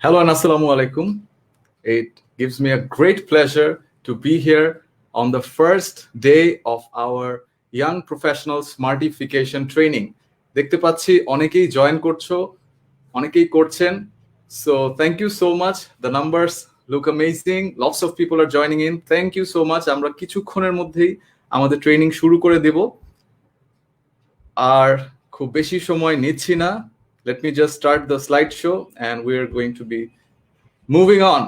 Hello and Assalamu alaikum. It gives me a great pleasure to be here on the first day of our Young Professional Smartification Training. দেখতে পাচ্ছি অনেকেই join করছো, অনেকেই করছেন. So thank you so much. The numbers look amazing. Lots of people are joining in. Thank you so much. আমরা কিছুক্ষণের মধ্যেই আমাদের ট্রেনিং শুরু করে দেব. আর খুব বেশি সময় নিচ্ছি না. Let me just start the slideshow and we are going to be moving on.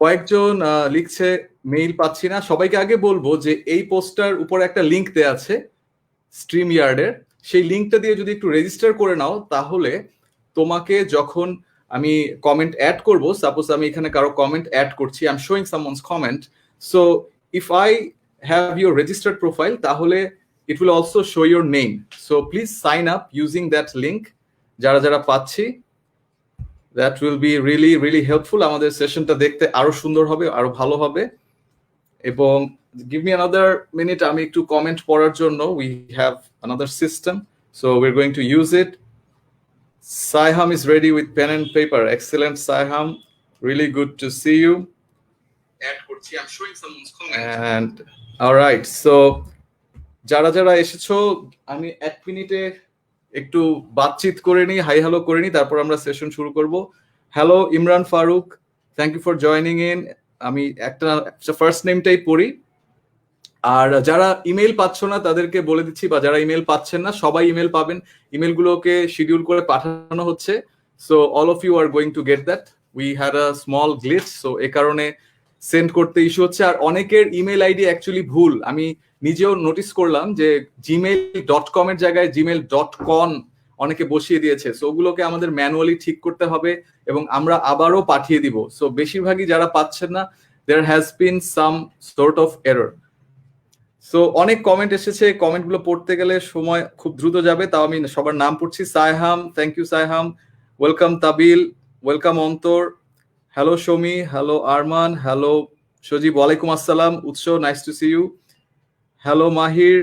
কয়েকজন লিখছে মেইল পাচ্ছি না. সবাইকে আগে বলবো যে এই পোস্টার উপরে একটা লিংক দেয়া আছে স্ট্রিমইয়ার্ডের. সেই লিংকটা দিয়ে যদি একটু রেজিস্টার করে নাও, তাহলে তোমাকে যখন আমি কমেন্ট অ্যাড করব, সাপোজ আমি এখানে কারো কমেন্ট অ্যাড করছি, I am showing someone's comment, so if I have your registered profile, তাহলে it will also show your name. So please sign up using that link. যারা যারা পাচ্ছি, that will be really really helpful. আমাদের সেশনটা দেখতে আরো সুন্দর হবে, আরো ভালো হবে. এবং give me another minute, আমি একটু কমেন্ট পড়ার জন্য. We have another system, so we're going to use it. Saiham is ready with pen and paper. Excellent, Saiham. Really good to see you. I'm showing someone's comment. And all right, so যারা যারা এসেছো, আমি এক মিনিটে একটু বাতচিত করে নিই, hi hello করে নিই, তারপর আমরা সেশন শুরু করব. Hello Imran Faruk, thank you for joining in. আমি একটা ফার্স্ট নেমটাই পড়ি. আর যারা ইমেল পাচ্ছ না তাদেরকে বলে দিচ্ছি, বা যারা ইমেল পাচ্ছেন না, সবাই ইমেল পাবেন. ইমেলগুলোকে শিডিউল করে পাঠানো হচ্ছে. So all of you are going to get that. We had a small glitch, so এ কারণে সেন্ড করতে ইস্যু হচ্ছে. আর অনেকের ইমেল আইডি অ্যাকচুয়ালি ভুল. আমি নিজেও নোটিস করলাম যে gmail.com এর জায়গায় gmail.com অনেকে বসিয়ে দিয়েছে. সো ওগুলোকে আমাদের ম্যানুয়ালি ঠিক করতে হবে এবং আমরা আবারও পাঠিয়ে দিব. সো বেশিরভাগই যারা পাচ্ছেন না, there has been some sort of error. So অনেক কমেন্ট এসেছে, কমেন্টগুলো পড়তে গেলে সময় খুব দ্রুত যাবে, তাও আমি সবার নাম পড়ছি. Saiham, thank you Saiham. Welcome Tabil, welcome Antar, hello Shami, hello Arman, hello Sajib, ওয়ালাইকুম আসসালাম Utsho, nice to see you. Hello Mahir,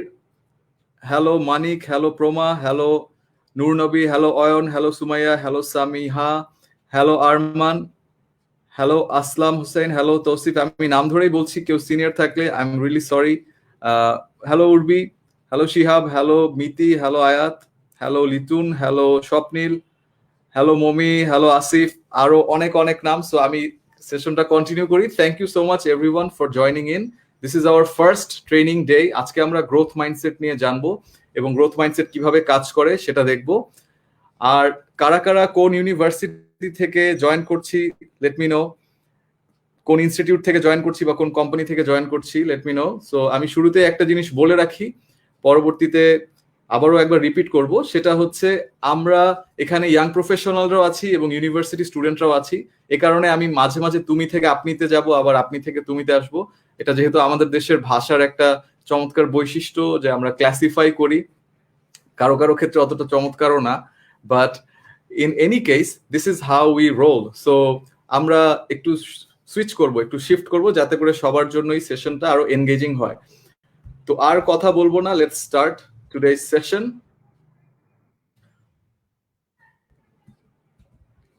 hello Manik, hello Proma, hello Nur Nabi, hello Ayan, hello Sumaiya, hello Samiha, hello Arman, hello Aslam Hossain, hello Tousif. আমি নাম ধরেই বলছি, কেউ সিনিয়র থাকলে I am really sorry. Hello Urbi, hello Shihab, hello Miti, hello Ayat, hello Litun, hello Swapnil, hello Momi, hello Asif, আরো অনেক অনেক নাম. সো আমি সেশনটা কন্টিনিউ করি. Thank you so much everyone for joining in. This is our first training day. আজকে আমরা গ্রোথ মাইন্ডসেট নিয়ে জানবো এবং গ্রোথ মাইন্ডসেট কিভাবে কাজ করে সেটা দেখবো. আর কারা কারা কোন ইউনিভার্সিটি থেকে জয়েন করছি, লেট মি নো. কোন ইনস্টিটিউট থেকে জয়েন করছি বা কোন কোম্পানি থেকে জয়েন করছি, লেট মি নো. সো আমি শুরুতে একটা জিনিস বলে রাখি, পরবর্তীতে আবারও একবার রিপিট করব. সেটা হচ্ছে, আমরা এখানে ইয়াং প্রফেশনালরাও আছি এবং ইউনিভার্সিটি স্টুডেন্টরাও আছি. এ কারণে আমি মাঝে মাঝে তুমি থেকে আপনিতে যাব, আবার আপনি থেকে তুমিতে আসবো. এটা যেহেতু আমাদের দেশের ভাষার একটা চমৎকার বৈশিষ্ট্য যে আমরা ক্লাসিফাই করি, কারো কারো ক্ষেত্রে অতটা চমৎকারও না, but in any case this is how we roll. So আমরা একটু সুইচ করব, একটু শিফট করব, যাতে করে সবার জন্যই সেশনটা আরো এনগেজিং হয়. তো আর কথা বলবো না, let's start today's session.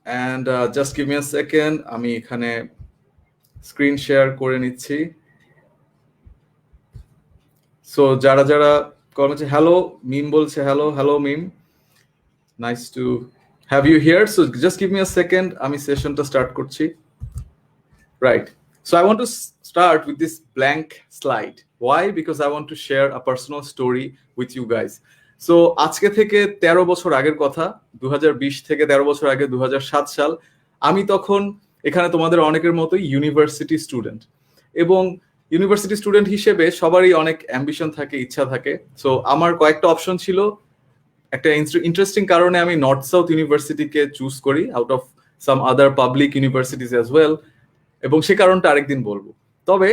And just give me a second, আমি এখানে স্ক্রিন শেয়ার করে নিচ্ছি. সো যারা যারা কমেন্টে, হ্যালো মিম বলছে, hello hello Mim, nice to have you here. So just give me a second, আমি সেশনটা স্টার্ট করছি. Right, so I want to start with this blank slide. Why? Because I want to share a personal story with you guys. So আজকে থেকে 13 বছর আগের কথা, 2020 থেকে 13 বছর আগে 2007 সাল. আমি তখন এখানে তোমাদের অনেকের মতোই ইউনিভার্সিটি স্টুডেন্ট, এবং ইউনিভার্সিটি স্টুডেন্ট হিসেবে সবারই অনেক অ্যাম্বিশন থাকে, ইচ্ছা থাকে. সো আমার কয়েকটা অপশন ছিল. একটা ইন্টারেস্টিং কারণে আমি নর্থ সাউথ ইউনিভার্সিটিকে চুজ করি out of some other public universities as well, এবং সে কারণটা আরেকদিন বলবো. তবে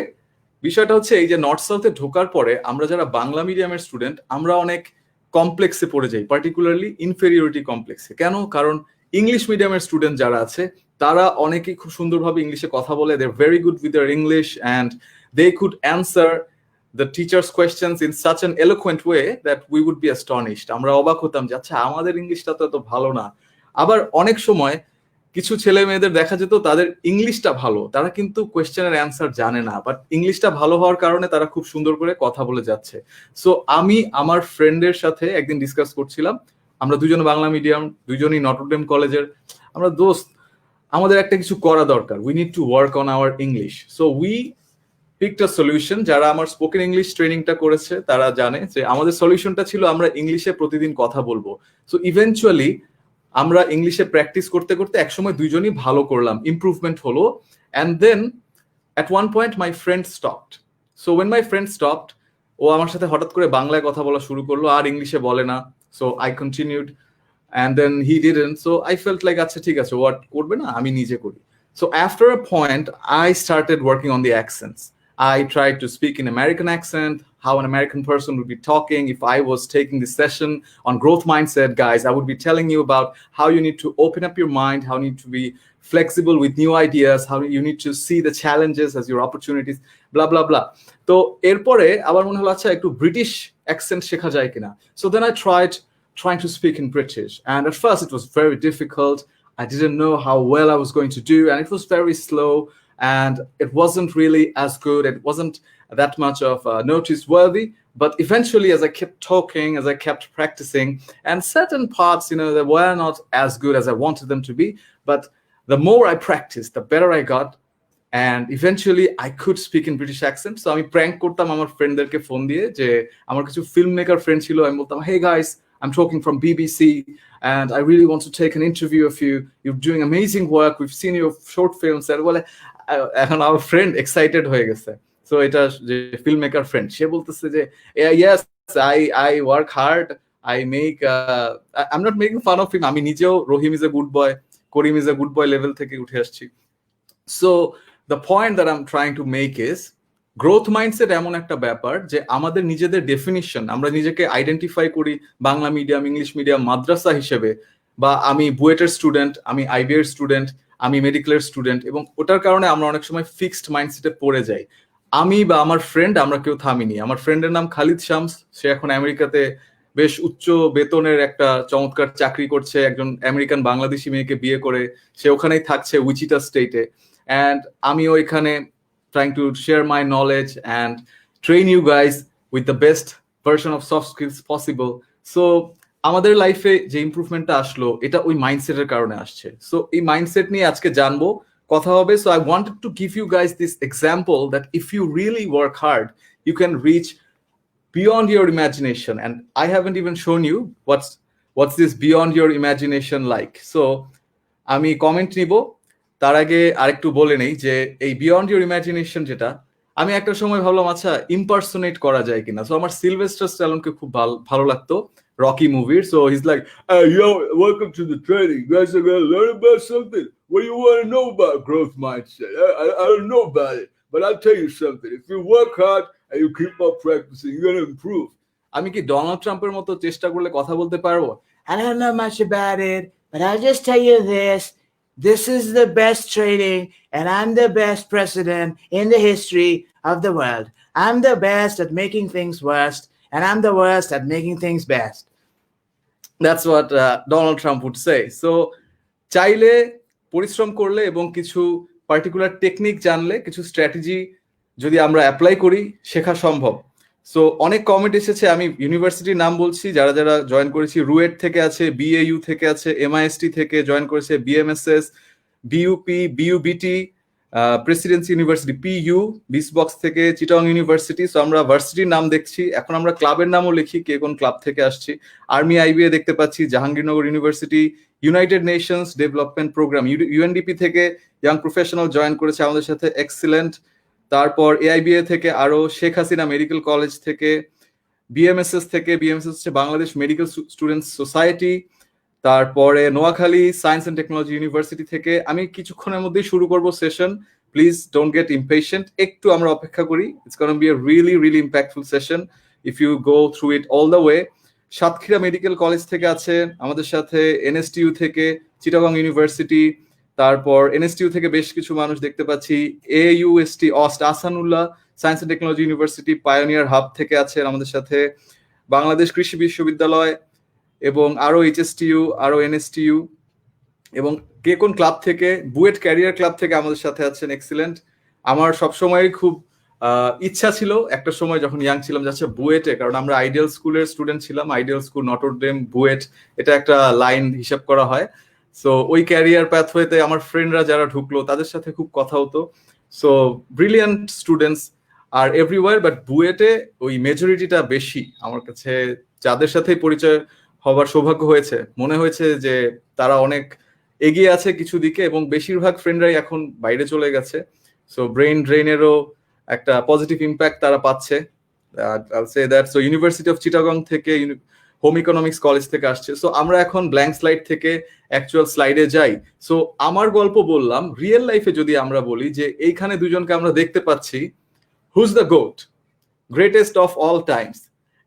বিষয়টা হচ্ছে, এই যে নর্থ সাউথে ঢোকার পরে আমরা যারা বাংলা মিডিয়ামের স্টুডেন্ট, আমরা অনেক কমপ্লেক্সে পড়ে যাই, পার্টিকুলারলি ইনফেরিয়রিটি কমপ্লেক্সে. কেন? কারণ ইংলিশ মিডিয়ামের স্টুডেন্ট যারা আছে তারা অনেকেই খুব সুন্দরভাবে ইংলিশে কথা বলে, they are very good with their English and they could answer the teachers questions in such an eloquent way that we would be astonished. আমরা অবাক হতাম যে আচ্ছা, আমাদের ইংলিশটা তো এত ভালো না. আবার অনেক সময় কিছু ছেলে মেয়েদের দেখা যেত তাদের ইংলিশটা ভালো, তারা কিন্তু কোয়েশ্চেনের অ্যান্সার জানে না, বাট ইংলিশটা ভালো হওয়ার কারণে তারা খুব সুন্দর করে কথা বলে যাচ্ছে। সো আমি আমার ফ্রেন্ডের সাথে একদিন ডিসকাস করছিলাম, আমরা দুজন বাংলা মিডিয়াম, দুজনই নটরডেম কলেজের, আমরা দোস্ত, আমাদের একটা কিছু করা দরকার, we need to work on our English. So we picked a solution. যারা আমার স্পোকেন ইংলিশ ট্রেনিংটা করেছে তারা জানে যে আমাদের সলিউশনটা ছিল আমরা ইংলিশে প্রতিদিন কথা বলবো। সো ইভেনচুয়ালি আমরা ইংলিশে প্র্যাকটিস করতে করতে একসময় দুইজনই ভালো করলাম, ইমপ্রুভমেন্ট হলো। And then at one point my friend stopped. So when my friend stopped, ও আমার সাথে হঠাৎ করে বাংলায় কথা বলা শুরু করলো, আর ইংলিশে বলে না। So I continued and then he didn't, so I felt like আচ্ছা ঠিক আছে, what করবে না, আমি নিজে করি। So after a point I started working on the accents. I tried to speak in American accent, how an American person would be talking. If I was taking this session on growth mindset, guys, I would be telling you about how you need to open up your mind, how you need to be flexible with new ideas, how you need to see the challenges as your opportunities, blah blah blah. তো এরপরে আবার মনে হলো আচ্ছা একটু British accent শেখা যায় কিনা। So then I tried trying to speak in British, and at first it was very difficult. I didn't know how well I was going to do, and it was very slow, and it wasn't really as good. It wasn't that much of noticeworthy. But eventually, as I kept talking, as I kept practicing, and certain parts, they were not as good as I wanted them to be, but the more I practiced, the better I got. And eventually I could speak in British accent. So আমি prank করতাম আমার ফ্রেন্ডদেরকে phone দিয়ে, যে আমার কিছু film maker friend ছিল, আমি বলতাম, hey guys, I'm talking from BBC and I really want to take an interview of you. You're doing amazing work. We've seen your short films. And well, এখন আমার friend excited হয়ে গেছে। So এটা যে film maker friend, সে বলতেছে যে yes, I work hard. I make I'm not making fun of him. আমি নিজেও Rahim is a good boy, Karim is a good boy level থেকে উঠে আসছি। So the point that I'm trying to make is growth mindset এমন একটা ব্যাপার যে আমাদের নিজেদের ডেফিনিশন, আমরা নিজেকে আইডেন্টিফাই করি বাংলা মিডিয়াম, ইংলিশ মিডিয়াম, মাদ্রাসা হিসেবে, বা আমি বুয়েটের স্টুডেন্ট, আমি আইবিএর স্টুডেন্ট, আমি মেডিকেলের স্টুডেন্ট, এবং ওটার কারণে আমরা অনেক সময় ফিক্সড মাইন্ডসেটে পড়ে যাই। আমি বা আমার ফ্রেন্ড, আমরা কেউ থামিনি। আমার ফ্রেন্ডের নাম খালিদ শামস, সে এখন আমেরিকাতে বেশ উচ্চ বেতনের একটা চমৎকার চাকরি করছে, একজন আমেরিকান বাংলাদেশি মেয়েকে বিয়ে করে সে ওখানেই থাকছে, উইচিটা স্টেটে। অ্যান্ড আমিও এখানে trying to share my knowledge and train you guys with the best version of soft skills possible. So আমাদের লাইফে যে ইমপ্রুভমেন্টটা আসলো, এটা ওই মাইন্ডসেটের কারণে আসছে। সো এই মাইন্ডসেট নিয়ে আজকে জানবো, কথা হবে। So I wanted to give you guys this example that if you really work hard, you can reach beyond your imagination. And I haven't even shown you what's this beyond your imagination like. So আমি comment নিব, তার আগে আরেকটু বলে নেই যে এই beyond your imagination যেটা, আমি একটা সময় ভাবলাম আচ্ছা ইম্পারসোনেট করা যায় কিনা। সো আমার সিলভেস্টার স্ট্যালোনকে খুব ভালো লাগতো রকি মুভির। So he is like, yo, welcome to the training, you guys are gonna learn about something. What do you want to know about growth mindset? I don't know about it, but I'll tell you something. If you work hard and you keep on practicing, you're gonna improve. আমি কি Donald ট্রাম্পের মতো চেষ্টা করলে কথা বলতে পারবো? I don't know much about it, but I'll just tell you this. This is the best training, and I'm the best president in the history of the world. I'm the best at making things worst, and I'm the worst at making things best. That's what Donald Trump would say. So চাইলে, পরিশ্রম করলে এবং কিছু particular technique জানলে, কিছু strategy যদি আমরা apply করি, শেখা সম্ভব। সো অনেক কমেন্ট এসেছে, আমি ইউনিভার্সিটির নাম বলছি, যারা যারা জয়েন করেছি। রুয়েট থেকে আছে, বিএইউ থেকে আছে, এমআইএসটি থেকে জয়েন করেছে, BMSS, BUP, BUBT, Presidency University, PU, বিসবক্স থেকে, চিটাগং ইউনিভার্সিটি। সো আমরা ভার্সিটির নাম দেখছি, এখন আমরা ক্লাবের নামও লিখি, কে কোন ক্লাব থেকে আসছি। আর্মি আইবিএ দেখতে পাচ্ছি, Jahangirnagar University, United Nations Development Programme, UNDP থেকে ইয়াং প্রফেশনাল জয়েন করেছে আমাদের সাথে, এক্সিলেন্ট। তারপর এআইবিএ থেকে আরো, শেখ হাসিনা মেডিকেল কলেজ থেকে, বিএমএসএস থেকে, বিএমএসএস হচ্ছে বাংলাদেশ মেডিকেল স্টুডেন্টস সোসাইটি, তারপরে Noakhali Science and Technology University থেকে। আমি কিছুক্ষণের মধ্যেই শুরু করব session, please don't get impatient, একটু আমরা অপেক্ষা করি। It's gonna be a really impactful session if you go through it all the way. Satkhira medical college থেকে আছে আমাদের সাথে, এনএসটিইউ থেকে, চিটাগং ইউনিভার্সিটি, তারপর এনএসটিইউ থেকে বেশ কিছু মানুষ দেখতে পাচ্ছি, AUST AUST, Ahsanullah Science and Technology University, Pioneer Hub থেকে আছেন আমাদের সাথে, বাংলাদেশ কৃষি বিশ্ববিদ্যালয়, এবং আরো এইচএসটিইউ, আরো এনএসটিইউ, এবং কে কোন ক্লাব থেকে? বুয়েট ক্যারিয়ার ক্লাব থেকে আমাদের সাথে আছেন, এক্সিলেন্ট। আমার সবসময় খুব ইচ্ছা ছিল একটা সময় যখন ইয়াং ছিলাম যাচ্ছে বুয়েটে, কারণ আমরা আইডিয়াল স্কুলের স্টুডেন্ট ছিলাম, আইডিয়াল স্কুল, নটরডেম, বুয়েট, এটা একটা লাইন হিসাব করা হয়। সো ওই ক্যারিয়ার প্যাথওয়েতে আমার ফ্রেন্ডরা যারা ঢুকলো তাদের সাথে খুব কথা হতো। So brilliant students are everywhere, but বুয়েটে ওই মেজরিটিটা বেশি। আমার কাছে যাদের সাথেই পরিচয় হবার সৌভাগ্য হয়েছে মনে হয়েছে যে তারা অনেক এগিয়ে আছে কিছু দিকে, এবং বেশিরভাগ ফ্রেন্ডরাই এখন বাইরে চলে গেছে। সো ব্রেইন ড্রেইনেরও একটা পজিটিভ ইম্প্যাক্ট তারা পাচ্ছে। সো ইউনিভার্সিটি অফ চিটাগং থেকে, হোম ইকোনমিক্স কলেজ থেকে আসছে। সো আমরা এখন ব্ল্যাঙ্ক স্লাইড থেকে অ্যাকচুয়াল স্লাইডে যাই। সো আমার গল্প বললাম, রিয়েল লাইফে যদি আমরা বলি যে এইখানে দুজনকে আমরা দেখতে পাচ্ছি, who's the GOAT, greatest of all times,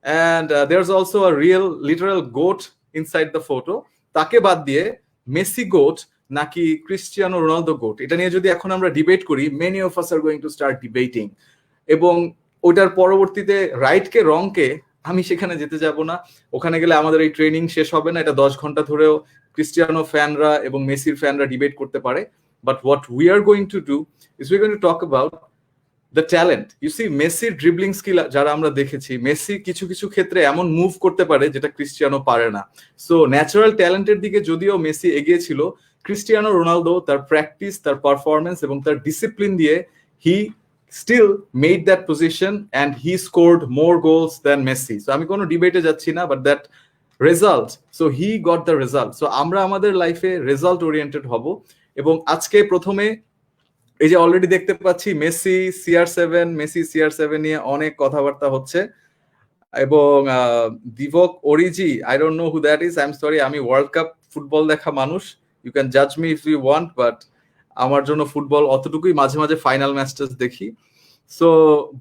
and there's also a real literal goat inside the photo. তাকে বাদ দিয়ে মেসি গোট নাকি ক্রিস্টিয়ানো রোনালদো গোট, এটা নিয়ে যদি এখন আমরা ডিবেট করি, many of us are going to start debating, এবং ওটার পরবর্তীতে রাইট কে রং কে আমি সেখানে যেতে যাব না। ওখানে গেলে আমাদের এই ট্রেনিং শেষ হবে না, এটা 10 ঘন্টা ধরেও ক্রিস্টিয়ানো ফ্যানরা এবং মেসির ফ্যানরা ডিবেট করতে পারে। But what we are going to do is we going to talk about the talent. You see, মেসির ড্রিবলিং স্কিল যারা আমরা দেখেছি, মেসি কিছু কিছু ক্ষেত্রে এমন মুভ করতে পারে যেটা ক্রিস্টিয়ানো পারে না। সো ন্যাচারাল ট্যালেন্টের দিকে যদিও মেসি এগিয়ে ছিল, ক্রিস্টিয়ানো রোনালদো তার প্র্যাকটিস, তার পারফরমেন্স এবং তার ডিসিপ্লিন দিয়ে হি still made that position and he scored more goals than Messi. So আমি কোনো ডিবেটে যাচ্ছি না, but that result, so he got the result. So আমরা আমাদের লাইফে রেজাল্ট ওরিয়েন্টেড হব। এবং আজকে প্রথমে এই যে অলরেডি দেখতে পাচ্ছি মেসি CR7 নিয়ে অনেক কথাবার্তা হচ্ছে, এবং দিভক ওরিজি, I don't know who that is, I am sorry, আমি ওয়ার্ল্ড কাপ ফুটবল দেখা মানুষ, ইউ ক্যান জাজ me if you want, but আমার জন্য ফুটবল অতটুকুই, মাঝে মাঝে ফাইনাল ম্যাচটা দেখি। সো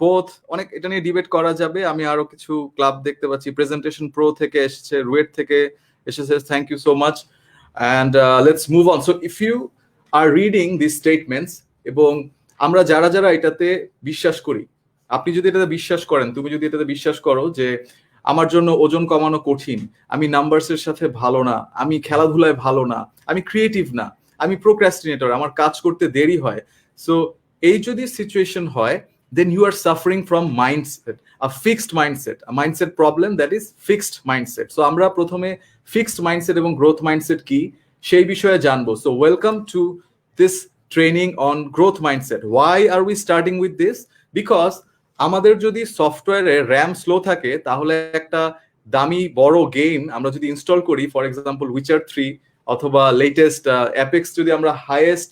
বোথ, অনেক এটা নিয়ে ডিবেট করা যাবে। আমি আরো কিছু ক্লাব দেখতে পাচ্ছি, প্রেজেন্টেশন প্রো থেকে এসেছে, রুয়েট থেকে এসেছে, thank you so much, and let's move on. So if you are reading this statements, এবং আমরা যারা যারা এটাতে বিশ্বাস করি, আপনি যদি এটাতে বিশ্বাস করেন, তুমি যদি এটাতে বিশ্বাস করো যে আমার জন্য ওজন কমানো কঠিন, আমি নাম্বারসের সাথে ভালো না, আমি খেলাধুলায় ভালো না, আমি ক্রিয়েটিভ না, আমি প্রোক্রাস্টিনেটর, আমার কাজ করতে দেরি হয়, সো এই যদি সিচুয়েশন হয়, then you are suffering from mindset, a fixed mindset, a mindset problem that is fixed mindset. So আমরা প্রথমে fixed mindset এবং growth mindset কি সেই বিষয়ে জানবো। So welcome to this training on growth mindset. Why are we starting with this? Because আমাদের যদি সফটওয়্যারে র্যাম স্লো থাকে, তাহলে একটা দামি বড় গেম আমরা যদি ইনস্টল করি, ফর এক্সাম্পল উইচার 3 অথবা লেটেস্ট অ্যাপেক্স, যদি আমরা হাইয়েস্ট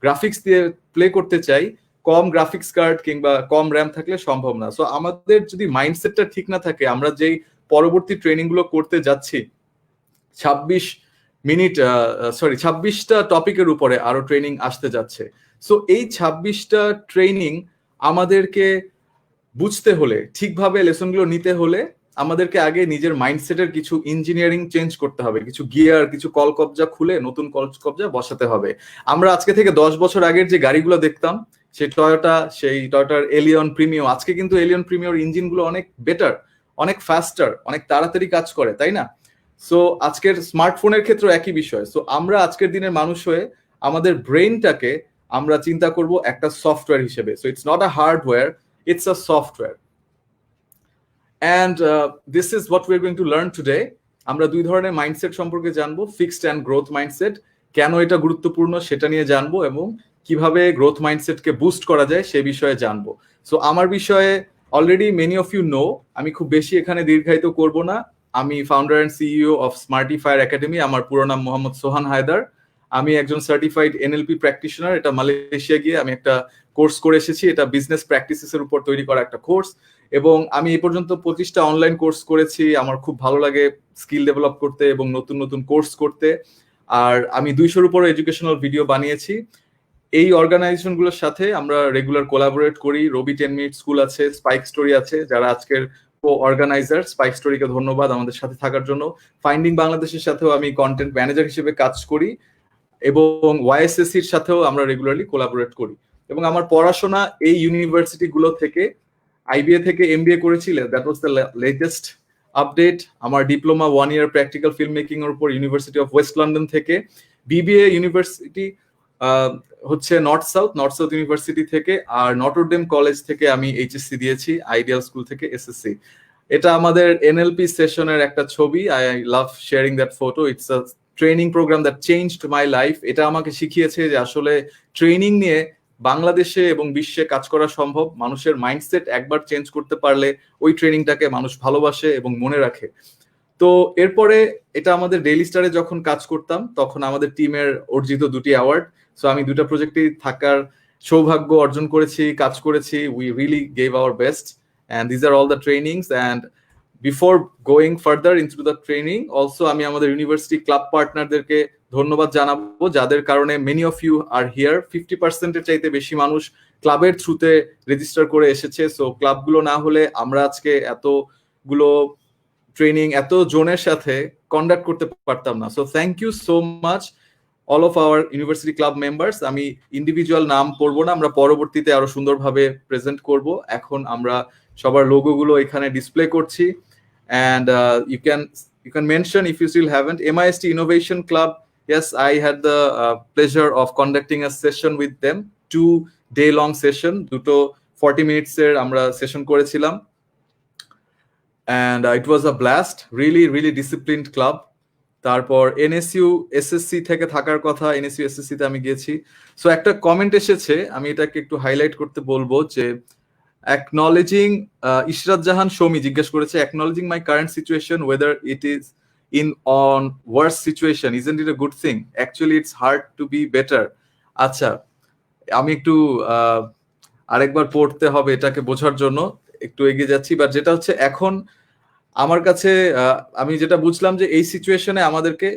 গ্রাফিক্স দিয়ে প্লে করতে চাই, কম গ্রাফিক্স কার্ড কিংবা কম র্যাম থাকলে সম্ভব না। সো আমাদের যদি মাইন্ডসেটটা ঠিক না থাকে, আমরা যেই পরবর্তী ট্রেনিং গুলো করতে যাচ্ছি, 26টা টপিকের উপরে আরো ট্রেনিং আসতে যাচ্ছে। সো এই 26টা ট্রেনিং আমাদেরকে বুঝতে হলে, ঠিকভাবে লেসনগুলো নিতে হলে, আমাদেরকে আগে নিজের মাইন্ডসেটের কিছু ইঞ্জিনিয়ারিং চেঞ্জ করতে হবে, কিছু গিয়ার, কিছু কলকবজা খুলে নতুন কলকবজা বসাতে হবে। আমরা আজকে থেকে 10 বছর আগের যে গাড়িগুলো দেখতাম, সেই টয়োটার এলিয়ন প্রিমিও, আজকে কিন্তু এলিয়ন প্রিমিওর ইঞ্জিনগুলো অনেক বেটার, অনেক ফাস্টার, অনেক তাড়াতাড়ি কাজ করে, তাই না? সো আজকের স্মার্টফোনের ক্ষেত্রে একই বিষয়। সো আমরা আজকের দিনের মানুষ হয়ে আমাদের ব্রেইনটাকে আমরা চিন্তা করব একটা সফটওয়্যার হিসেবে। So it's not a hardware, it's a software. And this is what we're going to learn today. আমরা দুই ধরনের মাইন্ডসেট সম্পর্কে জানবো, ফিক্সড অ্যান্ড গ্রোথ মাইন্ডসেট, কেন এটা গুরুত্বপূর্ণ সেটা নিয়ে জানবো, এবং কিভাবে গ্রোথ মাইন্ডসেটকে বুস্ট করা যায় সে বিষয়ে জানবো। সো আমার বিষয়ে already many of you know, আমি খুব বেশি এখানে দীর্ঘায়িত করব না। আমি founder and CEO of Smartifier Academy, আমার পুরো নাম মোহাম্মদ সোহান হায়দার। আমি একজন সার্টিফাইড এনএলপি প্র্যাকটিশনার। এটা মালয়েশিয়া গিয়ে আমি একটা কোর্স করে এসেছি, এটা বিজনেস প্র্যাকটিসের উপর তৈরি করা একটা কোর্স, এবং আমি এই পর্যন্ত 25টা অনলাইন কোর্স করেছি। আমার খুব ভালো লাগে স্কিল ডেভেলপ করতে এবং নতুন নতুন কোর্স করতে। আর আমি 200-র উপরে এডুকেশনাল ভিডিও বানিয়েছি। এই অর্গানাইজেশনগুলোর সাথে আমরা রেগুলার কোলাবোরেট করি। রবি 10 মিনিট স্কুল আছে, স্পাইক স্টোরি আছে, যারা আজকের অর্গানাইজার, স্পাইক স্টোরিকে ধন্যবাদ আমাদের সাথে থাকার জন্য। ফাইন্ডিং বাংলাদেশের সাথেও আমি কন্টেন্ট ম্যানেজার হিসেবে কাজ করি, এবং ওয়াইএসএসসির সাথেও আমরা রেগুলারলি কোলাবোরেট করি। এবং আমার পড়াশোনা এই ইউনিভার্সিটি গুলো থেকে, আইবিএ থেকে এমবিএ করেছিল, that was the latest update. আমার ডিপ্লোমা 1 ইয়ার প্র্যাকটিক্যাল ফিল্ম মেকিং এর উপর ইউনিভার্সিটি অফ ওয়েস্ট লন্ডন থেকে, বিবিএ ইউনিভার্সিটি হচ্ছে নর্থ সাউথ ইউনিভার্সিটি থেকে, আর নটরডেম কলেজ থেকে আমি এইচএসসি দিয়েছি, আইডিয়াল স্কুল থেকে এসএসসি। এটা আমাদের এনএলপি সেশনের একটা ছবি। I love sharing that photo. It's a training program that changed my life. এটা আমাকে শিখিয়েছে যে আসলে ট্রেনিং নিয়ে বাংলাদেশে এবং বিশ্বে কাজ করা সম্ভব। মানুষের মাইন্ডসেট একবার চেঞ্জ করতে পারলে ওই ট্রেনিংটাকে মানুষ ভালোবাসে এবং মনে রাখে। তো এরপরে এটা আমাদের ডেইলি স্টারে যখন কাজ করতাম তখন আমাদের টিমের অর্জিত 2টি অ্যাওয়ার্ড। সো আমি 2টা প্রজেক্টে থাকার সৌভাগ্য অর্জন করেছি, কাজ করেছি। We really gave our best, and these are all the trainings. And before going further into the training, also আমি আমাদের ইউনিভার্সিটি ক্লাব পার্টনারদেরকে ধন্যবাদ জানাবো, যাদের কারণে many of you are here. 50% এর চাইতে বেশি মানুষ ক্লাবের থ্রুতে রেজিস্টার করে এসেছে। সো ক্লাবগুলো না হলে আমরা আজকে এতগুলো ট্রেনিং এত জনের সাথে কন্ডাক্ট করতে পারতাম না। So thank you so much all of our university club members. আমি ইন্ডিভিজুয়াল নাম পড়বো না, আমরা পরবর্তীতে আরো সুন্দরভাবে প্রেজেন্ট করব। এখন আমরা সবার লোগোগুলো এখানে ডিসপ্লে করছি, and you can mention if you still haven't. MIST Innovation Club, yes, I had the pleasure of conducting a session with them, 2-day long session, দুটো 40 minutes এর আমরা সেশন করেছিলাম, and it was a blast. really disciplined club. তারপর NSU SSC থেকে থাকার কথা, NSU SSC তে আমি গিয়েছি। সো একটা কমেন্ট এসেছে, আমি এটাকে একটু হাইলাইট করতে বলবো, যে অ্যাকনলেজিং ইশরাত জাহান সৌমি জিজ্ঞেস করেছে, acknowledging my current situation whether it is in on worse situation isn't it a good thing, actually it's hard to be better. আচ্ছা, আমি একটু আরেকবার পড়তে হবে এটাকে বোঝার জন্য, একটু এগিয়ে যাচ্ছি। বাট যেটা হচ্ছে এখন আমার কাছে আমি যেটা বুঝলাম যে এই সিচুয়েশনে আমাদেরকে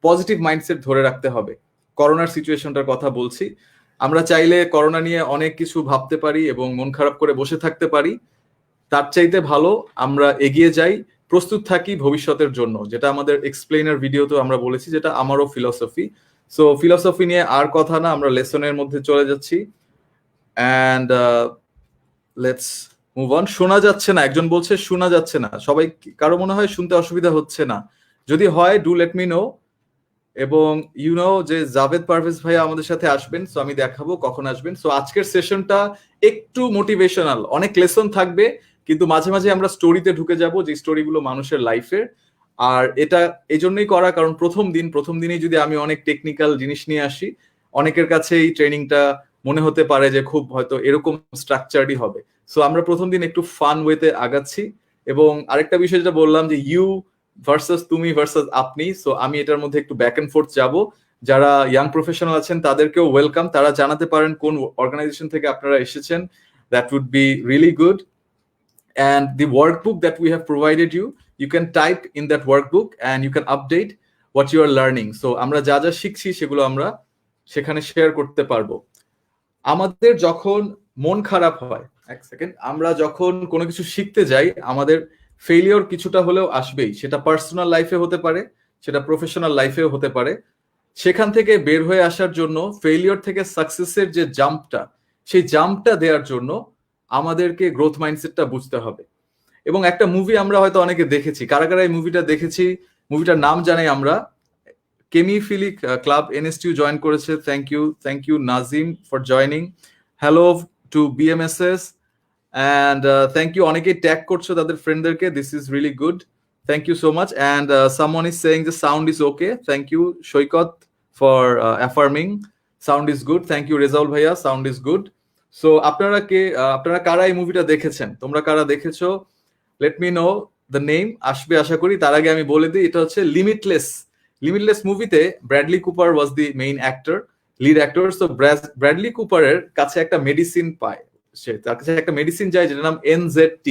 পজিটিভ মাইন্ডসেট ধরে রাখতে হবে। করোনার সিচুয়েশনটার কথা বলছি। আমরা চাইলে করোনা নিয়ে অনেক কিছু ভাবতে পারি এবং মন খারাপ করে বসে থাকতে পারি, তার চাইতে ভালো আমরা এগিয়ে যাই, প্রস্তুত থাকি ভবিষ্যতের জন্য, যেটা আমাদের এক্সপ্লেইনার ভিডিওতে আমরা বলেছি, যেটা আমারও ফিলসফি। সো ফিলসফি নিয়ে আর কথা না, আমরা লেসনের মধ্যে চলে যাচ্ছি। And let's move on. শোনা যাচ্ছে না, একজন বলছে শোনা যাচ্ছে না। সবাই কারো মনে হয় শুনতে অসুবিধা হচ্ছে না? যদি হয় ডু লেট মি নো। এবং ইউ নো যে জাভেদ পারভেজ ভাইয়া আমাদের সাথে আসবেন, সো আমি দেখাবো কখন আসবেন। সো আজকের সেশনটা একটু মোটিভেশনাল, অনেক লেসন থাকবে, কিন্তু মাঝে মাঝে আমরা স্টোরিতে ঢুকে যাব, যে স্টোরিগুলো মানুষের লাইফের। আর এটা এই জন্যই করা, কারণ প্রথম দিনেই যদি আমি অনেক টেকনিক্যাল জিনিস নিয়ে আসি, অনেকের কাছে এই ট্রেনিংটা মনে হতে পারে যে খুব হয়তো এরকম স্ট্রাকচারই হবে। সো আমরা প্রথম দিন একটু ফান ওয়েতে আগাচ্ছি। এবং আরেকটা বিষয় যেটা বললাম, যে ইউ ভার্সাস তুমি ভার্সাস আপনি, সো আমি এটার মধ্যে একটু ব্যাক এন্ড ফোর্থ যাব। যারা ইয়াং প্রফেশনাল আছেন তাদেরকেও ওয়েলকাম, তারা জানাতে পারেন কোন অর্গানাইজেশন থেকে আপনারা এসেছেন, that would be really good. And the workbook that we have provided you can type in that workbook and you can update what you are learning. So আমরা যা যা শিখছি সেগুলো আমরা সেখানে শেয়ার করতে পারবো। আমাদের যখন মন খারাপ হয়, এক সেকেন্ড, আমরা যখন কোনো কিছু শিখতে যাই, আমাদের ফেলিওর কিছুটা হলেও আসবেই। সেটা পার্সোনাল লাইফে হতে পারে, সেটা প্রফেশনাল লাইফেও হতে পারে। সেখান থেকে বের হয়ে আসার জন্য, ফেলিওর থেকে সাকসেসের যে জাম্পটা, সেই জাম্পটা দেওয়ার জন্য আমাদেরকে গ্রোথ মাইন্ডসেটটা বুঝতে হবে। এবং একটা মুভি আমরা হয়তো অনেকে দেখেছি, কারা কারা এই মুভিটা দেখেছি, মুভিটার নাম জানাই আমরা। কেমিফিলিক ক্লাব এনএসটিউ জয়েন করেছে, thank you Nazim for joining. Hello to BMSS, and thank you, অনেকেই ট্যাগ করছো তাদের ফ্রেন্ডদেরকে, this is really good, thank you so much. And someone is saying the sound is okay, thank you Saikat for affirming sound is good, thank you Rezaul ভাইয়া, sound is good. So আপনারা কারা এই মুভিটা দেখেছেন, তোমরা কারা দেখেছো, late me know the name, আসবে আশা করি। তার আগে আমি বলে দিই, এটা হচ্ছে লিমিটলেস মুভিতে Bradley Cooper was the main actor, lead actor. So Bradley কুপারের কাছে একটা মেডিসিন পায়, তার কাছে একটা মেডিসিন যায় যেটার নাম NZT।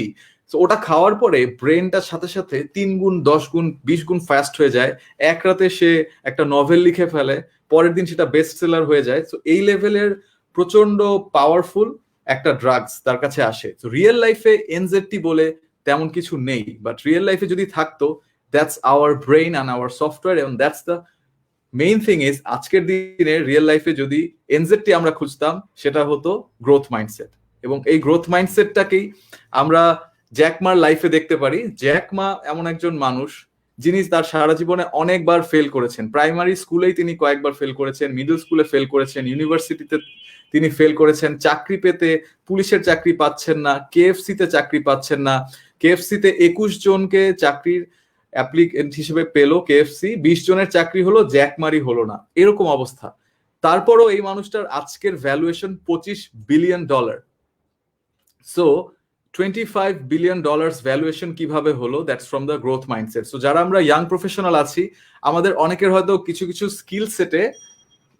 সো ওটা খাওয়ার পরে ব্রেনটার সাথে সাথে 3 গুণ 10 গুণ 20 গুণ ফাস্ট হয়ে যায়। এক রাতে সে একটা নভেল লিখে ফেলে, পরের দিন সেটা বেস্ট সেলার হয়ে যায়। সো এই লেভেলের প্রচন্ড পাওয়ারফুল একটা ড্রাগস তার কাছে আসে। তো রিয়েল লাইফে NZT বলে তেমন কিছু নেই, বাট রিয়েল লাইফে যদি থাকতো, that's our brain and our software, এবং that's the main thing is, আজকের দিনে রিয়েল লাইফে যদি NZT আমরা খুঁজতাম, সেটা হতো গ্রোথ মাইন্ডসেট। এবং এই গ্রোথ মাইন্ডসেটটাকেই আমরা জ্যাক মার লাইফে দেখতে পারি। জ্যাক মা এমন একজন মানুষ যিনি তার সারা জীবনে অনেকবার ফেল করেছেন। প্রাইমারি স্কুলেই তিনি কয়েকবার ফেল করেছেন, মিডল স্কুলে ফেল করেছেন, ইউনিভার্সিটিতে তিনি ফেল করেছেন, চাকরি পেতে পুলিশের চাকরি পাচ্ছেন না, কেএফসিতে চাকরি পাচ্ছেন না, কেএফসিতে 21 জনকে চাকরির অ্যাপ্লিকেন্ট হিসেবে পেলো কেএফসি, 20 জনের চাকরি হলো, জ্যাকমারি হলো না, এরকম অবস্থা। তারপরও এই মানুষটার আজকের valuation $25 billion. So $25 billion valuation কিভাবে হলো? That's from the growth mindset. So যারা আমরা ইয়াং প্রফেশনাল আছি, আমাদের অনেকের হয়তো কিছু কিছু স্কিল সেটে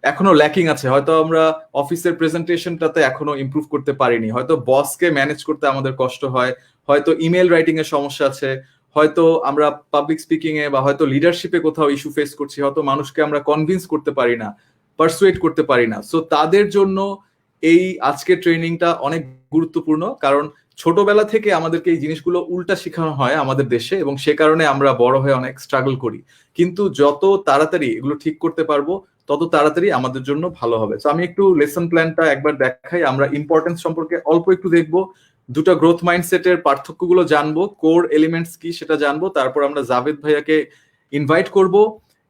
এখনো ল্যাকিং আছে, হয়তো আমরা অফিসের প্রেজেন্টেশনটাতে এখনো ইমপ্রুভ করতে পারিনি, হয়তো বসকে ম্যানেজ করতে আমাদের কষ্ট হয়, হয়তো ইমেল রাইটিং এর সমস্যা আছে, হয়তো আমরা পাবলিক স্পিকিং এ বা হয়তো লিডারশিপে কোথাও ইস্যু ফেস করছি, হয়তো মানুষকে আমরা কনভিন্স করতে পারি না, পারসুয়েট করতে পারি না। সো তাদের জন্য এই আজকের ট্রেনিংটা অনেক গুরুত্বপূর্ণ, কারণ ছোটবেলা থেকে আমাদেরকে এই জিনিসগুলো উল্টা শেখানো হয় আমাদের দেশে, এবং সে কারণে আমরা বড় হয়ে অনেক স্ট্রাগল করি। কিন্তু যত তাড়াতাড়ি এগুলো ঠিক করতে পারবো, তত তাড়াতাড়ি আমাদের জন্য ভালো হবে। তো আমি একটু লেসন প্ল্যানটা একবার দেখাই, আমরা ইম্পর্টেন্স সম্পর্কে অল্প একটু দেখবো, দুটো গ্রোথ মাইন্ডসেটের পার্থক্যগুলো জানবো, কোর এলিমেন্টস কি সেটা জানবো, তারপর আমরা জাভেদ ভাইয়াকে ইনভাইট করব,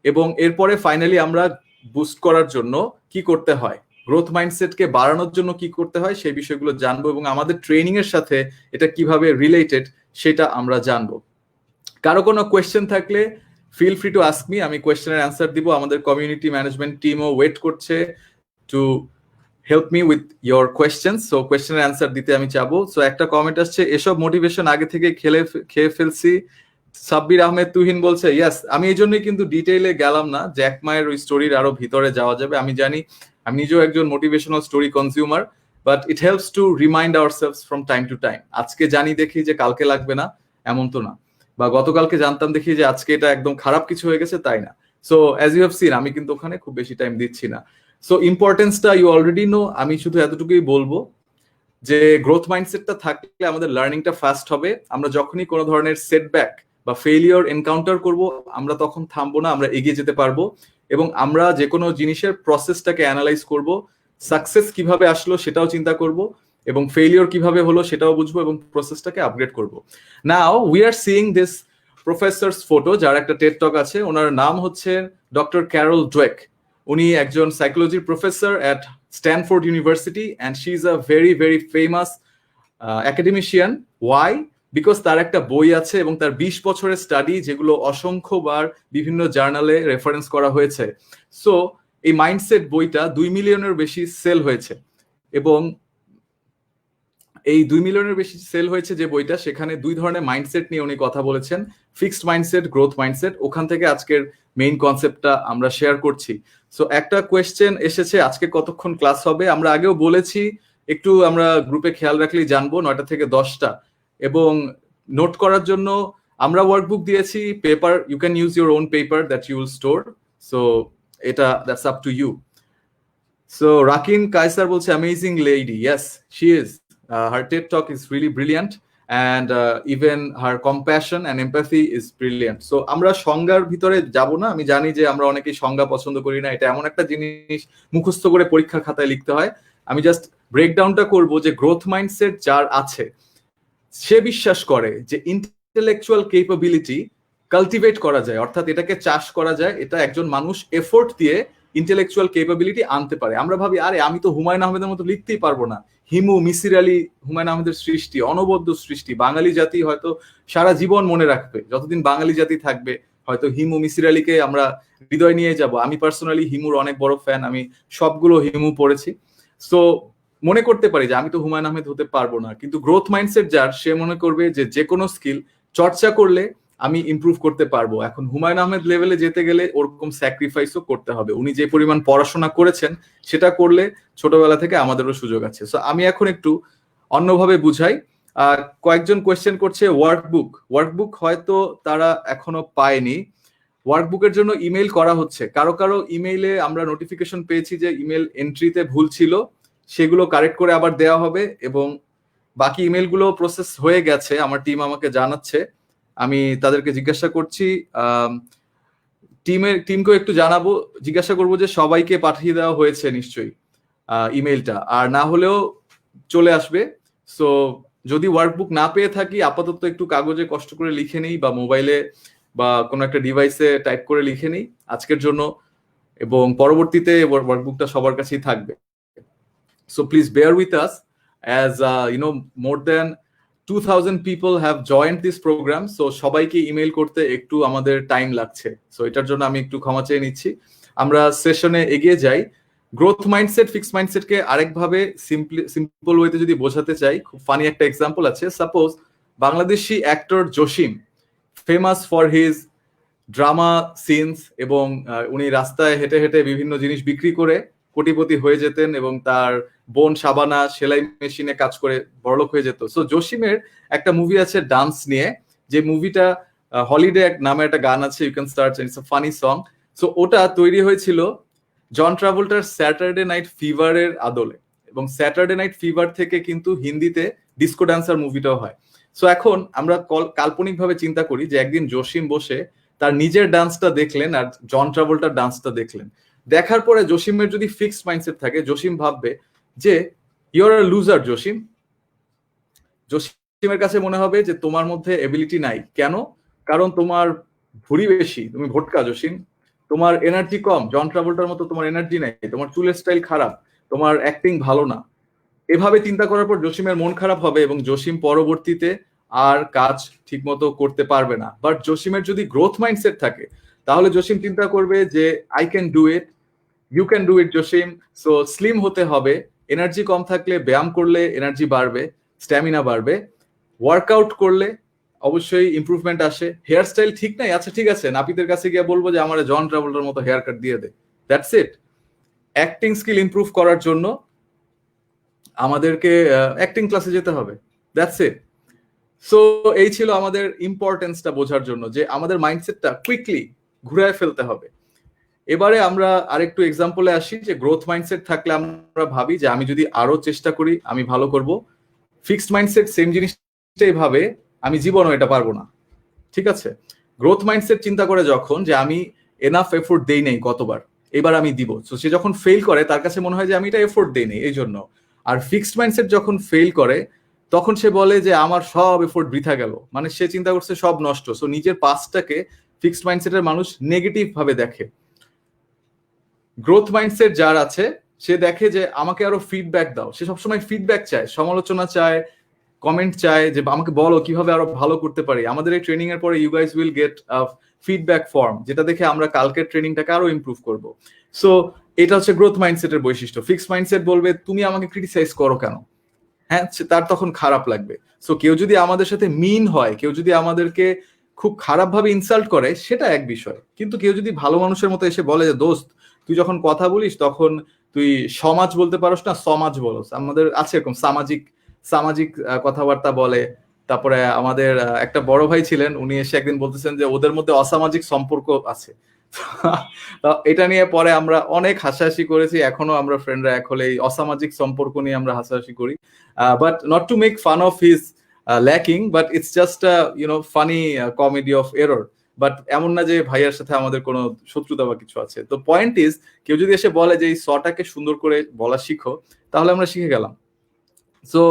এবং এরপরে ফাইনালি আমরা বুস্ট করার জন্য কি করতে হয়, গ্রোথ মাইন্ডসেটকে বাড়ানোর জন্য কি করতে হয় সেই বিষয়গুলো জানবো, এবং আমাদের ট্রেনিং এর সাথে এটা কিভাবে রিলেটেড সেটা আমরা জানবো। কারো কোনো কোয়েশ্চেন থাকলে feel free to ask me, আমি কোয়েশ্চেনের অ্যান্সার দিব। আমাদের কমিউনিটি ম্যানেজমেন্ট টিমও ওয়েট করছে to help me with your question. So কোয়েশ্চেনের অ্যান্সার দিতে আমি চাবো। সো একটা কমেন্ট আসছে, এসব মোটিভেশন আগে থেকে খেয়ে ফেলছি। সাব্বির আহমেদ তুহিন বলছে ইয়াস, আমি এই জন্যই কিন্তু ডিটেইলে গেলাম না, জ্যাক মায়ের ওই স্টোরির আরো ভিতরে যাওয়া যাবে। আমি জানি, আমি নিজেও একজন motivational story consumer, but it helps to remind ourselves from time to time. আজকে জানি দেখি যে কালকে লাগবে না, এমন তো না, বা গতকালকে জানতাম দেখি যে আজকে এটা একদম খারাপ কিছু হয়ে গেছে, তাই না। So as you have seen, আমি কিন্তু ওখানে খুব বেশি টাইম দিচ্ছি না। সো ইম্পর্টেন্সটা ইউ অলরেডি নো, আমি শুধু এতটুকুই বলবো যে গ্রোথ মাইন্ডসেটটা থাকলে আমাদের লার্নিংটা ফাস্ট হবে। আমরা যখনই কোনো ধরনের সেটব্যাক বা ফেলিওর এনকাউন্টার করব, আমরা তখন থামবো না, আমরা এগিয়ে যেতে পারবো, এবং আমরা যে কোনো জিনিসের প্রসেসটাকে অ্যানালাইজ করব, সাকসেস কিভাবে আসলো সেটাও চিন্তা করব, এবং ফেলিওর কিভাবে হলো সেটাও বুঝবো, এবং প্রসেসটাকে আপগ্রেড করব। Now we are seeing this professors photo, যার একটা টেড টক আছে, ওনার নাম হচ্ছে ডক্টর ক্যারল ডুয়েক। উনি একজন সাইকোলজির professor at Stanford University, and she is a very very famous academician. Why? Because তার একটা বই আছে, এবং তার 20 বছরের স্টাডি, যেগুলো অসংখ্যবার বিভিন্ন জার্নালে রেফারেন্স করা হয়েছে। সো এই মাইন্ডসেট বইটা 2 মিলিয়নের বেশি সেল হয়েছে, এবং এই 2 মিলিয়নের বেশি সেল হয়েছে যে বইটা, সেখানে 2 ধরনের মাইন্ডসেট নিয়ে উনি কথা বলেছেন, ফিক্সড মাইন্ডসেট, গ্রোথ মাইন্ডসেট। ওখান থেকে আজকের মেইন কনসেপ্টটা আমরা শেয়ার করছি। সো একটা কোয়েশ্চেন এসেছে, আজকে কতক্ষণ ক্লাস হবে? আমরা আগেও বলেছি, একটু আমরা গ্রুপে খেয়াল রাখলেই জানবো, 9টা থেকে 10টা। এবং নোট করার জন্য আমরা ওয়ার্কবুক দিয়েছি, paper, you can use your own paper that you will store. So এটা that's up to you. So Rakin Kaiser বলছে amazing lady. Yes, she is. Her TED talk is really brilliant, and even her compassion and empathy is brilliant. So আমরা সংজ্ঞার ভিতরে যাব না, আমি জানি যে আমরা অনেকেই সংজ্ঞা পছন্দ করি না, এটা এমন একটা জিনিস মুখস্থ করে পরীক্ষার খাতায় লিখতে হয়। আমি জাস্ট ব্রেকডাউনটা করব যে গ্রোথ মাইন্ডসেট যার আছে, সে বিশ্বাস করে যে ইন্টেলেকচুয়াল ক্যাপাবিলিটি কালটিভেট করা যায়, অর্থাৎ এটাকে চাষ করা যায়, এটা একজন মানুষ এফোর্ট দিয়ে ইন্টেলেকচুয়াল ক্যাপাবিলিটি আনতে পারে। আমরা ভাবি আরে আমি তো হুমায়ুন আহমেদের মতো লিখতেই পারবো না। হিমু, মিসির আলী, হুমায়ুন আহমেদের সৃষ্টি, অনবদ্য সৃষ্টি, বাঙালি জাতি হয়তো সারা জীবন মনে রাখবে, যতদিন বাঙালি জাতি থাকবে হয়তো হিমু, মিসির আলীকে আমরা হৃদয় নিয়ে যাব। আমি পার্সোনালি হিমুর অনেক বড় ফ্যান, আমি সবগুলো হিমু পড়েছি। সো মনে করতে পারি যে আমি তো হুমায়ুন আহমেদ হতে পারবো না, কিন্তু গ্রোথ মাইন্ডসেট যার, সে মনে করবে যে যে কোনো স্কিল চর্চা করলে আমি ইমপ্রুভ করতে পারবো। এখন হুমায়ুন আহমেদ লেভেলে যেতে গেলে ওরকম স্যাক্রিফাইসও করতে হবে। উনি যে পরিমাণ পড়াশোনা করেছেন সেটা করলে ছোটবেলা থেকে আমাদেরও সুযোগ আছে। সো আমি এখন একটু অন্যভাবে বুঝাই। কয়েকজন কোয়েশ্চেন করছে ওয়ার্কবুক হয়তো তারা এখনো পায়নি। ওয়ার্কবুকের জন্য ইমেইল করা হচ্ছে, কারো কারো ইমেইলে আমরা নোটিফিকেশন পেয়েছি যে ইমেল এন্ট্রিতে ভুল ছিল, সেগুলো কারেক্ট করে আবার দেওয়া হবে, এবং বাকি ইমেলগুলো প্রসেস হয়ে গেছে, আমার টিম আমাকে জানাচ্ছে। আমি তাদেরকে জিজ্ঞাসা করছি, টিমকেও একটু জানাবো, জিজ্ঞাসা করবো যে সবাইকে পাঠিয়ে দেওয়া হয়েছে নিশ্চয়ই ইমেলটা, আর না হলেও চলে আসবে। সো যদি ওয়ার্কবুক না পেয়ে থাকি, আপাতত একটু কাগজে কষ্ট করে লিখে নেই বা মোবাইলে বা কোনো একটা ডিভাইসে টাইপ করে লিখে নিই আজকের জন্য, এবং পরবর্তীতে ওয়ার্কবুকটা সবার কাছেই থাকবে। So please bear with us as more than 2000 people have joined this program, so সবাইকে ইমেল করতে একটু আমাদের টাইম লাগছে, সো এটার জন্য আমি একটু ক্ষমা চেয়ে নিচ্ছি। আমরা সেশনে এগিয়ে যাই। গ্রোথ মাইন্ডসেট, ফিক্স মাইন্ডসেটকে আরেকভাবে সিম্পল ওয়েতে যদি বোঝাতে চাই, খুব ফানি একটা এক্সাম্পল আছে। Suppose Bangladeshi actor Jasim, famous for his drama scenes, এবং উনি রাস্তায় হেঁটে হেঁটে বিভিন্ন জিনিস বিক্রি করে কোটিপতি হয়ে যেতেন, এবং তার বোন শাবানা সেলাই মেশিনে কাজ করে বড়লোক হয়ে যেত। সো জসিমের একটা মুভি আছে ডান্স নিয়ে, যে মুভিটা হলিডে নামে একটা গান আছে, you can search, it's a funny song. So ওটা তৈরি হয়েছিল জন ট্রাভোল্টার স্যাটারডে নাইট ফিভারের আদলে, এবং স্যাটারডে নাইট ফিভার থেকে কিন্তু হিন্দিতে ডিসকো ডান্সার মুভিটাও হয়। সো এখন আমরা কাল্পনিকভাবে চিন্তা করি যে একদিন জসিম বসে তার নিজের ডান্সটা দেখলেন আর জন ট্রাভোল্টার ডান্সটা দেখলেন। দেখার পরে জসিমের যদি ফিক্সড মাইন্ডসেট থাকে, জসিম ভাববে যে you are a loser Jasim. জসিমের কাছে মনে হবে যে তোমার মধ্যে এবিলিটি নাই। কেন? কারণ তোমার ভুঁড়ি বেশি, তুমি ভোটকা জসিম, তোমার এনার্জি কম, জন ট্রাভোল্টার মতো তোমার এনার্জি নাই, তোমার চুলের স্টাইল খারাপ, তোমার অ্যাক্টিং ভালো না। এভাবে চিন্তা করার পর জসিমের মন খারাপ হবে এবং জসিম পরবর্তীতে আর কাজ ঠিকমতো করতে পারবে না। বাট জসিমের যদি গ্রোথ মাইন্ডসেট থাকে, তাহলে জসিম চিন্তা করবে যে I can do it, you can do it Jasim. So slim হতে হবে, এনার্জি কম থাকলে ব্যায়াম করলে এনার্জি বাড়বে, স্ট্যামিনা বাড়বে, ওয়ার্কআউট করলে অবশ্যই ইমপ্রুভমেন্ট আসে। হেয়ার স্টাইল ঠিক নাই, আচ্ছা ঠিক আছে, নাপিতের কাছে গিয়ে বলবো যে আমার জন ট্রাভোল্টার মতো হেয়ার কাট দিয়ে দে, that's it. Acting skill improve করার জন্য আমাদেরকে অ্যাক্টিং ক্লাসে যেতে হবে, দ্যাটস ইট। সো এই ছিল আমাদের ইম্পর্টেন্সটা বোঝার জন্য, যে আমাদের মাইন্ডসেটটা কুইকলি ঘুরায় ফেলতে হবে। এবারে আমরা আরেকটু এক্সাম্পলে আসি, যে গ্রোথ মাইন্ডসেট থাকলে আমরা ভাবি যে আমি যদি আরো চেষ্টা করি আমি ভালো করব। ফিক্সড মাইন্ডসেট সেম জিনিসটাই ভাবে আমি জীবনও এটা পারবো না, ঠিক আছে। গ্রোথ মাইন্ডসেট চিন্তা করে যখন যে আমি এনাফ এফোর্ট দেই নেই গতবার, এবার আমি দিব, তো সে যখন ফেল করে তার কাছে মনে হয় যে আমি এটা এফোর্ট দেই নেই এই জন্য। আর ফিক্সড মাইন্ডসেট যখন ফেল করে তখন সে বলে যে আমার সব এফোর্ট বৃথা গেল, মানে সে চিন্তা করছে সব নষ্ট। সো নিজের পাস্টটাকে ফিক্সড মাইন্ডসেটের মানুষ নেগেটিভ ভাবে দেখে। গ্রোথ মাইন্ডসেট যার আছে সে দেখে যে আমাকে আরো ফিডব্যাক দাও, সে সবসময় ফিডব্যাক চায়, সমালোচনা চায়, কমেন্ট চায়, যে আমাকে বলো কিভাবে আরো ভালো করতে পারি। আমাদের এই ট্রেনিং এর পরে you guys will get feedback form, যেটা দেখে আমরা কালকের ট্রেনিংটাকে আরো ইমপ্রুভ করব। সো এটা হচ্ছে গ্রোথ মাইন্ডসেটের বৈশিষ্ট্য। ফিক্সড মাইন্ডসেট বলবে তুমি আমাকে ক্রিটিসাইজ করো কেন, হ্যাঁ, তার তখন খারাপ লাগবে। সো কেউ যদি আমাদের সাথে মিন হয়, কেউ যদি আমাদেরকে খুব খারাপভাবে ইনসাল্ট করে সেটা এক বিষয়, কিন্তু কেউ যদি ভালো মানুষের মতো এসে বলে যে দোস্ত তুই যখন কথা বলিস তখন তুই সমাজ বলতে পারস না, সমাজ বলস। আমাদের আছে এরকম সামাজিক সামাজিক কথাবার্তা বলে। তারপরে আমাদের একটা বড় ভাই ছিলেন, উনি এসে একদিন বলতেছেন যে ওদের মধ্যে অসামাজিক সম্পর্ক আছে। এটা নিয়ে পরে আমরা অনেক হাসাহাসি করেছি, এখনো আমরা ফ্রেন্ডরা এক হলে এই অসামাজিক সম্পর্ক নিয়ে আমরা হাসাহাসি করি। But not to make fun of his lacking, but it's just funny comedy of error. But এমন না যে ভাইয়ার সাথে আমাদের কোনো শত্রুতা বা কিছু আছে। তো পয়েন্ট ইজ, কেউ যদি এসে বলে যে এই সটাকে সুন্দর করে বলা শিখো, তাহলে আমরা শিখে গেলাম। সো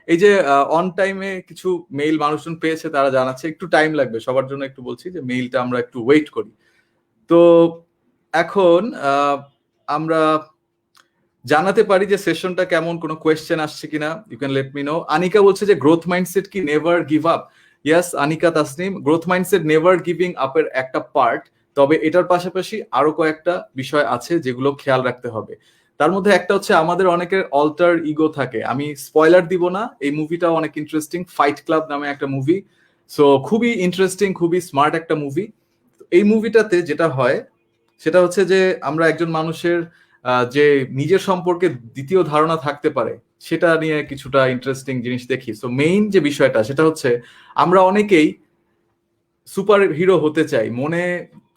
এই যে অন টাইমে কিছু মেইল মানুষজন পেয়েছে, তারা জানাচ্ছে একটু টাইম লাগবে, সবার জন্য একটু বলছি যে মেইলটা আমরা একটু ওয়েট করি। তো এখন আমরা জানাতে পারি যে সেশনটা কেমন, কোনো কোয়েশ্চেন আসছে কিনা, you can let me know. Anika বলছে যে গ্রোথ মাইন্ডসেট কি never give up? Yes Anika Tasnim, growth mindset never giving আপের একটা পার্ট, তবে এটার পাশাপাশি আরো কয়েকটা বিষয় আছে যেগুলো খেয়াল রাখতে হবে। তার মধ্যে একটা হচ্ছে আমাদের অনেকের অল্টার ইগো থাকে। আমি স্পয়লার দিব না, এই মুভিটা অনেক ইন্টারেস্টিং, ফাইট ক্লাব নামে একটা মুভি। সো খুবই ইন্টারেস্টিং, খুবই স্মার্ট একটা মুভি। এই মুভিটাতে যেটা হয় সেটা হচ্ছে যে আমরা একজন মানুষের যে নিজের সম্পর্কে দ্বিতীয় ধারণা থাকতে পারে সেটা নিয়ে কিছুটা ইন্টারেস্টিং জিনিস দেখি। সো মেইন যে বিষয়টা সেটা হচ্ছে আমরা অনেকেই সুপার হিরো হতে চাই, মনে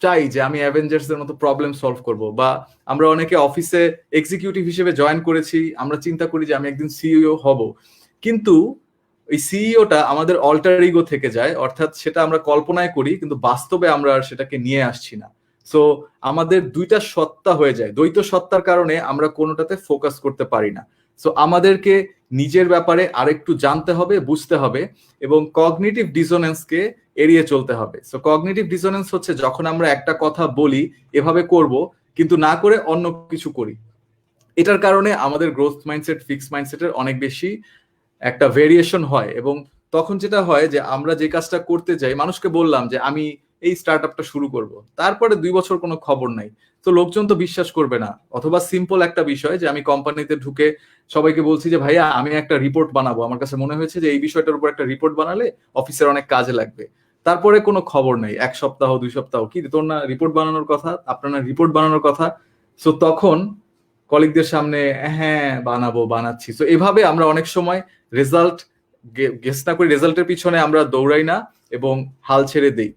চাই যে আমি অ্যাভেঞ্জার্স এর মতো প্রবলেম সলভ করব, বা আমরা অনেকে অফিসে এক্সিকিউটিভ হিসেবে জয়েন করেছি, আমরা চিন্তা করি যে আমি একদিন সিইও হব। কিন্তু এই সিইওটা আমাদের অল্টার ইগো থেকে যায়, অর্থাৎ সেটা আমরা কল্পনায় করি কিন্তু বাস্তবে আমরা আর সেটাকে নিয়ে আসছি না। সো আমাদের দুইটা সত্তা হয়ে যায়, দ্বৈত সত্তার কারণে আমরা কোনোটাতে ফোকাস করতে পারি না। সো আমাদেরকে নিজের ব্যাপারে আরেকটু জানতে হবে, বুঝতে হবে এবং কগনিটিভ ডিসোনেন্সকে এড়িয়ে চলতে হবে। সো কগনিটিভ ডিসোনেন্স হচ্ছে যখন আমরা একটা কথা বলি এভাবে করব কিন্তু না করে অন্য কিছু করি। এটার কারণে আমাদের গ্রোথ মাইন্ডসেট ফিক্স মাইন্ডসেটের অনেক বেশি একটা ভেরিয়েশন হয় এবং তখন যেটা হয় যে আমরা যে কাজটা করতে যাই, মানুষকে বললাম যে আমি এই স্টার্ট আপটা শুরু করব, তারপরে 2 বছর কোনো খবর নাই, তো লোকজন তো বিশ্বাস করবে না। অথবা সিম্পল একটা বিষয় যে আমি কোম্পানিতে ঢুকে সবাইকে বলছি যে ভাইয়া আমি একটা রিপোর্ট বানাবো, আমার কাছে মনে হয়েছে যে এই বিষয়টার উপর একটা রিপোর্ট বানালে অফিসের অনেক কাজে লাগবে, তারপরে কোনো খবর নেই, 1 সপ্তাহ 2 সপ্তাহ, কি তোর না রিপোর্ট বানানোর কথা, আপনার না রিপোর্ট বানানোর কথা। সো তখন কলিগদের সামনে হ্যাঁ বানাচ্ছি। সো এভাবে আমরা অনেক সময় রেজাল্ট গেস না করি, রেজাল্টের পিছনে আমরা দৌড়াই না এবং হাল ছেড়ে দেই।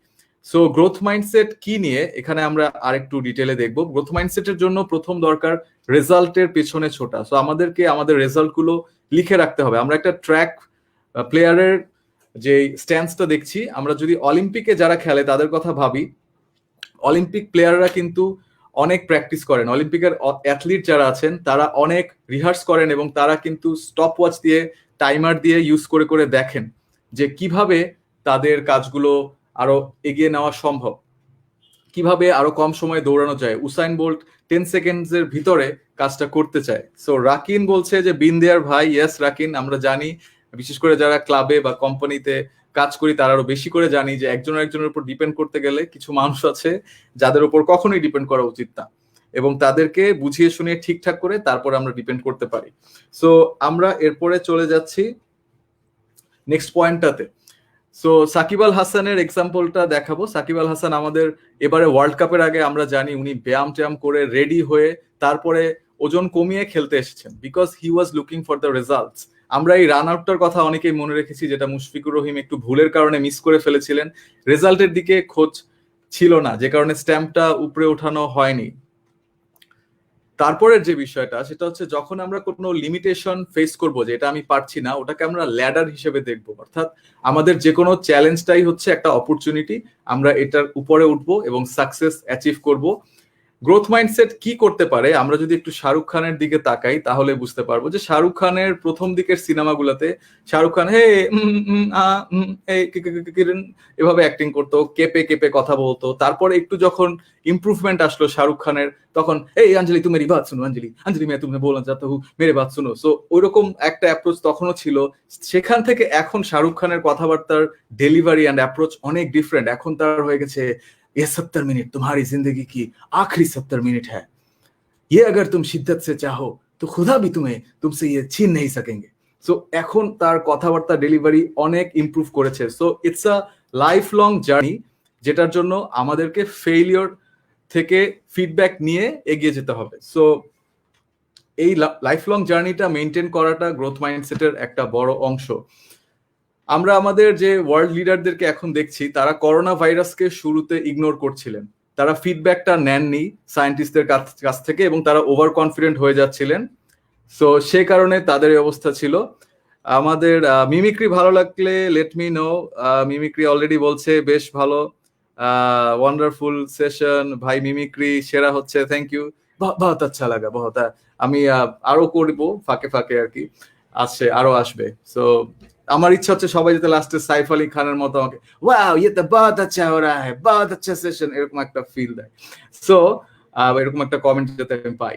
সো গ্রোথ মাইন্ডসেট কি নিয়ে এখানে আমরা আরেকটু ডিটেলে দেখব। গ্রোথ মাইন্ডসেটের জন্য প্রথম দরকার রেজাল্টের পেছনে ছোটা। সো আমাদেরকে আমাদের রেজাল্টগুলো লিখে রাখতে হবে। আমরা একটা ট্র্যাক প্লেয়ারের যে স্ট্যান্সটা দেখছি, আমরা যদি অলিম্পিকে যারা খেলে তাদের কথা ভাবি, অলিম্পিক প্লেয়াররা কিন্তু অনেক প্র্যাকটিস করেন। অলিম্পিকের অ্যাথলিট যারা আছেন তারা অনেক রিহার্স করেন এবং তারা কিন্তু স্টপ ওয়াচ দিয়ে টাইমার দিয়ে ইউজ করে করে দেখেন যে কিভাবে তাদের কাজগুলো আরো এগিয়ে নেওয়া সম্ভব, কিভাবে আরো কম সময়ে দৌড়ানো যায়। উসাইন বোল্ট 10 সেকেন্ডসের ভিতরে কাজটা করতে চায়। সো রাকিন বলছে যে বিন দেয়ার ভাই। ইয়েস রাকিন, আমরা জানি, বিশেষ করে যারা ক্লাবে বা কোম্পানিতে কাজ করি তারা আরো বেশি করে জানি যে একজন একজনের উপর ডিপেন্ড করতে গেলে কিছু মানুষ আছে যাদের উপর কখনোই ডিপেন্ড করা উচিত না এবং তাদেরকে বুঝিয়ে শুনিয়ে ঠিকঠাক করে তারপর আমরা ডিপেন্ড করতে পারি। সো আমরা এরপরে চলে যাচ্ছি নেক্সট পয়েন্টটাতে। সো সাকিব আল হাসানের এক্সাম্পলটা দেখাবো। সাকিব আল হাসান আমাদের এবারে ওয়ার্ল্ড কাপের আগে আমরা জানি উনি ব্যায়াম ট্যায়াম করে রেডি হয়ে তারপরে ওজন কমিয়ে খেলতে এসেছেন, because he was looking for the results. আমরা এই রান আউটটার কথা অনেকেই মনে রেখেছি, যেটা মুশফিকুর রহিম একটু ভুলের কারণে মিস করে ফেলেছিলেন। রেজাল্টের দিকে খোঁজ ছিল না, যে কারণে স্ট্যাম্পটা উপরে ওঠানো হয়নি। তারপরের যে বিষয়টা সেটা হচ্ছে যখন আমরা কোনো লিমিটেশন ফেস করব যে এটা আমি পারছি না, ওটাকে আমরা ল্যাডার হিসেবে দেখব। অর্থাৎ আমাদের যে কোনো চ্যালেঞ্জটাই হচ্ছে একটা অপরচুনিটি, আমরা এটার উপরে উঠবো এবং সাকসেস অ্যাচিভ করব। গ্রোথ মাইন্ডসেট কি করতে পারে, আমরা যদি একটু শাহরুখ খানের দিকে তাকাই তাহলে বুঝতে পারবো যে শাহরুখ খানের প্রথম দিকের সিনেমাগুলোতে শাহরুখ খান হে এভাবে অ্যাক্টিং করতো, কেঁপে কেঁপে কথা বলতো। তারপরে একটু যখন ইমপ্রুভমেন্ট আসলো শাহরুখ খানের, তখন এই অঞ্জলি তুমি মেরি বাত শুনো, অঞ্জলি মেয়ে তুমি বলনা চাহতা হু মেরে বাত শুনো। সো ওইরকম একটা অ্যাপ্রোচ তখনও ছিল। সেখান থেকে এখন শাহরুখ খানের কথাবার্তার ডেলিভারি অ্যান্ড অ্যাপ্রোচ অনেক ডিফারেন্ট। এখন তার হয়ে গেছে ये 70 मिनट तुम्हारी जिंदगी की आखिरी 70 मिनट है, ये अगर तुम शिद्दत से चाहो तो खुदा भी तुम्हें तुमसे ये छीन नहीं सकेंगे। সো এখন তার কথাবার্তা ডেলিভারি অনেক ইমপ্রুভ করেছে। So it's a life long journey, যেটার জন্য আমাদেরকে ফেইলিওর থেকে ফিডব্যাক নিয়ে এগিয়ে যেতে হবে। সো এই লাইফ লং জার্নিটা মেনটেন করাটা গ্রোথ মাইন্ডসেটের একটা বড় অংশ। আমরা আমাদের যে ওয়ার্ল্ড লিডারদেরকে এখন দেখছি, তারা করোনা ভাইরাসকে শুরুতে ইগনোর করছিলেন, তারা ফিডব্যাকটা নেননি সায়েন্টিস্টদের কাছ থেকে এবং তারা ওভার কনফিডেন্ট হয়ে যাচ্ছিলেন। সো সে কারণে তাদের এই অবস্থা ছিল। আমাদের মিমিক্রি ভালো লাগলে late me no. Mimicry already বলছে বেশ ভালো, ওয়ান্ডারফুল সেশন ভাই, মিমিক্রি সেরা হচ্ছে, থ্যাংক ইউ, বহুত আচ্ছা লাগা, বহুত। আমি আরো করবো ফাঁকে ফাঁকে আর কি, আসছে আরো আসবে। সো আমার ইচ্ছা হচ্ছে সবাই যাতে লাস্টে সাইফ আলী খানের মতো আমাকে ওয়াও ইয়ে তো বহুত আচ্ছা হো রা হ্যায়, বহুত আচ্ছা সেশন, এরকম একটা ফিল দেয়। সো এরকম একটা কমেন্ট যাতে আমি পাই।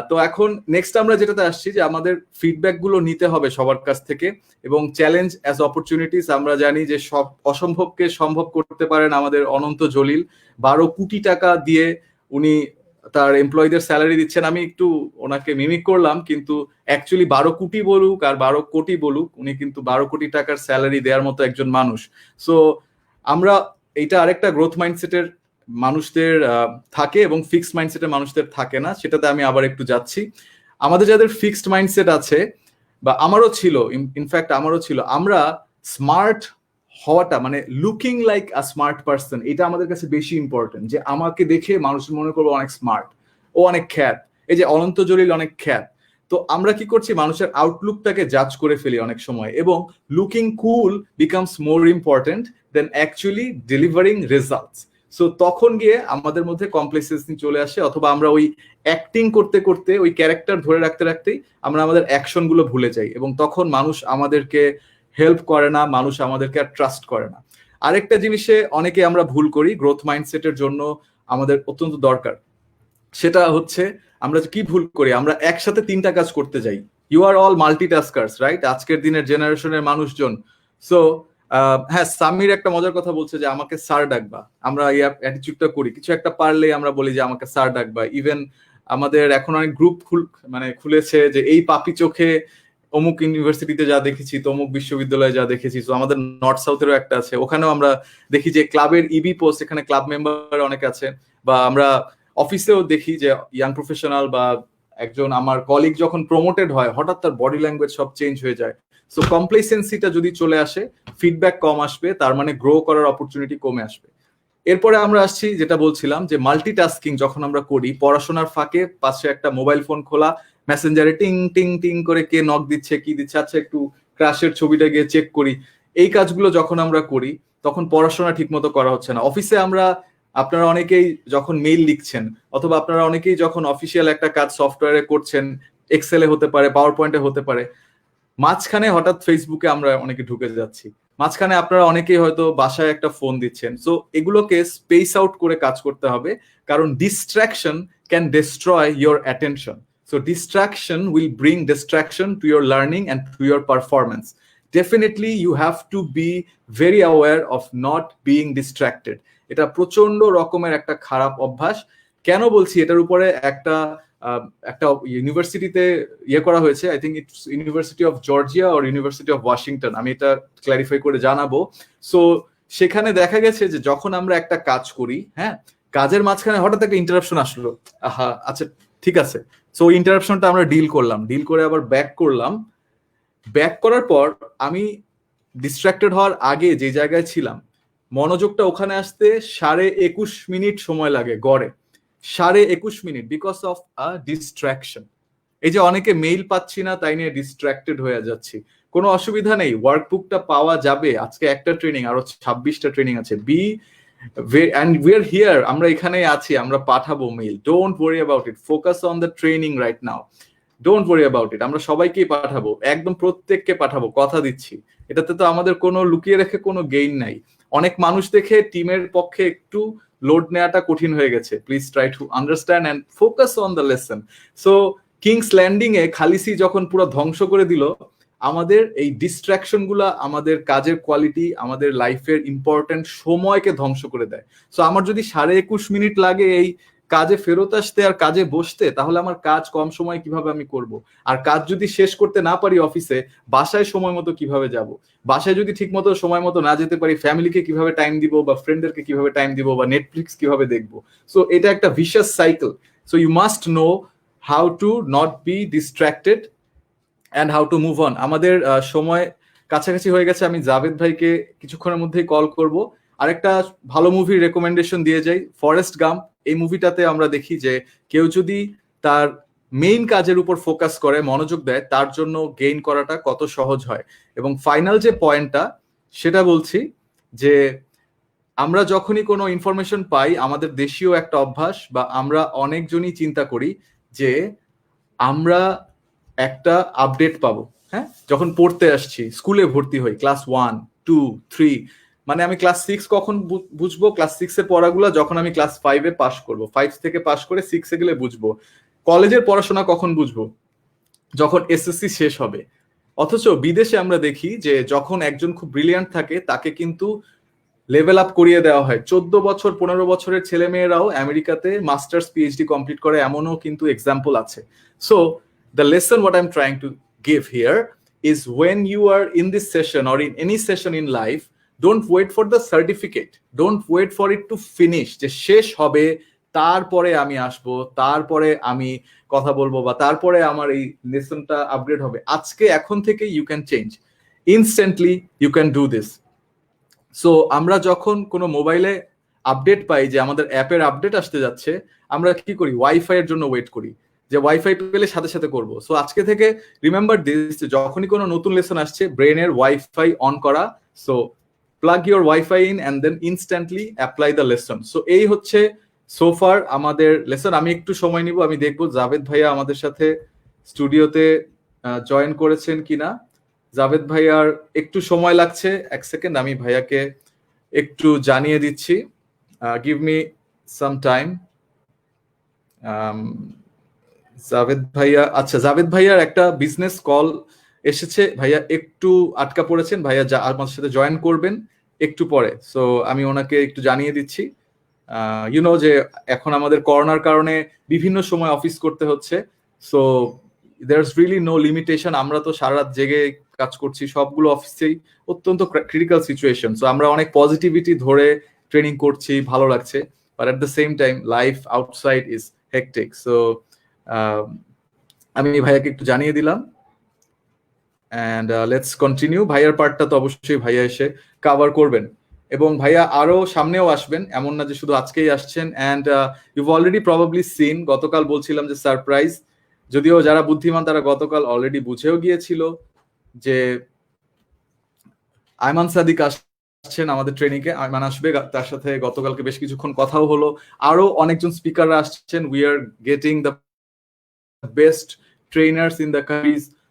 তো এখন নেক্সট আমরা যেটাতে আসছি যে আমাদের ফিডব্যাক গুলো নিতে হবে সবার কাছ থেকে এবং চ্যালেঞ্জ অ্যাজ অপরচুনিটিস। আমরা জানি যে সব অসম্ভবকে সম্ভব করতে পারেন আমাদের অনন্ত জলিল। 12 কোটি টাকা দিয়ে উনি তার এমপ্লয়ীদের স্যালারি দিচ্ছেন। আমি একটু ওনাকে মিমিক করলাম, কিন্তু অ্যাকচুয়ালি 12 কোটি বলুক আর 12 কোটি বলুক, উনি কিন্তু 12 কোটি টাকার স্যালারি দেওয়ার মতো একজন মানুষ। সো আমরা এইটা আরেকটা গ্রোথ মাইন্ডসেটের মানুষদের থাকে এবং ফিক্সড মাইন্ডসেটের মানুষদের থাকে না, সেটাতে আমি আবার একটু যাচ্ছি। আমাদের যাদের ফিক্সড মাইন্ডসেট আছে, বা আমারও ছিল, ইনফ্যাক্ট আমারও ছিল, আমরা স্মার্ট হওয়াটা মানে লুকিং লাইক আ স্মার্ট পার্সন, এটা আমাদের কাছে বেশি ইম্পর্টেন্ট। যে আমাকে দেখে মানুষ মনে করবো অনেক স্মার্ট, ও অনেক খ্যাত, এই যে অনন্ত জলিল অনেক খ্যাত। তো আমরা কি করছি, মানুষের আউটলুকটাকে জাজ করে ফেলি অনেক সময়, এবং লুকিং কুল বিকামস মোর ইম্পর্টেন্ট দেন অ্যাকচুয়ালি ডেলিভারিং রেজাল্টস। সো তখন গিয়ে আমাদের মধ্যে কমপ্লেক্সিটি চলে আসে, অথবা আমরা ওই অ্যাক্টিং করতে করতে ওই ক্যারেক্টার ধরে রাখতে রাখতেই আমরা আমাদের অ্যাকশন গুলো ভুলে যাই, এবং তখন মানুষ আমাদেরকে হেল্প করে না, মানুষ আমাদেরকে আর ট্রাস্ট করে না। আরেকটা জিনিসে অনেকে আমরা ভুল করি, গ্রোথ মাইন্ডসেটের জন্য আমাদের অত্যন্ত দরকার, সেটা হচ্ছে আমরা কি ভুল করি, আমরা একসাথে 3টা কাজ করতে যাই। ইউ আর অল মাল্টিটাস্কার্স, রাইট, আজকের দিনের জেনারেশনের মানুষজন। সো হ্যাঁ, সামির একটা মজার কথা বলছে যে আমাকে স্যার ডাকবা, আমরা এই অ্যাটিটিউডটা করি, কিছু একটা পারলে আমরা বলি যে আমাকে স্যার ডাকবা। ইভেন আমাদের এখন অনেক গ্রুপ খুলেছে যে এই পাপি চোখে অমুক ইউনিভার্সিটিতে যা দেখেছি, তমুক বিশ্ববিদ্যালয়ে যা দেখেছি। তো আমাদের নর্থ সাউথেরও একটা আছে, ওখানেও আমরা দেখি যে ক্লাবের ইবি পোস্ট, এখানে ক্লাব মেম্বার অনেক আছে, বা আমরা অফিসেও দেখি যে ইয়াং প্রফেশনাল বা একজন আমার কলিগ যখন প্রমোটেড হয়, হঠাৎ তার বডি ল্যাঙ্গুয়েজ সব চেঞ্জ হয়ে যায়। সো কমপ্লেসেন্সিটা যদি চলে আসে, ফিডব্যাক কম আসবে, তার মানে গ্রো করার অপরচুনিটি কমে আসবে। এরপরে আমরা আসছি যেটা বলছিলাম, যে মাল্টিটাস্কিং যখন আমরা করি, পড়াশোনার ফাঁকে পাশে একটা মোবাইল ফোন খোলা, মেসেঞ্জারে টিং টিং টিং করে কে নক দিচ্ছে, কি দিচ্ছে, আচ্ছা একটু ক্রাশের ছবিটা গিয়ে চেক করি, এই কাজগুলো যখন আমরা করি তখন পড়াশোনা ঠিকমতো করা হচ্ছে না। অফিসে আপনারা অনেকেই যখন মেইল লিখছেন, অথবা আপনারা অনেকেই যখন অফিসিয়াল একটা কাজ সফটওয়্যারে করছেন, এক্সেলে হতে পারে, পাওয়ার পয়েন্টে হতে পারে, মাঝখানে হঠাৎ ফেসবুকে আমরা অনেকে ঢুকে যাচ্ছি, মাঝখানে আপনারা অনেকেই হয়তো বাসায় একটা ফোন দিচ্ছেন। সো এগুলোকে স্পেস আউট করে কাজ করতে হবে, কারণ distraction can destroy your attention. So distraction will bring distraction to your learning and to your performance. Definitely you have to be very aware of not being distracted. এটা প্রচন্ড রকমের একটা খারাপ অভ্যাস। কেন বলছি, এটার উপরে একটা ইউনিভার্সিটিতে করা হয়েছে, I think it's university of Georgia or university of Washington, আমি এটা ক্ল্যারিফাই করে জানাবো। সো সেখানে দেখা গেছে যে যখন আমরা একটা কাজ করি, হ্যাঁ, কাজের মাঝখানে হঠাৎ একটা ইন্টারাপশন আসলো, আহা আচ্ছা ঠিক আছে, সো ইন্টারাপশনটা আমরা ডিল করে আবার ব্যাক করলাম। ব্যাক করার পর আমি ডিস্ট্রাক্টেড হওয়ার আগে যে জায়গায় ছিলাম, মনোযোগটা ওখানে আসতে 21.5 মিনিট সময় লাগে গড়ে, 21.5 minute, because of a distraction. এই যে অনেকে মেইল পাচ্ছি না তাই নিয়ে ডিস্ট্রাক্টেড হয়ে যাচ্ছি, কোনো অসুবিধা নেই, ওয়ার্কবুকটা পাওয়া যাবে। আজকে একটা ট্রেনিং, আরো 26টা ট্রেনিং আছে। and we are here, আমরা এখানে আছি, আমরা পাঠাবো mail, don't worry about it, focus on the training right now, don't worry about it. আমরা সবাইকেই পাঠাবো, একদম প্রত্যেককে পাঠাবো, কথা দিচ্ছি। এটাতে তো আমাদের কোনো লুকিয়ে রেখে কোনো গেইন নাই। অনেক মানুষ দেখে টিমের পক্ষে একটু লোড নেওয়াটা কঠিন হয়ে গেছে। Please try to understand and focus on the lesson. So King's Landing এ খালিসি যখন পুরো ধ্বংস করে দিল, আমাদের এই ডিস্ট্রাকশন গুলা আমাদের কাজের কোয়ালিটি, আমাদের লাইফের ইম্পর্টেন্ট সময়কে ধ্বংস করে দেয়। সো আমার যদি 21.5 মিনিট লাগে এই কাজে ফেরত আসতে আর কাজে বসতে, তাহলে আমার কাজ কম সময় কিভাবে আমি করব? আর কাজ যদি শেষ করতে না পারি অফিসে, বাসায় সময় মতো কিভাবে যাব? বাসায় যদি ঠিক মতো সময় মতো না যেতে পারি, ফ্যামিলিকে কিভাবে টাইম দিব, বা ফ্রেন্ডদেরকে কিভাবে টাইম দিব, বা নেটফ্লিক্স কিভাবে দেখবো? সো এটা একটা vicious cycle. So you must know how to not be distracted and how to move on. আমাদের সময় কাছাকাছি হয়ে গেছে, আমি জাভেদ ভাইকে কিছুক্ষণের মধ্যেই কল করব। আরেকটা ভালো মুভির রেকমেন্ডেশন দিয়ে যাই, ফরেস্ট গাম্প। এই মুভিটাতে আমরা দেখি যে কেউ যদি তার মেইন কাজের উপর ফোকাস করে, মনোযোগ দেয়, তার জন্য গেইন করাটা কত সহজ হয়। এবং ফাইনাল যে পয়েন্টটা সেটা বলছি, যে আমরা যখনই কোনো ইনফরমেশন পাই, আমাদের দেশীয় একটা অভ্যাস, বা আমরা অনেকজনই চিন্তা করি যে আমরা একটা আপডেট পাবো, হ্যাঁ, যখন পড়তে আসছি, স্কুলে ভর্তি হই, ক্লাস 1, 2, 3, মানে আমি ক্লাস 6 কখন বুঝবো? ক্লাস 6 এর পড়াগুলো যখন আমি ক্লাস 5 এ পাস করবো, 5 থেকে পাস করে 6 এ গেলে বুঝবো। কলেজের পড়াশোনা কখন বুঝবো? যখন এসএসসি শেষ হবে। অথচ বিদেশে আমরা দেখি যে যখন একজন খুব ব্রিলিয়ান্ট থাকে, তাকে কিন্তু লেভেল আপ করিয়ে দেওয়া হয়। 14 বছর 15 বছরের ছেলে মেয়েরাও আমেরিকাতে মাস্টার্স পিএইচডি কমপ্লিট করে, এমনও কিন্তু এক্সাম্পল আছে। So the lesson what I'm trying to give here is, when you are in this session or in any session in life, don't wait for the certificate, don't wait for it to finish, যে শেষ হবে তারপরে আমি আসবো, তারপরে আমি কথা বলবো, বা তারপরে আমার এই লেসনটা আপগ্রেড হবে। আজকে এখন থেকে you can change instantly, you can do this. So আমরা যখন কোনো মোবাইলে আপডেট পাই যে আমাদের অ্যাপের আপডেট আসতে যাচ্ছে, আমরা কি করি? ওয়াইফাই এর জন্য ওয়েট করি, যে ওয়াইফাই পেলে সাথে সাথে করব। সো আজকে থেকে রিমেম্বার দিস, যখনই কোনো নতুন লেসন আসছে, ব্রেনের ওয়াইফাই অন করা। So plug your Wi-Fi in and then instantly apply the lesson. So এই হচ্ছে so far আমাদের লেসন। আমি একটু সময় নিব, আমি দেখবো জাভেদ ভাইয়া আমাদের সাথে স্টুডিওতে জয়েন করেছেন কিনা। জাভেদ ভাইয়ার একটু সময় লাগছে, এক সেকেন্ড আমি ভাইয়াকে একটু জানিয়ে দিচ্ছি। Give me some time. Javed ভাইয়া, আচ্ছা জাভেদ ভাইয়ার একটা বিজনেস কল এসেছে, ভাইয়া একটু আটকা পড়েছেন, ভাইয়া আমাদের সাথে জয়েন করবেন একটু পরে। সো আমি ওনাকে একটু জানিয়ে দিচ্ছি। ইউনো যে এখন আমাদের করোনার কারণে বিভিন্ন সময় অফিস করতে হচ্ছে, so there's really no limitation. আমরা তো সারা রাত জেগে কাজ করছি, সবগুলো অফিসেই অত্যন্ত ক্রিটিক্যাল সিচুয়েশন। সো আমরা অনেক পজিটিভিটি ধরে ট্রেনিং করছি, ভালো লাগছে, but at the same time life outside is hectic. So আমি ভাইয়াকে একটু জানিয়ে দিলাম অ্যান্ড লেটস কন্টিনিউ। ভাইয়ার পার্টটা তো অবশ্যই ভাইয়া এসে কভার করবেন, এবং ভাইয়া আরো সামনেও আসবেন, এমন না যে শুধু আজকেই আসছেন। And you've already probably seen, গতকাল বলছিলাম যে সারপ্রাইজ, যদিও যারা বুদ্ধিমান তারা গতকাল অলরেডি বুঝেও গিয়েছিল যে আয়মান সাদিক আসছেন আমাদের ট্রেনিং এ। আয়মান আসবে, তার সাথে গতকালকে বেশ কিছুক্ষণ কথাও হলো। আরো অনেকজন স্পিকাররা আসছেন। We are getting the best trainers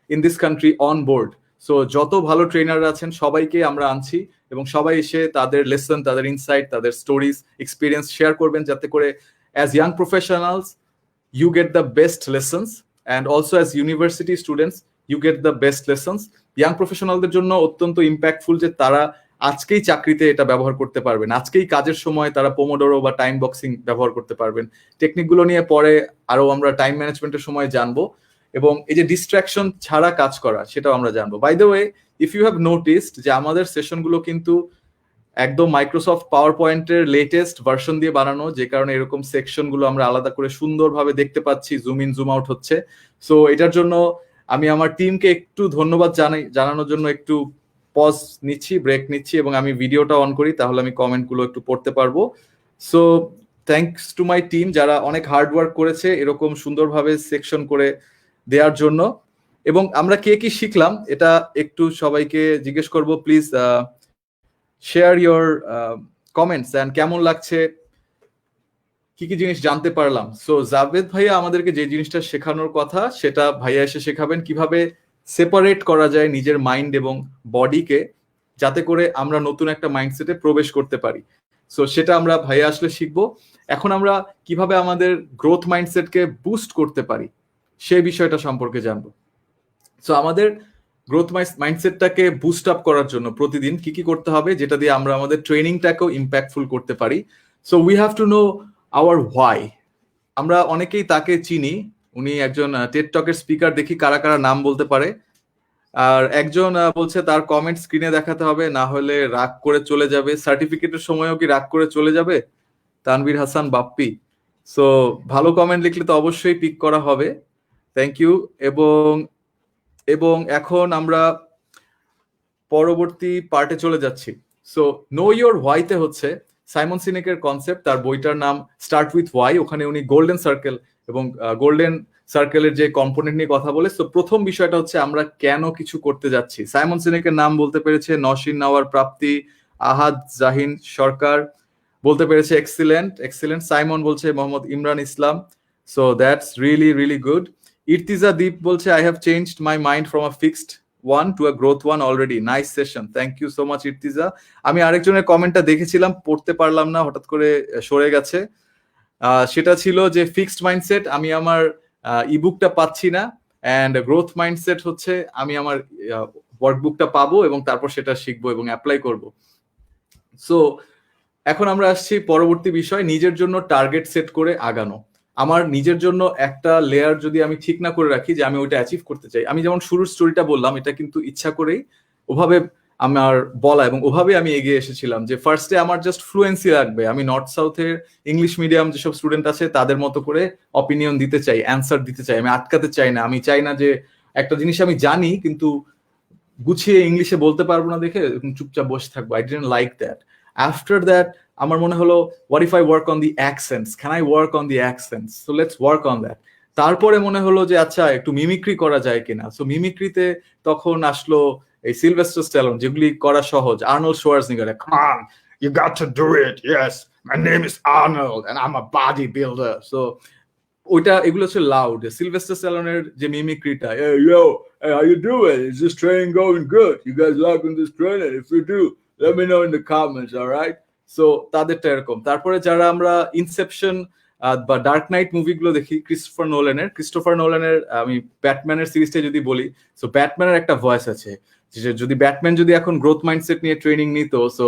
in this country on board. So যত ভালো ট্রেনাররা আছেন সবাইকে আমরা আনছি, এবং সবাই এসে তাদের লেসন, তাদের ইনসাইট, তাদের স্টোরিজ, এক্সপিরিয়েন্স শেয়ার করবেন, যাতে করে as young professionals you get the best lessons, and also as university students you get the best lessons. Young প্রফেশনালদের জন্য অত্যন্ত ইম্প্যাক্টফুল যে তারা আজকেই চাকরিতে এটা ব্যবহার করতে পারবেন, আজকেই কাজের সময় তারা পোমোডোরো বা টাইম বক্সিং ব্যবহার করতে পারবেন। টেকনিকগুলো নিয়ে পরে আরো আমরা টাইম ম্যানেজমেন্টের সময় জানবো, এবং এই যে ডিস্ট্রাকশন ছাড়া কাজ করা সেটাও আমরা জানবো। By the way, if you have noticed যে আমাদের সেশনগুলো কিন্তু একদম মাইক্রোসফট পাওয়ার পয়েন্টের লেটেস্ট ভার্সন দিয়ে বানানো, যে কারণে এরকম সেকশন গুলো আমরা আলাদা করে সুন্দরভাবে দেখতে পাচ্ছি, জুম ইন জুম আউট হচ্ছে। সো এটার জন্য আমি আমার টিমকে একটু ধন্যবাদ জানানোর জন্য একটু পজ নিচ্ছি, ব্রেক নিচ্ছি, এবং আমি ভিডিওটা অন করি, তাহলে আমি কমেন্ট গুলো একটু পড়তে পারবো। So thanks to my team, যারা অনেক হার্ড ওয়ার্ক করেছে এরকম সুন্দরভাবে সেকশন করে দেওয়ার জন্য। এবং আমরা কে কি শিখলাম এটা একটু সবাইকে জিজ্ঞেস করব, please share your comments and কেমন লাগছে, কি কি জিনিস জানতে পারলাম। সো জাভেদ ভাইয়া আমাদেরকে যে জিনিসটা শেখানোর কথা সেটা ভাইয়া এসে শেখাবেন, কিভাবে সেপারেট করা যায় নিজের মাইন্ড এবং বডিকে, যাতে করে আমরা নতুন একটা মাইন্ডসেটে প্রবেশ করতে পারি। সো সেটা আমরা ভাইয়া আসলে শিখবো। এখন আমরা কিভাবে আমাদের গ্রোথ মাইন্ডসেটকে বুস্ট করতে পারি সেই বিষয়টা সম্পর্কে জানবো। সো আমাদের গ্রোথ মাইন্ডসেটটাকে বুস্ট আপ করার জন্য প্রতিদিন কি কি করতে হবে, যেটা দিয়ে আমরা আমাদের ট্রেনিংটাকেও ইম্প্যাক্টফুল করতে পারি। So we have to know our why. আমরা অনেকেই তাকে চিনি, উনি একজন টেড টকের স্পিকার, দেখি কারা কারা নাম বলতে পারে। আর একজন বলছে তার কমেন্ট স্ক্রিনে দেখাতে হবে, না হলে রাগ করে চলে যাবে। সার্টিফিকেটের সময়ও কি রাগ করে চলে যাবে? তানভীর হাসান বাপ্পি। সো ভালো কমেন্ট লিখলে তো অবশ্যই পিক করা হবে, থ্যাংক ইউ। এবং এখন আমরা পরবর্তী পার্টে চলে যাচ্ছি। সো নো ইয়োর হোয়াইতে হচ্ছে সাইমন সিনেকের কনসেপ্ট, তার বইটার নাম স্টার্ট উইথ হোয়াই। ওখানে উনি গোল্ডেন সার্কেল এবং গোল্ডেন সার্কেলের যে কম্পোনেন্ট নিয়ে কথা বলে। সো প্রথম বিষয়টা হচ্ছে আমরা কেন কিছু করতে যাচ্ছি। সাইমন সিনেকের নাম বলতে পেরেছে নসীন নাওয়ার প্রাপ্তি, আহাদ জাহিন সরকার বলতে পেরেছে এক্সিলেন্ট। সাইমন বলছে Mohammad Imran Islam, so that's really really good. Irtiza Deep বলছে I have changed my mind from a fixed one to a growth one already, nice session, thank you so much Irtiza. আমি আরেকজনের কমেন্টটা দেখেছিলাম, পড়তে পারলাম না, হঠাৎ করে সরে গেছে। সেটা ছিল যে ফিক্সড মাইন্ডসেট, আমি আমার ইবুকটা পাচ্ছি না, অ্যান্ড গ্রোথ মাইন্ডসেট হচ্ছে আমি আমার ওয়ার্কবুকটা পাবো এবং তারপর সেটা শিখবো এবং অ্যাপ্লাই করব। সো এখন আমরা আসছি পরবর্তী বিষয়, নিজের জন্য টার্গেট সেট করে আগানো। আমার নিজের জন্য একটা লেয়ার যদি আমি ঠিক না করে রাখি যে আমি ওইটা অ্যাচিভ করতে চাই, আমি যেমন শুরুর স্টোরিটা বললাম, এটা কিন্তু ইচ্ছা করেই ওভাবে আমার বলা এবং ওভাবে আমি এগিয়ে এসেছিলাম যে ফার্স্টে আমার জাস্ট ফ্লুয়েন্সি লাগবে। আমি নর্থ সাউথের ইংলিশ মিডিয়াম যেসব স্টুডেন্ট আছে তাদের মতো করে অপিনিয়ন দিতে চাই, অ্যান্সার দিতে চাই, আমি আটকাতে চাই না। আমি চাই না যে একটা জিনিস আমি জানি কিন্তু গুছিয়ে ইংলিশে বলতে পারবো না দেখে চুপচাপ বসে থাকবো। I didn't like that. After that আমার মনে হলো what if I work on the accents, can I work on the accents, so let's work on that. তারপরে মনে হলো যে আচ্ছা একটু মিমিক্রি করা যায় কিনা। সো মিমিক্রিতে তখন আসলো এই সিলভেস্টার স্ট্যালোন যেগুলি করা সহজ, Arnold শোয়ার্জনিগার, come on you got to do it, yes my name is Arnold and I'm a bodybuilder, so ওইটা এগুলো হচ্ছে লাউড। সিলভেস্টার স্ট্যালোনের যে মিমিক্রিটা, hey yo hey how you doing, is this training going good, you guys liking this training, if you do let me know in the comments, all right? So তাদেরটা এরকম। তারপরে যারা আমরা Inception বা dark night মুভিগুলো দেখি Christopher নোলানের আমি ব্যাটম্যানের সিরিজটা যদি বলি, সো ব্যাটম্যানের একটা ভয়েস আছে যে যদি ব্যাটম্যান যদি এখন গ্রোথ মাইন্ডসেট নিয়ে ট্রেনিং নিত, so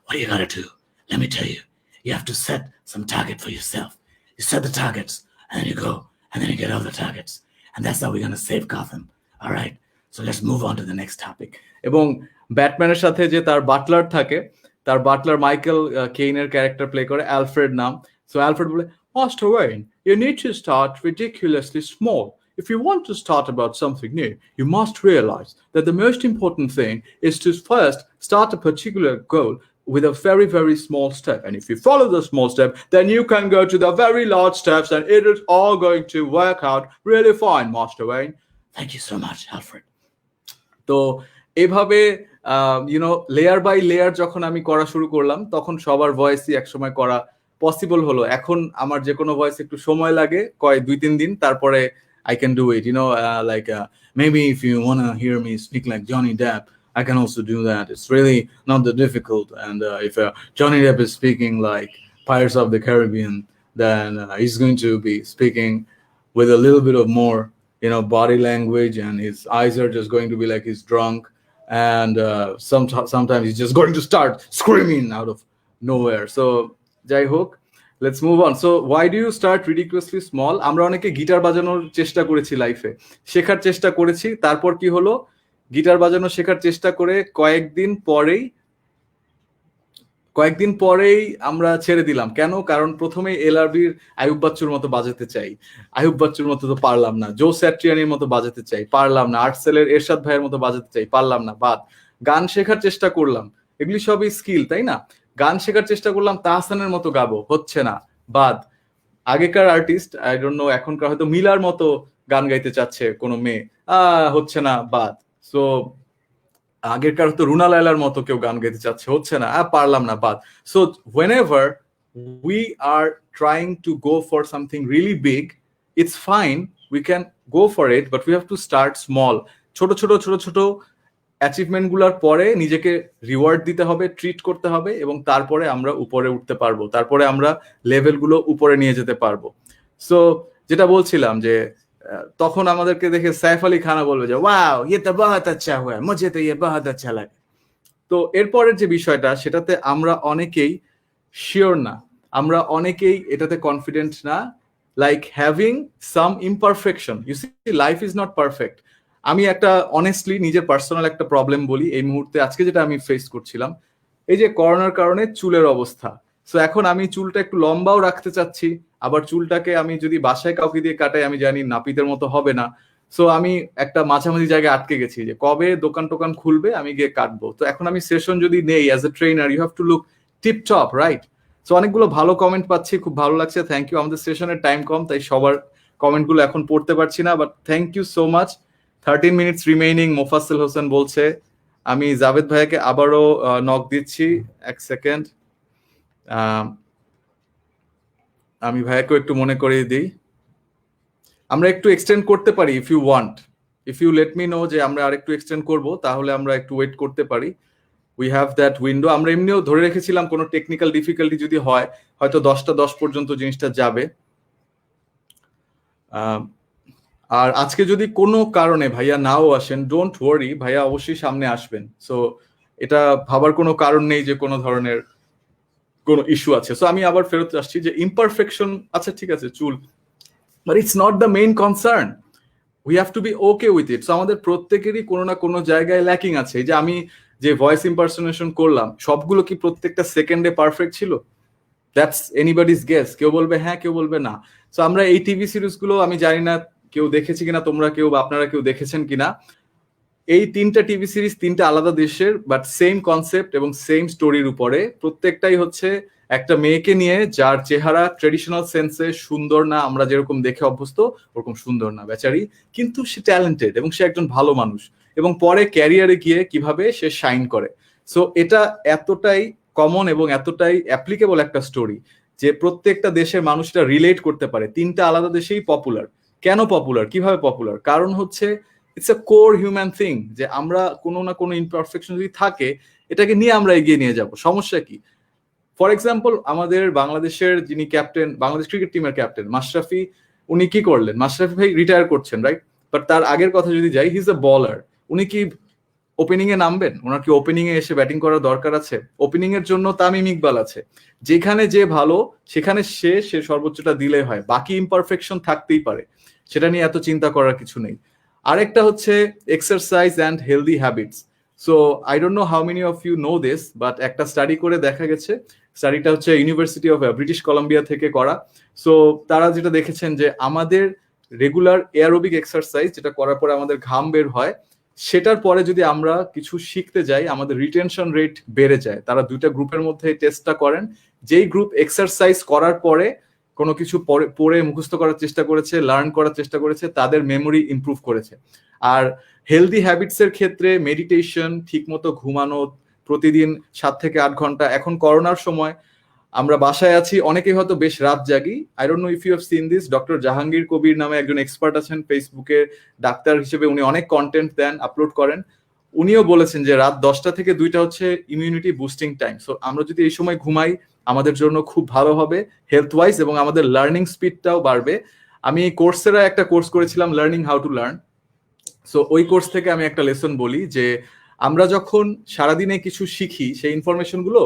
what you gotta do, let me tell you, you have to set some target for yourself, you set the targets and then you go and then you get all the targets and that's how we're gonna save Gotham, all right? So let's move on to the next topic. এবং ব্যাটম্যানের সাথে যে তার Butler থাকে, তার Butler Michael কেইনের character play করে, Alfred নাম। So Alfred বলে, Master Wayne, you need to start ridiculously small. If you want to start about something new, you must realize that the most important thing is to first start a particular goal with a very, very small step. And if you follow the small step, then you can go to the very large steps and it is all going to work out really fine, Master Wayne. Thank you so much, Alfred. তো এভাবে layer by layer যখন আমি করা শুরু করলাম, তখন সবার ভয়েসই একসময় করা পসিবল হলো। এখন আমার যে কোনো ভয়েস একটু সময় লাগে, 2-3 দিন, তারপরে I can do it, maybe if you want to hear me speak like Johnny Depp, I can also do that. It's really not that difficult. And if Johnny Depp is speaking like Pirates of the Caribbean, then he's going to be speaking with a little bit of more body language, and his eyes are just going to be like he's drunk, and sometimes he's just going to start screaming out of nowhere. So jai hok, let's move on. So why do you start ridiculously small? আমরা অনেকে guitar বাজানোর চেষ্টা করেছি, লাইফে শেখার চেষ্টা করেছি, তারপর কি হলো, গিটার বাজানো শেখার চেষ্টা করে কয়েকদিন পরেই আমরা ছেড়ে দিলাম। কেন? কারণ প্রথমে এলআরবির আয়ুব বাচ্চুর মতো বাজাতে চাই, আয়ুব বাচ্চুর মতো তো পারলাম না, জো স্যাট্রিয়ানির মতো বাজাতে চাই, পারলাম না, আর্টসেলের এরশাদ ভাইয়ের মতো বাজাতে চাই, পারলাম না, বাদ। গান শেখার চেষ্টা করলাম, এগুলি সবই স্কিল, তাই না? গান শেখার চেষ্টা করলাম, তাহসানের মতো গাবো, হচ্ছে না, বাদ। আগেকার আর্টিস্ট, আই ডোন্ট নো, এখনকার হয়তো মিলার মতো গান গাইতে চাচ্ছে কোনো মেয়ে, হচ্ছে না, বাদ। সো আগেরকার হয়তো রুনা লায়লার মতো কেউ গান গাইতে চাচ্ছে, হচ্ছে না, পারলাম না, বাদ। So whenever we are trying to go for something really big, it's fine, we can go for it, but we have to start small. ছোট ছোট অ্যাচিভমেন্ট গুলার পরে নিজেকে রিওয়ার্ড দিতে হবে, ট্রিট করতে হবে, এবং তারপরে আমরা উপরে উঠতে পারবো, তারপরে আমরা লেভেলগুলো উপরে নিয়ে যেতে পারবো। সো যেটা বলছিলাম যে তখন আমাদেরকে দেখে সাইফ আলী খানা বলবে যে ওয়াও ইয়ে তো বহুত আচ্ছা হুয়া, মুঝে তো ইয়ে বহুত আচ্ছা লাগে। তো এরপরের যে বিষয়টা, সেটাতে আমরা অনেকেই শিওর না, আমরা অনেকেই এটাতে কনফিডেন্ট না, like having some imperfection. You see, life is not perfect. আমি একটা অনেস্টলি নিজের পার্সোনাল একটা প্রবলেম বলি এই মুহূর্তে, আজকে যেটা আমি ফেস করছিলাম, এই যে করোনার কারণে চুলের অবস্থা। সো এখন আমি চুলটা একটু লম্বাও রাখতে চাচ্ছি, আবার চুলটাকে আমি যদি বাসায় কাউকে দিয়ে কাটাই, আমি জানি নাপিতের মতো হবে না। সো আমি একটা মাঝামাঝি জায়গায় আটকে গেছি যে কবে দোকান টোকান খুলবে আমি গিয়ে কাটবো। তো এখন আমি সেশন যদি নেই as a trainer, you have to look tip top, right? So অনেকগুলো ভালো কমেন্ট পাচ্ছি, খুব ভালো লাগছে, থ্যাংক ইউ। আমাদের সেশনের টাইম কম, তাই সবার কমেন্টগুলো এখন পড়তে পারছি না, but thank you so much. 13 minutes remaining, Mofassel Hossain বলছে। আমি জাভেদ ভাইয়াকে আবারও নক দিচ্ছি, এক সেকেন্ড, আমি ভাইয়াকেও একটু মনে করিয়ে দিই। আমরা একটু এক্সটেন্ড করতে পারি, if you want, if you let me know যে আমরা আরেকটু এক্সটেন্ড করব, তাহলে আমরা একটু ওয়েট করতে পারি। We have that window. আমরা এমনিও ধরে রেখেছিলাম কোনো টেকনিক্যাল ডিফিকাল্টি যদি হয়, হয়তো 10টা 10 পর্যন্ত জিনিসটা যাবে। আর আজকে যদি কোনো কারণে ভাইয়া নাও আসেন, ডোন্ট ওয়ারি, ভাইয়া অবশ্যই সামনে আসবেন। সো এটা ভাবার কোনো কারণ নেই যে কোনো ধরনের কোনো ইস্যু আছে। সো আমি আবার ফেরত আসছি যে ইমপারফেকশন, আচ্ছা ঠিক আছে চুল, but it's not the main concern, we have to be okay with it. So আমাদের প্রত্যেকেরই কোনো না কোনো জায়গায় ল্যাকিং আছে। এই যে আমি যে ভয়েস ইম্পারসনেশন করলাম, সবগুলো কি প্রত্যেকটা সেকেন্ডে পারফেক্ট ছিল? That's anybody's guess. কেউ বলবে হ্যাঁ, কেউ বলবে না। সো আমরা এই টিভি সিরিজগুলো, আমি জানি না কেউ দেখেছি কিনা, তোমরা কেউ বা আপনারা কেউ দেখেছেন কিনা, এই 3টা টিভি সিরিজ 3টা আলাদা দেশের, বাট সেম কনসেপ্ট এবং সেম স্টোরির উপরে। প্রত্যেকটাই হচ্ছে একটা মেয়েকে নিয়ে যার চেহারা ট্রেডিশনাল সেন্সে সুন্দর না, আমরা যেরকম দেখে অভ্যস্ত ওরকম সুন্দর না বেচারি, কিন্তু সে ট্যালেন্টেড এবং সে একজন ভালো মানুষ, এবং পরে ক্যারিয়ারে গিয়ে কিভাবে সে শাইন করে। সো এটা এতটাই কমন এবং এতটাই অ্যাপ্লিকেবল একটা স্টোরি যে প্রত্যেকটা দেশের মানুষটা রিলেট করতে পারে। 3টা আলাদা দেশেই পপুলার। কেন পপুলার, কিভাবে পপুলার? কারণ হচ্ছে it's a core human thing, যে আমরা কোনো না কোনো ইমপারফেকশন যদি থাকে এটাকে নিয়ে আমরা এগিয়ে নিয়ে যাব, সমস্যা কি? ফর এক্সাম্পল আমাদের বাংলাদেশের যিনি ক্যাপ্টেন, বাংলাদেশ ক্রিকেট টিমের ক্যাপ্টেন মাশরাফি, উনি কি করলেন? মাশরাফি ভাই রিটায়ার করছেন, রাইট? বাট তার আগের কথা যদি যাই, হি ইজ এ বলার। উনি কি ওপেনিং এ নামবেন? ওনার কি ওপেনিং এ এসে ব্যাটিং করার দরকার আছে? ওপেনিং এর জন্য তামিম ইকবাল আছে। যেখানে যে ভালো সেখানে সে সর্বোচ্চটা দিলে হয়, বাকি ইমপারফেকশন থাকতেই পারে, সেটা নিয়ে এত চিন্তা করার কিছু নেই। আরেকটা হচ্ছে exercise and healthy habits. So I don't know how many of you know this, but একটা স্টাডি করে দেখা গেছে, স্টাডিটা হচ্ছে ইউনিভার্সিটি অফ ব্রিটিশ কলাম্বিয়া থেকে করা। সো তারা যেটা দেখেছেন যে আমাদের রেগুলার এয়ারোবিক এক্সারসাইজ যেটা করার পরে আমাদের ঘাম বের হয়, সেটার পরে যদি আমরা কিছু শিখতে যাই আমাদের রিটেনশন রেট বেড়ে যায়। তারা 2টা গ্রুপের মধ্যে টেস্টটা করেন, যেই গ্রুপ এক্সারসাইজ করার পরে কোনো কিছু পড়ে মুখস্থ করার চেষ্টা করেছে, লার্ন করার চেষ্টা করেছে, তাদের মেমোরি ইমপ্রুভ করেছে। আর হেলদি হ্যাবিটস এর ক্ষেত্রে মেডিটেশন, ঠিকমতো ঘুমানো, প্রতিদিন 7 থেকে 8 ঘন্টা। এখন করোনার সময় আমরা বাসায় আছি, অনেকেই হয়তো বেশ রাত জাগি। I don't know if you have seen this, doctor Jahangir Kabir নামে একজন এক্সপার্ট আছেন ফেসবুকে, ডাক্তার হিসেবে উনি অনেক কন্টেন্ট দেন, আপলোড করেন। উনিও বলেছেন যে রাত 10টা থেকে 2টা হচ্ছে ইমিউনিটি বুস্টিং টাইম। সো আমরা যদি এই সময় ঘুমাই আমাদের জন্য খুব ভালো হবে হেলথ ওয়াইজ, এবং আমাদের লার্নিং স্পিডটাও বাড়বে। আমি কোর্সেরা একটা কোর্স করেছিলাম, learning how to learn. So ওই কোর্স থেকে আমি একটা লেসন বলি যে আমরা যখন সারাদিনে কিছু শিখি সেই ইনফরমেশন গুলো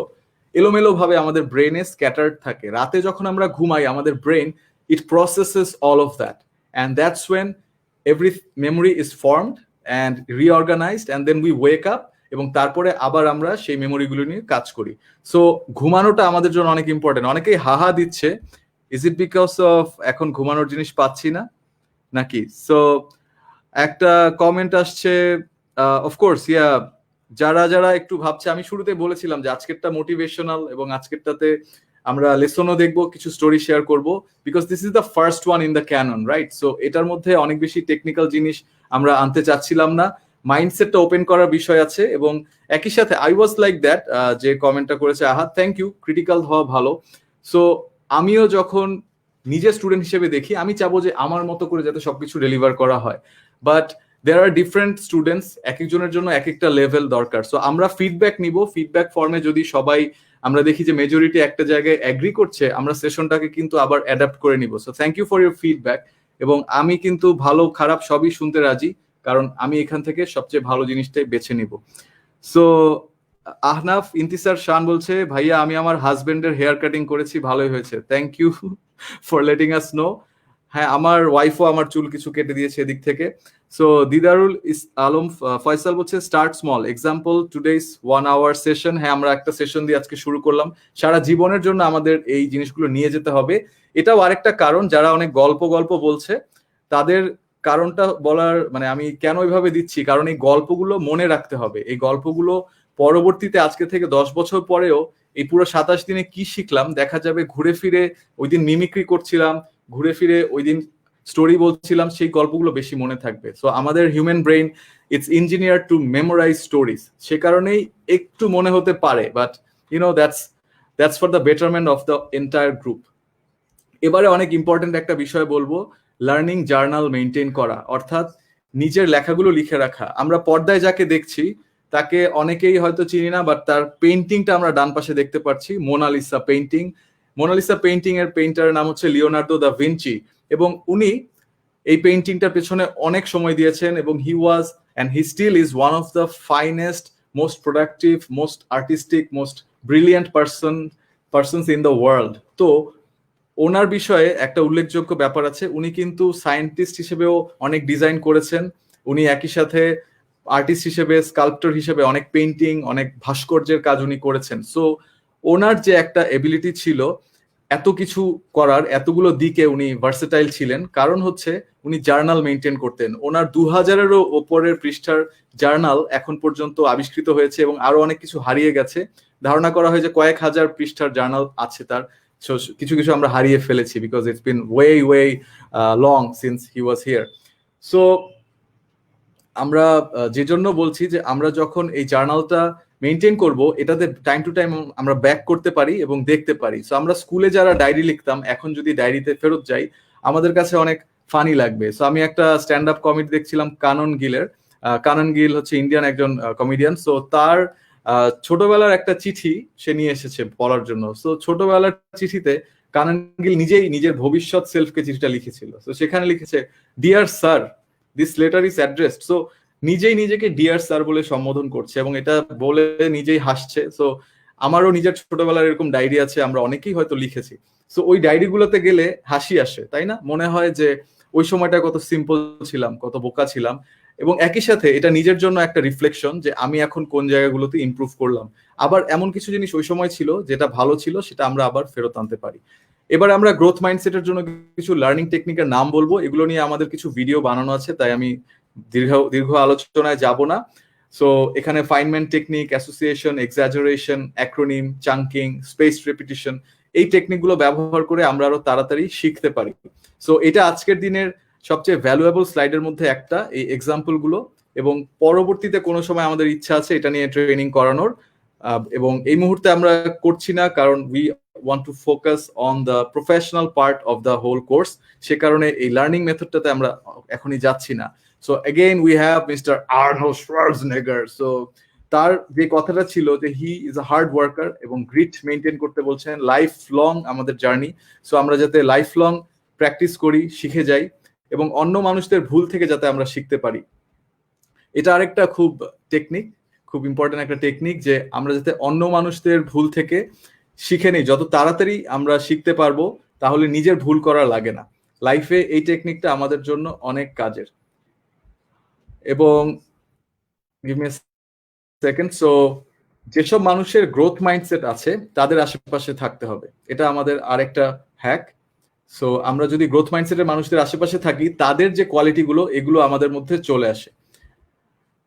এলোমেলো ভাবে আমাদের ব্রেনে স্ক্যাটার্ড থাকে। রাতে যখন আমরা ঘুমাই আমাদের brain it processes all of that, and that's when every memory is formed and reorganised, and then we wake up, এবং তারপরে আবার আমরা সেই মেমোরিগুলো নিয়ে কাজ করি। সো ঘুমানোটা আমাদের জন্য অনেক ইম্পর্টেন্ট। অনেকেই হাহা দিচ্ছে, ইজ ইট বিকজ অফ এখন ঘুমানোর জিনিস পাচ্ছি না নাকি? সো একটা কমেন্ট আসছে, অফকোর্স ইয়া, যারা যারা একটু ভাবছে, আমি শুরুতে বলেছিলাম যে আজকেরটা মোটিভেশনাল এবং আজকেরটাতে আমরা লেসনও দেখবো, কিছু স্টোরি শেয়ার করব, because this is the first one in the canon, right? So এটার মধ্যে অনেক বেশি টেকনিক্যাল জিনিস আমরা আনতে চাচ্ছিলাম না, মাইন্ডসেটটা ওপেন করার বিষয় আছে। এবং একই সাথে আই ওয়াজ লাইক দ্যাট, যে কমেন্টটা করেছে আহা, থ্যাংক ইউ, ক্রিটিক্যাল হওয়া ভালো। সো আমিও যখন নিজের স্টুডেন্ট হিসেবে দেখি, আমি চাবো যে আমার মতো করে যাতে সবকিছু ডেলিভার করা হয়, but there are different students, এক একজনের জন্য এক একটা লেভেল দরকার। সো আমরা ফিডব্যাক নিব, ফিডব্যাক ফর্মে যদি সবাই আমরা দেখি যে মেজরিটি একটা জায়গায় এগ্রি করছে, আমরা সেশনটাকে কিন্তু আবার অ্যাডাপ্ট করে নিব। So thank you for your feedback, এবং আমি কিন্তু ভালো খারাপ সবই শুনতে রাজি, কারণ আমি এখান থেকে সবচেয়ে ভালো জিনিসটাই বেছে নিব। সো আহনাফ ইন্তিসার শান বলছে, ভাইয়া আমি আমার হাজবেন্ডের হেয়ার কাটিং করেছি, ভালোই হয়েছে, thank you for letting us know. হ্যাঁ, আমার ওয়াইফও আমার চুল কিছু কেটে দিয়েছে এদিক থেকে। সো দিদারুল আলম ফয়সাল বলছে, start small, example today's 1 hour session. হ্যাঁ, আমরা একটা সেশন দিয়ে আজকে শুরু করলাম, সারা জীবনের জন্য আমাদের এই জিনিসগুলো নিয়ে যেতে হবে। এটাও আরেকটা কারণ, যারা অনেক গল্প বলছে তাদের কারণটা বলার মানে আমি কেন এইভাবে দিচ্ছি, কারণ এই গল্পগুলো মনে রাখতে হবে। এই গল্পগুলো পরবর্তীতে আজকে থেকে 10 বছর পরেও এই পুরো 27 দিনে কি শিখলাম দেখা যাবে, ঘুরে ফিরে ওই দিন মিমিক্রি করছিলাম, ঘুরে ফিরে ওই দিন স্টোরি বলছিলাম, সেই গল্পগুলো বেশি মনে থাকবে। সো আমাদের human brain it's engineer to memorise stories, সে কারণেই একটু মনে হতে পারে, but you know that's for the betterment of the entire group. এবারে অনেক ইম্পর্টেন্ট একটা বিষয় বলবো, লার্নিং জার্নাল মেনটেন করা, অর্থাৎ নিজের লেখাগুলো লিখে রাখা। আমরা পর্দায় যাকে দেখছি তাকে অনেকেই হয়তো চিনি না, বাট তার পেইন্টিংটা আমরা ডান পাশে দেখতে পাচ্ছি, মোনালিসা পেইন্টিং। মোনালিসা পেইন্টিং এর পেইন্টারের নাম হচ্ছে লিওনার্দো দা ভিঞ্চি, এবং উনি এই পেইন্টিংটার পেছনে অনেক সময় দিয়েছেন, এবং he was and he still is one of the finest, most productive, most artistic, most brilliant persons in the world. তো ওনার বিষয়ে একটা উল্লেখযোগ্য ব্যাপার আছে, উনি কিন্তু সায়েন্টিস্ট হিসেবেও অনেক ডিজাইন করেছেন, উনি একই সাথে আর্টিস্ট হিসেবে, স্কাল্পটর হিসেবে অনেক পেইন্টিং, অনেক ভাস্কর্যের কাজ উনি করেছেন। সো ওনার যে একটা এবিলিটি ছিল এত কিছু করার, এতগুলো দিকে উনি ভার্সেটাইল ছিলেন, কারণ হচ্ছে উনি জার্নাল মেনটেন করতেন। ওনার 2000-এরও ওপরের পৃষ্ঠার জার্নাল এখন পর্যন্ত আবিষ্কৃত হয়েছে, এবং আরো অনেক কিছু হারিয়ে গেছে। ধারণা করা হয় যে কয়েক হাজার পৃষ্ঠার জার্নাল আছে তার। কিছু কিছু আমরা হারিয়ে ফেলেছি, because it's been way long since he was here. So আমরা যে জন্য বলছি যে আমরা যখন এই জার্নালটা মেনটেন করব, এটাতে টাইম টু টাইম আমরা ব্যাক করতে পারি এবং দেখতে পারি। সো আমরা স্কুলে যারা ডায়েরি লিখতাম, এখন যদি ডায়েরিতে ফেরত যাই আমাদের কাছে অনেক ফানি লাগবে। সো আমি একটা স্ট্যান্ড আপ কমেডি দেখছিলাম কানন গিলের। কানন গিল হচ্ছে ইন্ডিয়ান একজন কমেডিয়ান। সো তার ছোটবেলার একটা চিঠি সে নিয়ে এসেছে পড়ার জন্য। সো ছোটবেলার চিঠিতে কানন গিল নিজেই নিজের ভবিষ্যৎ সেলফকে চিঠিটা লিখেছিল। তো সেখানে লিখেছে, dear sir, this letter is addressed. So নিজেই নিজেকে ডিয়ার স্যার বলে সম্বোধন করছে এবং এটা বলে নিজেই হাসছে। সো আমারও নিজের ছোটবেলার এরকম ডায়েরি আছে, আমরা অনেকেই হয়তো লিখেছি। সো ওই ডায়েরিগুলোতে গেলে হাসি আসে, তাই না? মনে হয় যে ওই সময়টা কত সিম্পল ছিলাম, কত বোকা ছিলাম। এবং একই সাথে এটা নিজের জন্য একটা রিফ্লেকশন যে আমি এখন কোন জায়গাগুলোতে ইমপ্রুভ করলাম। আবার এমন কিছু জিনিস ওই সময় ছিল যেটা ভালো ছিল, সেটা আমরা আবার ফেরত আনতে পারি। এবার আমরা গ্রোথ মাইন্ডসেটের জন্য কিছু লার্নিং টেকনিকের নাম বলবো। এগুলো নিয়ে আমাদের কিছু ভিডিও বানানো আছে, তাই আমি দীর্ঘ আলোচনায় যাব না। সো এখানে Feynman technique, association, exaggeration, acronym, chunking, space রেপিটিশন, এই টেকনিকগুলো ব্যবহার করে আমরা আরো তাড়াতাড়ি শিখতে পারি। সো এটা আজকের দিনের সবচেয়ে ভ্যালুয়েবল স্লাইডের মধ্যে একটা, এই এক্সাম্পল গুলো। এবং পরবর্তীতে কোনো সময় আমাদের ইচ্ছা আছে এটা নিয়ে ট্রেনিং করানোর, এবং এই মুহূর্তে আমরা করছি না, কারণ we want to focus on the professional part of the whole course. সে কারণে এই লার্নিং মেথডটাতে আমরা এখনই যাচ্ছি না। So again we have Mr. Arnold Schwarzenegger. So তার যে কথাটা ছিল যে he is a hard worker এবং গ্রিট মেনটেন করতে বলছেন, লাইফ লং আমাদের জার্নি। সো আমরা যাতে লাইফ লং প্র্যাকটিস করি, শিখে যাই এবং অন্য মানুষদের ভুল থেকে যাতে আমরা শিখতে পারি। এটা আরেকটা খুব টেকনিক, খুব ইম্পর্টেন্ট একটা টেকনিক, যে আমরা যাতে অন্য মানুষদের ভুল থেকে শিখে নিই। যত তাড়াতাড়ি আমরা শিখতে পারবো তাহলে নিজের ভুল করা লাগে না। লাইফে এই টেকনিকটা আমাদের জন্য অনেক কাজের। এবং গিভ মি সেকেন্ড। সো যেসব মানুষের গ্রোথ মাইন্ডসেট আছে তাদের আশেপাশে থাকতে হবে, এটা আমাদের আরেকটা হ্যাক। সো আমরা যদি গ্রোথ মাইন্ডসেটের মানুষদের আশেপাশে থাকি, তাদের যে কোয়ালিটিগুলো এগুলো আমাদের মধ্যে চলে আসে।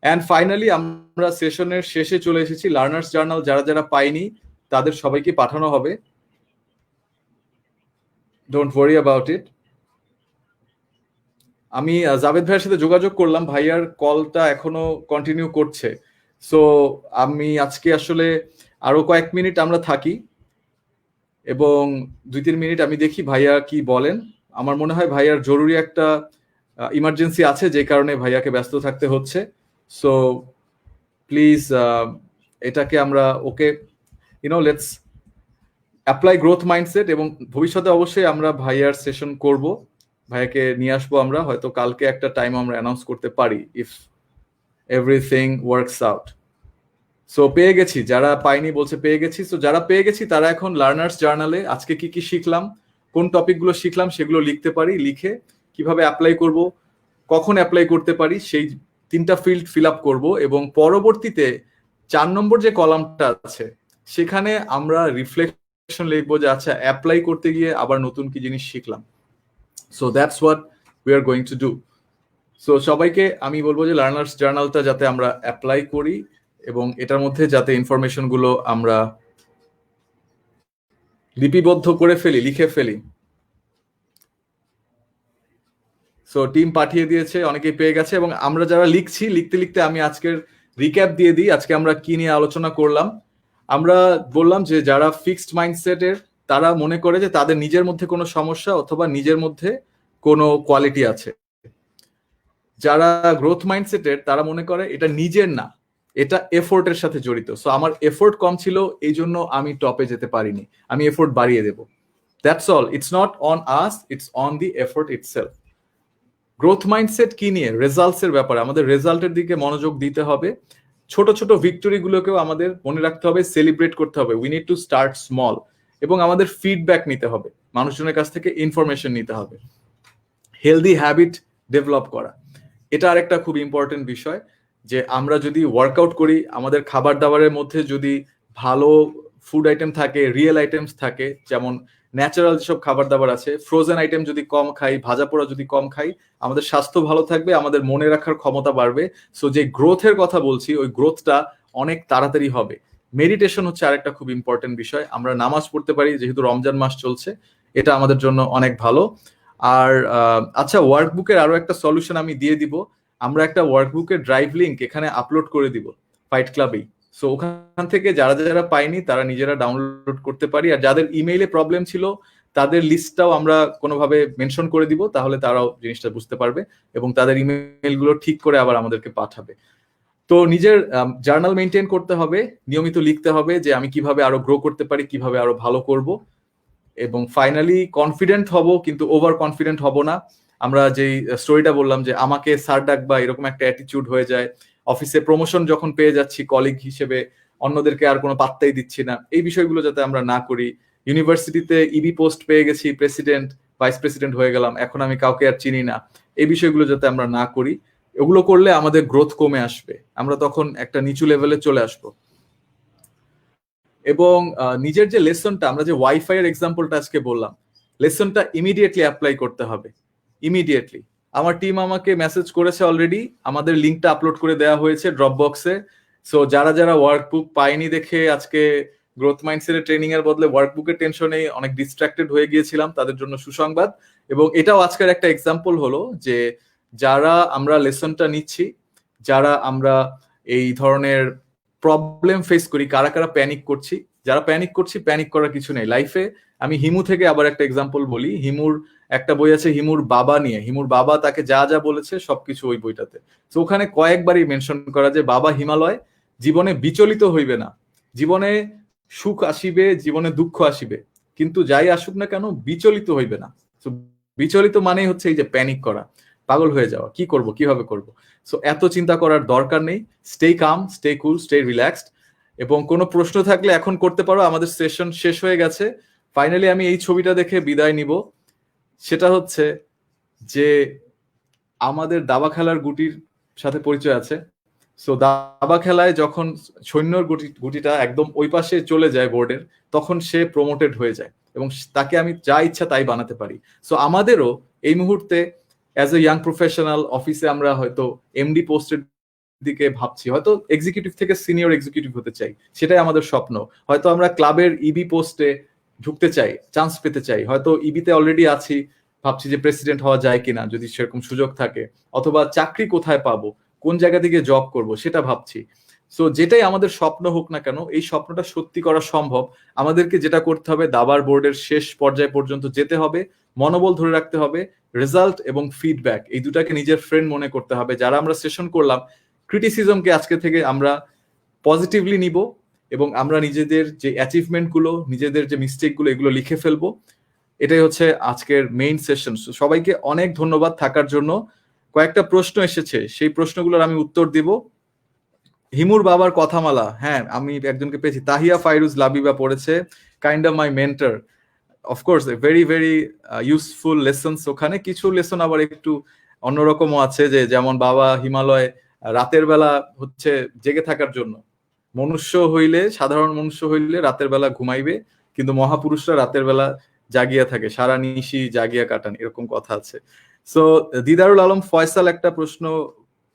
অ্যান্ড ফাইনালি আমরা সেশনের শেষে চলে এসেছি। লার্নার্স জার্নাল যারা যারা পাইনি তাদের সবাইকে পাঠানো হবে, ডোন্ট ওয়ারি অ্যাবাউট ইট। আমি জাভেদ ভাইয়ের সাথে যোগাযোগ করলাম, ভাইয়ার কলটা এখনো কন্টিনিউ করছে। সো আমি আজকে আসলে আরো কয়েক মিনিট আমরা থাকি এবং 2-3 মিনিট আমি দেখি ভাইয়া কি বলেন। আমার মনে হয় ভাইয়ার জরুরি একটা ইমার্জেন্সি আছে, যে কারণে ভাইয়াকে ব্যস্ত থাকতে হচ্ছে। সো প্লিজ এটাকে আমরা okay let's apply growth mindset. এবং ভবিষ্যতে অবশ্যই আমরা ভাইয়ার সেশন করব, ভাইয়াকে নিয়ে আসবো। আমরা হয়তো কালকে একটা টাইম আমরা অ্যানাউন্স করতে পারি if everything works out. So পেয়ে গেছি, যারা পাইনি বলছে পেয়ে গেছি। সো যারা পেয়ে গেছি তারা এখন লার্নার্স জার্নালে আজকে কি কি শিখলাম, কোন টপিকগুলো শিখলাম সেগুলো লিখতে পারি। লিখে কিভাবে অ্যাপ্লাই করব, কখন অ্যাপ্লাই করতে পারি, সেই 3টা ফিল্ড ফিল আপ করবো। এবং পরবর্তীতে 4 নম্বর যে কলামটা আছে সেখানে আমরা রিফ্লেকশন লিখবো যে আচ্ছা অ্যাপ্লাই করতে গিয়ে আবার নতুন কি জিনিস শিখলাম। So that's what we are going to do. So সবাইকে আমি বলবো যে লার্নার্স জার্নালটা যাতে আমরা অ্যাপ্লাই করি এবং এটার মধ্যে যাতে ইনফরমেশন গুলো আমরা লিপিবদ্ধ করে ফেলি, লিখে ফেলি। সো টিম পাঠিয়ে দিয়েছে, অনেকেই পেয়ে গেছে। এবং আমরা যারা লিখছি, লিখতে লিখতে আমি আজকের রিক্যাপ দিয়ে দিই, আজকে আমরা কি নিয়ে আলোচনা করলাম। আমরা বললাম যে যারা ফিক্সড মাইন্ডসেটের তারা মনে করে যে তাদের নিজের মধ্যে কোনো সমস্যা অথবা নিজের মধ্যে কোনো কোয়ালিটি আছে। যারা গ্রোথ মাইন্ডসেটের তারা মনে করে এটা নিজের না, এটা এফোর্টের সাথে জড়িত। সো আমার এফোর্ট কম ছিল, এই জন্য আমি টপে যেতে পারিনি, আমি এফোর্ট বাড়িয়ে দেব। That's all, it's not on us, it's on the effort itself. Growth mindset কি নিয়ে? রেজাল্টস এর ব্যাপারে। আমাদের রেজাল্টের দিকে মনোযোগ দিতে হবে, ছোট ছোট ভিক্টরি গুলোকেও আমাদের মনে রাখতে হবে, সেলিব্রেট করতে হবে। We need to start small. এবং আমাদের ফিডব্যাক নিতে হবে, মানুষজনের কাছ থেকে ইনফরমেশন নিতে হবে। হেলদি হ্যাবিট ডেভেলপ করা, এটা আরেকটা খুব ইম্পর্টেন্ট বিষয়। যে আমরা যদি ওয়ার্কআউট করি, আমাদের খাবার দাবারের মধ্যে যদি ভালো ফুড আইটেম থাকে, রিয়েল আইটেমস থাকে, যেমন ন্যাচারাল যেসব খাবার দাবার আছে, ফ্রোজেন আইটেম যদি কম খাই, ভাজা পোড়া যদি কম খাই, আমাদের স্বাস্থ্য ভালো থাকবে, আমাদের মনে রাখার ক্ষমতা বাড়বে। সো যে গ্রোথের কথা বলছি, ওই গ্রোথটা অনেক তাড়াতাড়ি হবে। মেডিটেশন হচ্ছে আরেকটা খুব ইম্পর্টেন্ট বিষয়। আমরা নামাজ পড়তে পারি, যেহেতু রমজান মাস চলছে, এটা আমাদের জন্য অনেক ভালো। আর আচ্ছা, ওয়ার্কবুকের আরো একটা সলিউশন আমি দিয়ে দিব। আমরা একটা ওয়ার্কবুকের ড্রাইভ লিংক এখানে আপলোড করে দিব ফাইট ক্লাবেই। সো ওখান থেকে যারা যারা পায়নি তারা নিজেরা ডাউনলোড করতে পারি, আর যাদের ইমেইলে প্রবলেম ছিল তাদের লিস্টটাও আমরা কোনোভাবে মেনশন করে দিব, তাহলে তারাও জিনিসটা বুঝতে পারবে এবং তাদের ইমেইলগুলো ঠিক করে আবার আমাদেরকে পাঠাবে। তো নিজের জার্নাল মেনটেন করতে হবে, নিয়মিত লিখতে হবে যে আমি কিভাবে আরো গ্রো করতে পারি, কিভাবে আরো ভালো করব, এবং ফাইনালি কনফিডেন্ট হব, কিন্তু ওভার কনফিডেন্ট হব না। আমরা যেই স্টোরিটা বললাম যে আমাকে স্যার ডাকবা এরকম একটা অ্যাটিটিউড হয়ে যায়, অফিসে প্রমোশন যখন পেয়ে যাচ্ছি কলিগ হিসেবে অন্যদেরকে আর কোনো পাত্তাই দিচ্ছি না, এই বিষয়গুলো যাতে আমরা না করি। ইউনিভার্সিটিতে ইবি পোস্ট পেয়ে গেছি, প্রেসিডেন্ট ভাইস প্রেসিডেন্ট হয়ে গেলাম, এখন আমি কাউকে আর চিনি না, এই বিষয়গুলো যাতে আমরা না করি। এগুলো করলে আমাদের গ্রোথ কমে আসবে, আমরা তখন একটা নিচু লেভেলে চলে আসবো। এবং নিজের যে লেসনটা, আমরা যে ওয়াইফাই এর এক্সাম্পলটা আজকে বললাম, লেসনটা ইমিডিয়েটলি অ্যাপ্লাই করতে হবে, ইমিডিয়েটলি। আমার টিম আমাকে মেসেজ করেছে অলরেডি, আমাদের লিঙ্কটা আপলোড করে দেওয়া হয়েছে ড্রপ বক্সে। সো যারা যারা ওয়ার্কবুক পাইনি দেখে আজকে গ্রোথ মাইন্ডসেটের ট্রেনিং এর বদলে ওয়ার্কবুকের টেনশনে অনেক ডিস্ট্রাক্টেড হয়ে গিয়েছিলাম, তাদের জন্য সুসংবাদ। এবং এটাও আজকের একটা এক্সাম্পল হলো যে যারা আমরা লেসনটা নিচ্ছি, যারা আমরা এই ধরনের প্রবলেম ফেস করি, কারা কারা প্যানিক করছি, যারা প্যানিক করছি, প্যানিক করার কিছু নেই লাইফে। আমি হিমু থেকে আবার একটা এক্সাম্পল বলি। হিমুর একটা বই আছে হিমুর বাবা নিয়ে, হিমুর বাবা তাকে যা যা বলেছে সবকিছু ওই বইটাতে। তো ওখানে কয়েকবারই মেনশন করা যে বাবা হিমালয়, জীবনে বিচলিত হইবে না, জীবনে সুখ আসিবে, জীবনে দুঃখ আসিবে, কিন্তু যাই আসুক না কেন বিচলিত হইবে না। তো বিচলিত মানেই হচ্ছে এই যে প্যানিক করা, পাগল হয়ে যাওয়া, কি করব, কিভাবে করব। সো এত চিন্তা করার দরকার নেই, স্টে কাম, স্টে কুল, স্টে রিল্যাক্সড। এবং কোনো প্রশ্ন থাকলে এখন করতে পারো, আমাদের সেশন শেষ হয়ে গেছে। ফাইনালি আমি এই ছবিটা দেখে বিদায় নিব, সেটা হচ্ছে যে আমাদের দাবা খেলার গুটির সাথে পরিচয় আছে। সো দাবা খেলায় যখন সৈন্যর গুটিটা একদম ওই পাশে চলে যায় বোর্ডের, তখন সে প্রমোটেড হয়ে যায় এবং তাকে আমি যা ইচ্ছা তাই বানাতে পারি। সো আমাদেরও এই মুহূর্তে অ্যাজ এ ইয়াং প্রফেশনাল অফিসে আমরা হয়তো এমডি পোস্টের দিকে ভাবছি, হয়তো এক্সিকিউটিভ থেকে সিনিয়র এক্সিকিউটিভ হতে চাই, সেটাই আমাদের স্বপ্ন। হয়তো আমরা ক্লাবের ইবি পোস্টে ঢুকতে চাই, চান্স পেতে চাই, হয়তো ইবিতে অলরেডি আছি, ভাবছি যে প্রেসিডেন্ট হওয়া যায় কিনা যদি সেরকম সুযোগ থাকে, অথবা চাকরি কোথায় পাবো, কোন জায়গা থেকে জব করব সেটা ভাবছি। সো যেটাই আমাদের স্বপ্ন হোক না কেন, এই স্বপ্নটা সত্যি করা সম্ভব। আমাদেরকে যেটা করতে হবে, দাবার বোর্ডের শেষ পর্যায় পর্যন্ত যেতে হবে, মনোবল ধরে রাখতে হবে, রেজাল্ট এবং ফিডব্যাক এই দুটাকে নিজের ফ্রেন্ড মনে করতে হবে। যারা আমরা সেশন করলাম, ক্রিটিসিজমকে আজকে থেকে আমরা পজিটিভলি নিব এবং আমরা নিজেদের যে অ্যাচিভমেন্টগুলো, নিজেদের যে মিস্টেকগুলো, এগুলো লিখে ফেলবো। এটাই হচ্ছে আজকের মেইন সেশন। সবাইকে অনেক ধন্যবাদ থাকার জন্য। কয়েকটা প্রশ্ন এসেছে, সেই প্রশ্নগুলোর আমি উত্তর দিব। হিমুর বাবার কথামালা, হ্যাঁ আমি একজনকে পেয়েছি, তাহিয়া ফাইরুজ লাবিবা পড়েছে, kind of my mentor. Of course very very useful lessons. ওখানে কিছু লেসন আবার একটু অন্যরকমও আছে, যে যেমন বাবা হিমালয় রাতের বেলা হচ্ছে জেগে থাকার জন্য, মনুষ্য হইলে, সাধারণ মনুষ্য হইলে রাতের বেলা ঘুমাইবে, কিন্তু মহাপুরুষরা রাতের বেলা জাগিয়া থাকে, সারা নিশি জাগিয়া কাটান, এরকম কথা আছে। সো দিদারুল আলম ফয়সাল একটা প্রশ্ন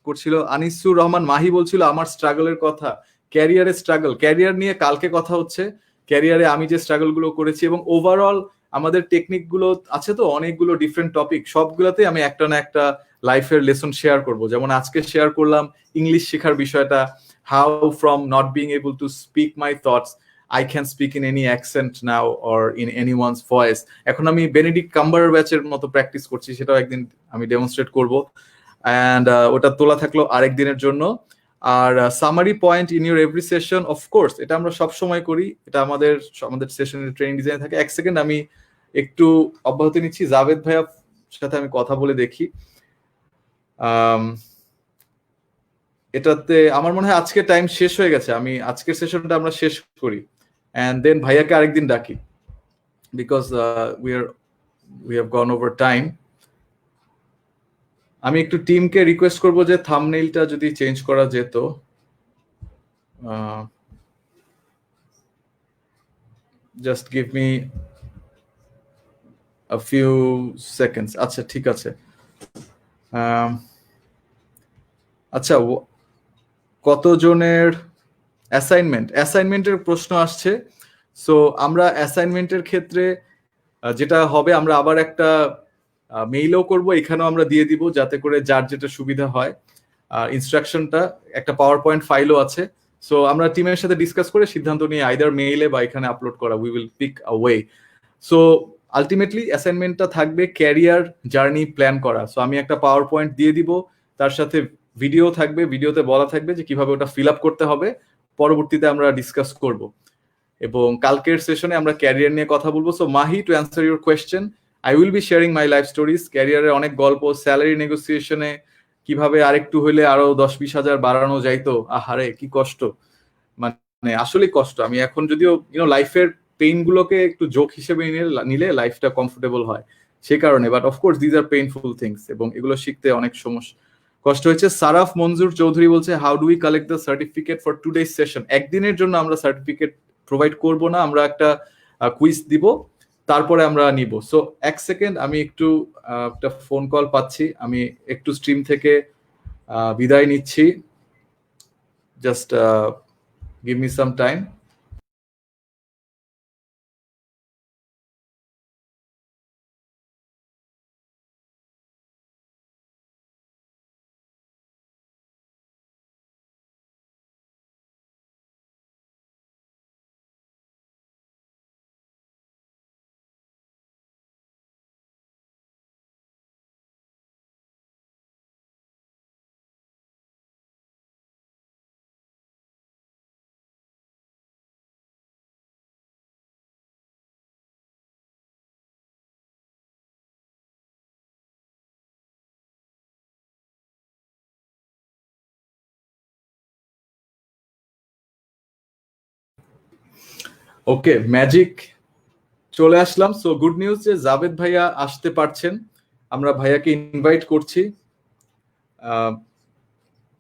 করছিল। আনিসুর রহমান মাহি বলছিল আমার স্ট্রাগলের কথা, ক্যারিয়ারে স্ট্রাগল, ক্যারিয়ার নিয়ে কালকে কথা হচ্ছে। ক্যারিয়ারে আমি যে স্ট্রাগল গুলো করেছি এবং ওভারঅল আমাদের টেকনিক গুলো আছে তো অনেকগুলো ডিফারেন্ট টপিক, সবগুলোতে আমি একটা না একটা লাইফের লেসন শেয়ার করব। যেমন আজকে শেয়ার করলাম ইংলিশ শেখার বিষয়টা, how from not being able to speak my thoughts I can speak in any accent now or in anyone's voice. এখন আমি বেনেডিক্ট কাম্বারব্যাচের মতো প্র্যাকটিস করছি, সেটাও একদিন আমি ডেমনস্ট্রেট করব। অ্যান্ড ওটা তোলা থাকলো আরেক দিনের জন্য। আর summary point in your every session, of course এটা আমরা সব সময় করি, এটা আমাদের সেশনের ট্রেনিং ডিজাইন থাকে। এক সেকেন্ড আমি একটু অব্যাহতি নিচ্ছি, জাভেদ ভাইয়ার সাথে আমি কথা বলে দেখি। এটাতে আমার মনে হয় আজকে টাইম শেষ হয়ে গেছে, আমি আজকের সেশনটা আমরা শেষ করি and then ভাইয়াকে আরেকদিন ডাকি, because we have gone over time. আমি একটু টিমকে রিকোয়েস্ট করব যে থাম্বনেইলটা যদি চেঞ্জ করা যেত। Just give me a few seconds. আচ্ছা ঠিক আছে। আচ্ছা কতজনের অ্যাসাইনমেন্টের প্রশ্ন আসছে। সো আমরা অ্যাসাইনমেন্টের ক্ষেত্রে যেটা হবে, আমরা আবার একটা মেইলও করব, এখানেও আমরা দিয়ে দিব, যাতে করে যার যেটা সুবিধা হয়। ইনস্ট্রাকশনটা একটা পাওয়ার পয়েন্ট ফাইলও আছে। সো আমরা টিমের সাথে ডিসকাস করে সিদ্ধান্ত নিয়ে আইদার মেইলে বা এখানে আপলোড করা, we will pick a way. So ultimately অ্যাসাইনমেন্টটা থাকবে ক্যারিয়ার জার্নি প্ল্যান করা। সো আমি একটা পাওয়ার পয়েন্ট দিয়ে দিব, তার সাথে ভিডিও থাকবে, ভিডিওতে বলা থাকবে যে কিভাবে ওটা ফিল আপ করতে হবে, পরবর্তীতে আমরা ডিসকাস করব। এবং কালকের সেশনে আমরা ক্যারিয়ার নিয়ে কথা বলবো। So Mahi, to answer your question, I will be sharing my life stories. ক্যারিয়ারের অনেক গল্প, স্যালারি নেগোসিয়েশনে কিভাবে আরেকটু হইলে আরো 10-20 হাজার বাড়ানো যাইতো, আহারে কি কষ্ট, মানে আসলে কষ্ট। আমি এখন যদিও লাইফের পেইন গুলোকে একটু জোক হিসেবে নিলে লাইফটা কমফোর্টেবল হয় সেই কারণে, but of course these are painful things, এবং এগুলো শিখতে অনেক সমস্যা কষ্ট হয়েছে। সারাফ মঞ্জুর চৌধুরী বলছে, how do we collect the certificate for today's session? একদিনের জন্য আমরা সার্টিফিকেট প্রোভাইড করব না, আমরা একটা কুইজ দিব, তারপরে আমরা নিব। সো এক সেকেন্ড, আমি একটু একটা ফোন কল পাচ্ছি, আমি একটু স্ট্রিম থেকে বিদায় নিচ্ছি, just give me some time. ওকে, ম্যাজিক চলে আসলাম। সো গুড নিউজ যে জাভেদ ভাইয়া আসতে পারছেন, আমরা ভাইয়াকে ইনভাইট করছি।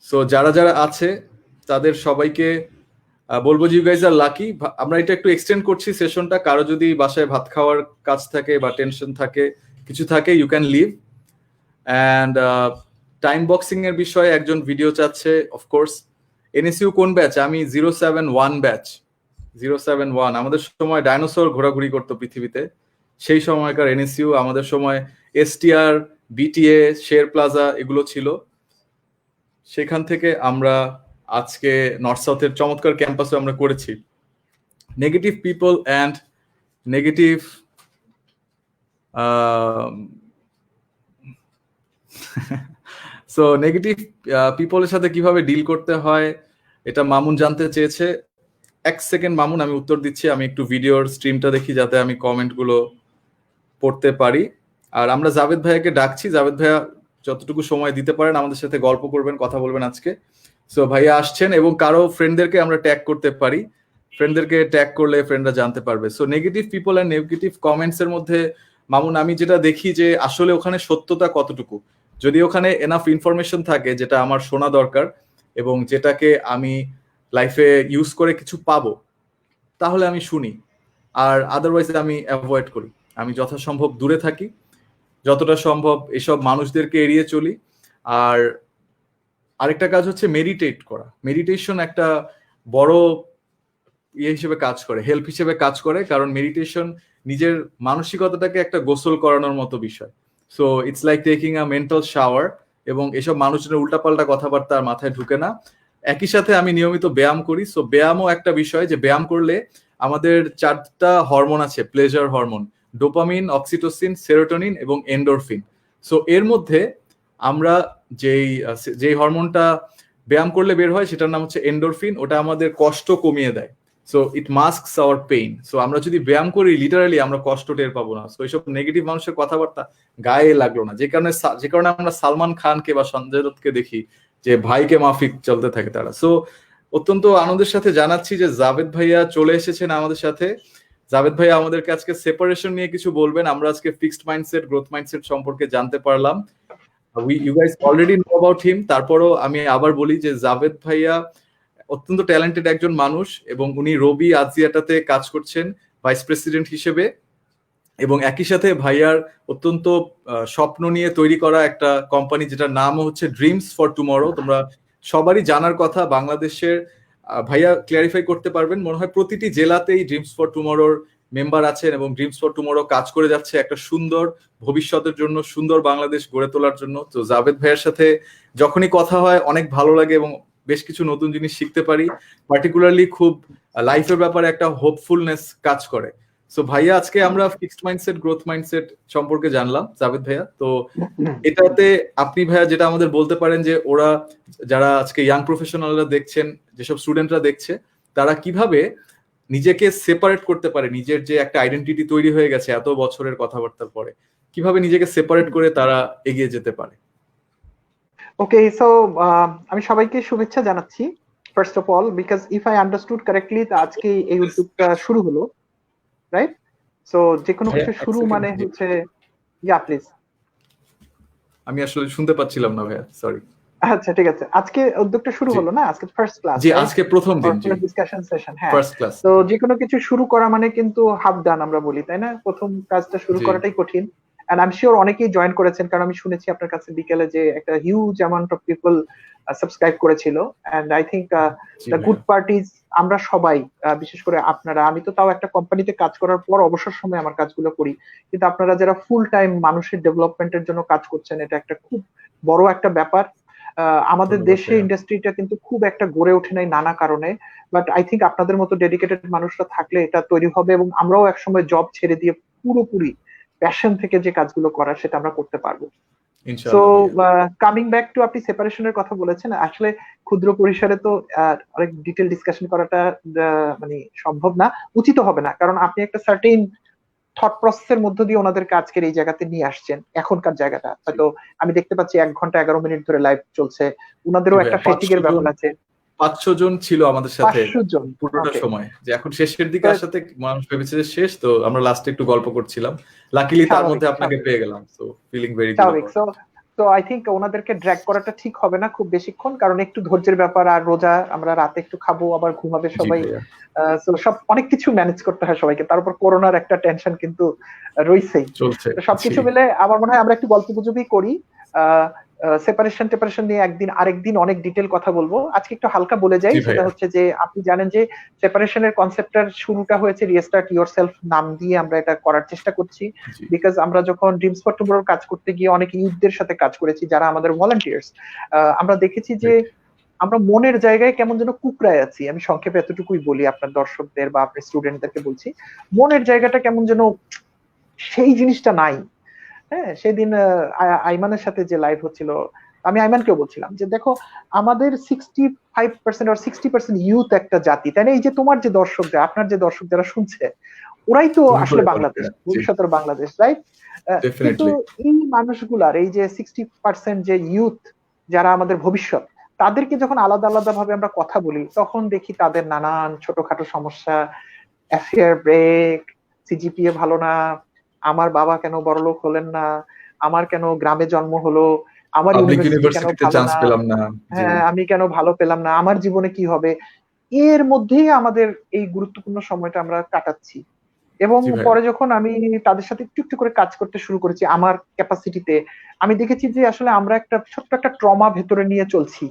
সো যারা যারা আছে তাদের সবাইকে বলবো যে ইউ গাইজ আর লাকি। আমরা এটা একটু এক্সটেন্ড করছি সেশনটা, কারো যদি বাসায় ভাত খাওয়ার কাজ থাকে বা টেনশন থাকে, কিছু থাকে, you can live. And time boxing এর বিষয়ে একজন ভিডিও চাচ্ছে, অফকোর্স। এনএসইউ কোন ব্যাচ? আমি 071 ব্যাচ। 071 আমাদের সময় ডাইনোসর ঘোরাঘুরি করতো পৃথিবীতে, সেই সময়কার এনএসইউ। আমাদের সময় এসটিআর, বিটিএ, শের প্লাজা এগুলো ছিল, সেখান থেকে আমরা আজকে নর্থ সাউথের চমৎকার ক্যাম্পাসে আমরা করেছি। Negative people and negative so negative পিপলের সাথে কিভাবে ডিল করতে হয় এটা মামুন জানতে চেয়েছে। এক সেকেন্ড মামুন, আমি উত্তর দিচ্ছি। আমি একটু ভিডিওর স্ট্রিমটা দেখি যাতে আমি কমেন্টগুলো পড়তে পারি। আর আমরা জাভেদ ভাইয়াকে ডাকছি, জাভেদ ভাইয়া যতটুকু সময় দিতে পারেন আমাদের সাথে গল্প করবেন, কথা বলবেন আজকে। সো ভাইয়া আসছেন, এবং কারো ফ্রেন্ডদেরকে আমরা ট্যাগ করতে পারি, ফ্রেন্ডদেরকে ট্যাগ করলে ফ্রেন্ডরা জানতে পারবে। So negative people and negative comments এর মধ্যে মামুন আমি যেটা দেখি যে আসলে ওখানে সত্যতা কতটুকু, যদি ওখানে এনাফ ইনফরমেশন থাকে যেটা আমার শোনা দরকার এবং যেটাকে আমি লাইফে ইউজ করে কিছু পাবো, তাহলে আমি শুনি, আর আদারওয়াইজ আমি অ্যাভয়েড করি। আমি যথাসম্ভব দূরে থাকি, যতটা সম্ভব এসব মানুষদেরকে এড়িয়ে চলি। আর আরেকটা কাজ হচ্ছে মেডিটেট করা। মেডিটেশন একটা বড় ইয়ে হিসেবে কাজ করে, হেল্প হিসেবে কাজ করে, কারণ মেডিটেশন নিজের মানসিকতাটাকে একটা গোসল করানোর মতো বিষয়। So it's like taking a mental shower, এবং এসব মানুষজনের উল্টাপাল্টা কথাবার্তা আর মাথায় ঢুকে না। একই সাথে আমি নিয়মিত ব্যায়াম করি। সো ব্যায়ামও একটা বিষয়, যে ব্যায়াম করলে আমাদের 4টা হরমোন আছে, pleasure hormone: dopamine, oxytocin, serotonin এবং এন্ডোরফিন। সো এর মধ্যে আমরা যেই হরমোনটা ব্যায়াম করলে বের হয় সেটার নাম হচ্ছে এন্ডোরফিন। ওটা আমাদের কষ্ট কমিয়ে দেয়। So it masks our pain. So আমরা যদি ব্যায়াম করি, লিটারালি আমরা কষ্ট টের পাবো না। সো এইসব নেগেটিভ মানুষের কথাবার্তা গায়ে লাগলো না, যে কারণে আমরা সালমান খানকে বা সঞ্জয় দত্তকে দেখি যে ভাইকে মাফিক চলতে থাকে তারা। সো অত্যন্ত আনন্দের সাথে জানাচ্ছি যে জাভেদ ভাইয়া চলে এসেছেন আমাদের সাথে। জাভেদ ভাইয়া আমাদেরকে আজকে সেপারেশন নিয়ে কিছু বলবেন। আমরা আজকে ফিক্সড মাইন্ডসেট, গ্রোথ মাইন্ডসেট সম্পর্কে জানতে পারলাম। You guys already know about him. তারপরও আমি আবার বলি যে জাভেদ ভাইয়া অত্যন্ত ট্যালেন্টেড একজন মানুষ, এবং উনি রবি আজিয়াটাতে কাজ করছেন ভাইস প্রেসিডেন্ট হিসেবে, এবং একই সাথে ভাইয়ার অত্যন্ত স্বপ্ন নিয়ে তৈরি করা একটা কোম্পানি যেটার নাম হচ্ছে ড্রিমস ফর টুমরো। তোমরা সবারই জানার কথা, বাংলাদেশের ভাইয়া ক্লিয়ারিফাই করতে পারবেন, মনে হয় প্রতিটি জেলাতেই ড্রিমস ফর টুমরোর মেম্বার আছেন এবং ড্রিমস ফর টুমরো কাজ করে যাচ্ছে একটা সুন্দর ভবিষ্যতের জন্য, সুন্দর বাংলাদেশ গড়ে তোলার জন্য। তো জাভেদ ভাইয়ের সাথে যখনই কথা হয় অনেক ভালো লাগে এবং বেশ কিছু নতুন জিনিস শিখতে পারি, পার্টিকুলারলি খুব লাইফের ব্যাপারে একটা হোপফুলনেস কাজ করে। সো ভাইয়া, আজকে আমরা ফিক্সড মাইন্ডসেট, গ্রোথ মাইন্ডসেট সম্পর্কে জানলাম জাভেদ ভাইয়া। তো এটাতে আপনি ভাইয়া যেটা আমাদের বলতে পারেন যে ওরা যারা আজকে ইয়াং প্রফেশনালরা দেখছেন, যেসব স্টুডেন্টরা দেখছে, তারা কিভাবে নিজেকে সেপারেট করতে পারে, নিজের যে একটা আইডেন্টিটি তৈরি হয়ে গেছে এত বছরের কথাবার্তার পরে, কিভাবে নিজেকে সেপারেট করে তারা এগিয়ে যেতে পারে? ওকে, সো আমি সবাইকে শুভেচ্ছা জানাচ্ছি first of all, because if I understood correctly আজকে এই উদ্যোগটা শুরু হলো, রাইট? সো যে কোনো কিছু শুরু মানে হচ্ছে, ইয়া প্লিজ, আমি আসলে শুনতে পাচ্ছিলাম না ভাইয়া, সরি। আচ্ছা ঠিক আছে, আজকে উদ্যোগটা শুরু হলো না, আজকে ফার্স্ট ক্লাস, জি আজকে প্রথম দিন, জি ডিসকাশন সেশন। হ্যাঁ, ফার্স্ট ক্লাস। তো যে কোনো কিছু শুরু করা মানে কিন্তু হাফ ডান আমরা বলি, তাই না? প্রথম কাজটা শুরু করাটাই কঠিন। এন্ড আই এম শিওর অনেকেই জয়েন করেছেন, কারণ আমি শুনেছি আপনার কাছে বিকেলে যে একটা huge amount of people subscribe করেছিল। And I think the good part is আমরা সবাই, বিশেষ করে আপনারা, আমি তো তাও একটা কোম্পানিতে কাজ করার পর অবসর সময় আমার কাজগুলো করি, কিন্তু আপনারা যারা ফুল টাইম মানুষের ডেভেলপমেন্টের জন্য কাজ করছেন, এটা একটা খুব বড় একটা ব্যাপার। আমাদের দেশে ইন্ডাস্ট্রিটা কিন্তু খুব একটা গড়ে ওঠে নাই নানা কারণে, বাট আই থিংক আপনাদের মতো ডেডিকেটেড মানুষরা থাকলে এটা তৈরি হবে, এবং আমরাও একসময় জব ছেড়ে দিয়ে পুরোপুরি প্যাশন থেকে যে কাজগুলো করার সেটা আমরা করতে পারবো। সো কামিং ব্যাক টু, আপনি সেপারেশনের কথা বলেছেন, আসলে ক্ষুদ্র পরিসরে তো অনেক ডিটেল ডিসকাশন করাটা মানে সম্ভব না, উচিত হবে না, কারণ আপনি একটা সার্টেন থট প্রসেসের মধ্য দিয়ে ওনাদের কাজকে এই জায়গাতে নিয়ে আসছেন। এখনকার জায়গাটা হয়তো আমি দেখতে পাচ্ছি 1 ঘন্টা 11 মিনিট ধরে লাইভ চলছে, ওনাদেরও একটা ফেটিগের ব্যাপার আছে। 500 জন ছিল আমাদের সাথে 500 জন পুরোটা সময়, যে এখন শেষের দিকে আসাতে মানুষ ভেবেছে যে শেষ, তো আমরা লাস্টে একটু গল্প করছিলাম, লাকিলি তার মধ্যে আপনাকে পেয়ে গেলাম, সো ফিলিং ভেরি গুড। তো আই থিংক ওনাদেরকে ড্র্যাগ করাটা ঠিক হবে না খুব বেশিক্ষণ, কারণ একটু ধৈর্যের ব্যাপার, আর রোজা, আমরা রাতে একটু খাবো আবার ঘুমাবে সবাই, সব অনেক কিছু ম্যানেজ করতে হয় সবাইকে, তার উপর করোনার একটা টেনশন কিন্তু রয়েছেই চলছে। সবকিছু মিলে আমার মনে হয় আমরা একটু গল্প গুজবই করি। সেপারেশন নিয়ে একদিন আরেকদিন অনেক ডিটেল কথা বলবো, আজকে একটু হালকা বলে যাই। সেটা হচ্ছে যে আপনি জানেন যে সেপারেশনের কনসেপ্টটার শুরুটা হয়েছে রিস্টার্ট ইয়োরসেলফ নাম দিয়ে, আমরা এটা করার চেষ্টা করছি, বিকজ আমরা যখন ড্রিমস ফর টুমরোর কাজ করতে গিয়ে অনেক ইউথদের সাথে কাজ করেছি যারা আমাদের ভলান্টিয়ার্স, আমরা দেখেছি যে আমরা মনের জায়গায় কেমন যেন কুকড়ায় আছি। আমি সংক্ষেপে এতটুকুই বলি আপনার দর্শকদের বা আপনার স্টুডেন্টদেরকে বলছি, মনের জায়গাটা কেমন যেন সেই জিনিসটা নাই। হ্যাঁ, সেদিন আইমানের সাথে যে লাইভ হচ্ছিল, আমি আইমানকেও বলছিলাম যে দেখো, আমাদের 65% আর 60% ইউথ একটা জাতি, তাই না? এই যে তোমার যে দর্শকরা, আপনার যে দর্শক যারা শুনছে, ওরাই তো আসলে বাংলাদেশ, ভবিষ্যতের বাংলাদেশ, রাইট? কিন্তু এই মানুষগুলার, এই যে 60% যে ইউথ যারা আমাদের ভবিষ্যৎ, তাদেরকে যখন আলাদা আলাদা ভাবে আমরা কথা বলি, তখন দেখি তাদের নানান ছোটখাটো সমস্যা, অ্যাফেয়ার ব্রেক, সিজিপিএ ভালো না, আমার বাবা কেন বড়লোক হলেন না, আমার কেন গ্রামে জন্ম হলো, আমার ইউনিভার্সিটিতে চান্স পেলাম না, হ্যাঁ আমি কেন ভালো পেলাম না, আমার জীবনে কি হবে, এর মধ্যেই আমাদের এই গুরুত্বপূর্ণ সময়টা আমরা কাটাচ্ছি। এবং পরে যখন আমি তাদের সাথে একটু একটু করে কাজ করতে শুরু করেছি আমার ক্যাপাসিটিতে, আমি দেখেছি যে আসলে আমরা একটা ছোট্ট একটা ট্রমা ভেতরে নিয়ে চলছি,